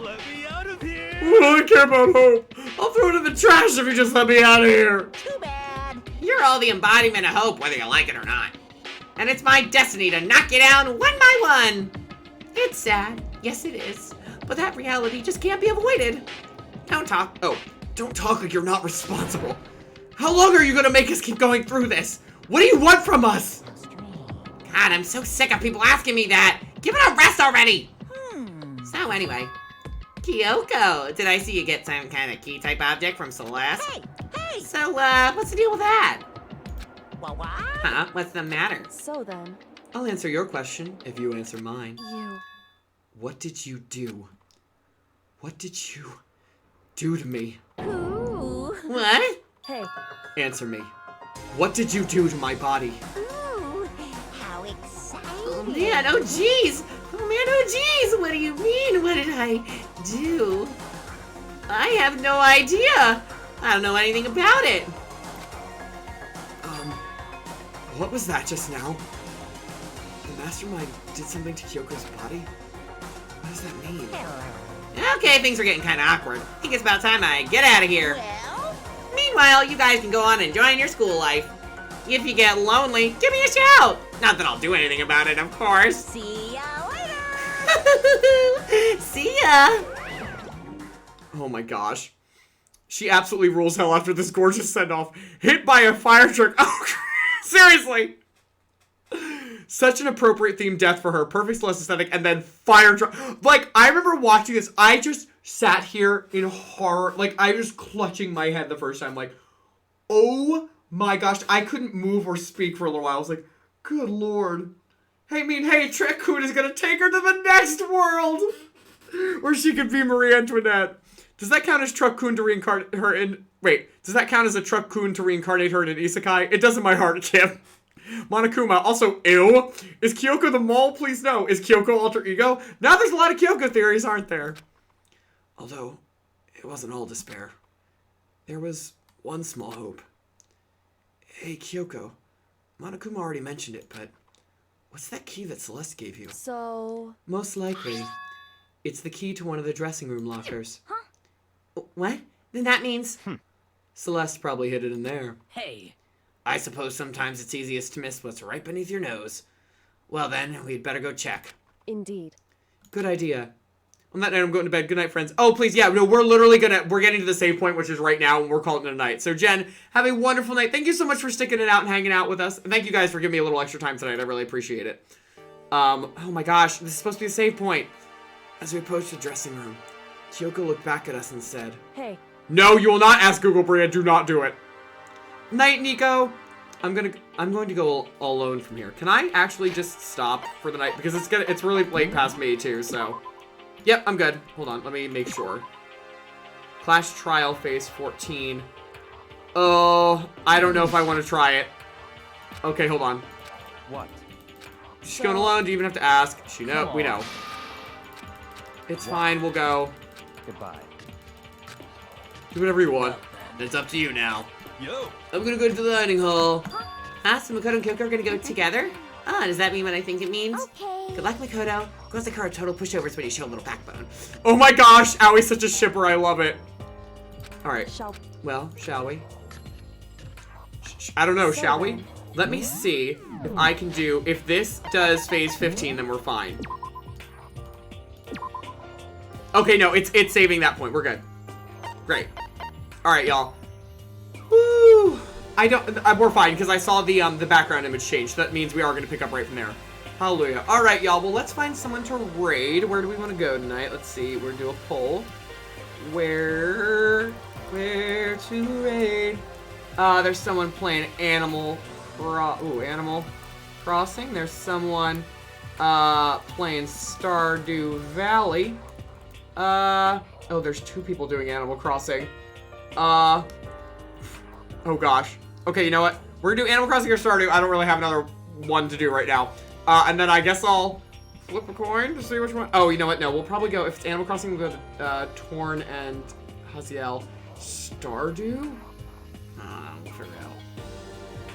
Let me out of here! I don't care about hope. I'll throw it in the trash if you just let me out of here. Too bad. You're all the embodiment of hope, whether you like it or not. And it's my destiny to knock you down one by one. It's sad. Yes, it is. But that reality just can't be avoided. Don't talk. Oh, don't talk like you're not responsible. How long are you gonna make us keep going through this? What do you want from us? God, I'm so sick of people asking me that. Give it a rest already. So anyway, Kyoko, did I see you get some kind of key-type object from Celeste? Hey! So, what's the deal with that? What? Huh? What's the matter? So then, I'll answer your question if you answer mine. you... What did you do? What did you do to me? Ooh. What? Hey, Answer me. What did you do to my body? Ooh. How exciting. Oh man, oh jeez. Oh man, oh jeez. What do you mean? What did I do? I have no idea. I don't know anything about it. What was that just now? The mastermind did something to Kyoko's body? What does that mean? Okay, things are getting kind of awkward. I think it's about time I get out of here. Well, Meanwhile, you guys can go on enjoying your school life. If you get lonely, give me a shout. Not that I'll do anything about it, of course. see ya later. See ya. Oh my gosh. She absolutely rules hell after this gorgeous send-off. Hit by a fire truck. Oh, seriously. Such an appropriate themed death for her. Perfect Celeste aesthetic, and then fire truck. Like, I remember watching this. I just sat here in horror. Like, I was clutching my head the first time. Like, oh my gosh. I couldn't move or speak for a little while. I was like, good lord. Hey, Trick-kun is gonna take her to the next world. Where she could be Marie Antoinette. Does that count as Truck-kun to reincarnate her in... Wait, does that count as a Truck-kun to reincarnate her in an isekai? It does in my heart, Kim. Monokuma, also, ew. Is Kyoko the mole? Please no. Is Kyoko alter ego? Now there's a lot of Kyoko theories, aren't there? Although, it wasn't all despair. There was one small hope. Hey, Kyoko. Monokuma already mentioned it, but... what's that key that Celeste gave you? so... Most likely, it's the key to one of the dressing room lockers. What? Then that means... Celeste probably hid it in there. Hey, I suppose sometimes it's easiest to miss what's right beneath your nose. Well then, we'd better go check. Indeed. Good idea. On that night, I'm going to bed. Good night, friends. Oh, please, yeah, no, we're getting to the save point, which is right now, and we're calling it a night. So, Jen, have a wonderful night. Thank you so much for sticking it out and hanging out with us. And thank you guys for giving me a little extra time tonight. I really appreciate it. Oh my gosh, this is supposed to be a save point. As we approached the dressing room, Kyoko looked back at us and said, Hey, No, you will not ask Google Bria. Do not do it. Night, Nico. I'm going to go alone from here. Can I actually just stop for the night? Because it's really late past me, too, so... Yep, I'm good. Hold on, let me make sure. Clash Trial Phase 14. Oh, I don't know if I want to try it. Okay, hold on. What? She's going alone. Do you even have to ask? We know. on. It's fine. We'll go. Goodbye. Do whatever you want. it's up to you now. Yo, I'm gonna go to the dining hall. So Makoto and Kyoko are gonna go together? Does that mean what I think it means? Okay. Good luck, Makoto. Girls like her are total pushovers when you show a little backbone. Oh my gosh, Awie's such a shipper. I love it. All right. shall... Well, shall we? I don't know. Shall we? Let me see if I can do... If this does phase 15, then we're fine. Okay, no, it's saving that point. We're good. Great. All right, y'all. Woo! We're fine because I saw the background image change. So that means we are going to pick up right from there. Hallelujah. All right, y'all. Well, let's find someone to raid. Where do we want to go tonight? Let's see. We're going to do a poll. Where to raid? There's someone playing Animal Crossing. There's someone playing Stardew Valley. Oh, there's two people doing Animal Crossing. Oh gosh. Okay, you know what? We're gonna do Animal Crossing or Stardew. I don't really have another one to do right now. And then I guess I'll flip a coin to see which one. Oh, you know what? No, we'll probably go, if it's Animal Crossing, we'll go to Torn and Haziel. Stardew? We'll figure it out.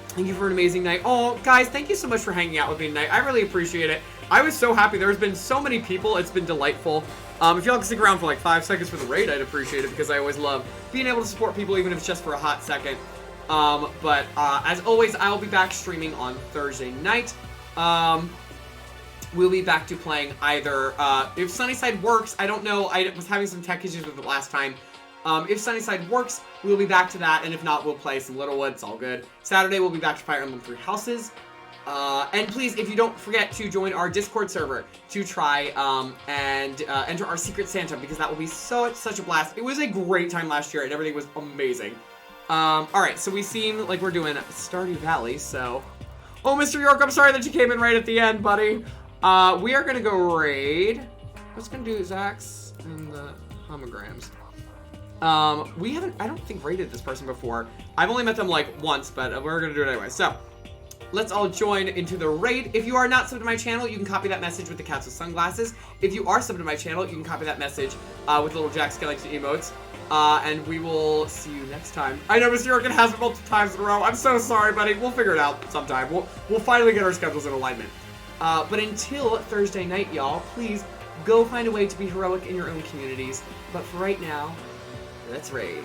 Thank you for an amazing night. Oh, guys, thank you so much for hanging out with me tonight. I really appreciate it. I was so happy. There's been so many people. It's been delightful. If y'all can stick around for like 5 seconds for the raid, I'd appreciate it because I always love being able to support people, even if it's just for a hot second. But as always, I'll be back streaming on Thursday night. We'll be back to playing either, if Sunnyside works, I don't know, I was having some tech issues with it last time. If Sunnyside works, we'll be back to that, and if not, we'll play some Littlewood, it's all good. Saturday, we'll be back to Fire Emblem Three Houses. And please, if you don't forget to join our Discord server to try and enter our Secret Santa, because that will be such a blast. It was a great time last year, and everything was amazing. Alright, so we seem like we're doing Stardew Valley, so... Oh, Mr. York, I'm sorry that you came in right at the end, buddy. We are gonna go raid. What's gonna do Zax and the homograms? We haven't, I don't think, raided this person before. I've only met them like once, but we're gonna do it anyway. So, let's all join into the raid. If you are not subbed to my channel, you can copy that message with the cats with sunglasses. If you are subbed to my channel, you can copy that message with little Jack Skellington emotes. And we will see you next time. I know Mr. Yorkin has it multiple times in a row. I'm so sorry, buddy. We'll figure it out sometime. We'll finally get our schedules in alignment. But until Thursday night, y'all, please go find a way to be heroic in your own communities. But for right now, let's raid.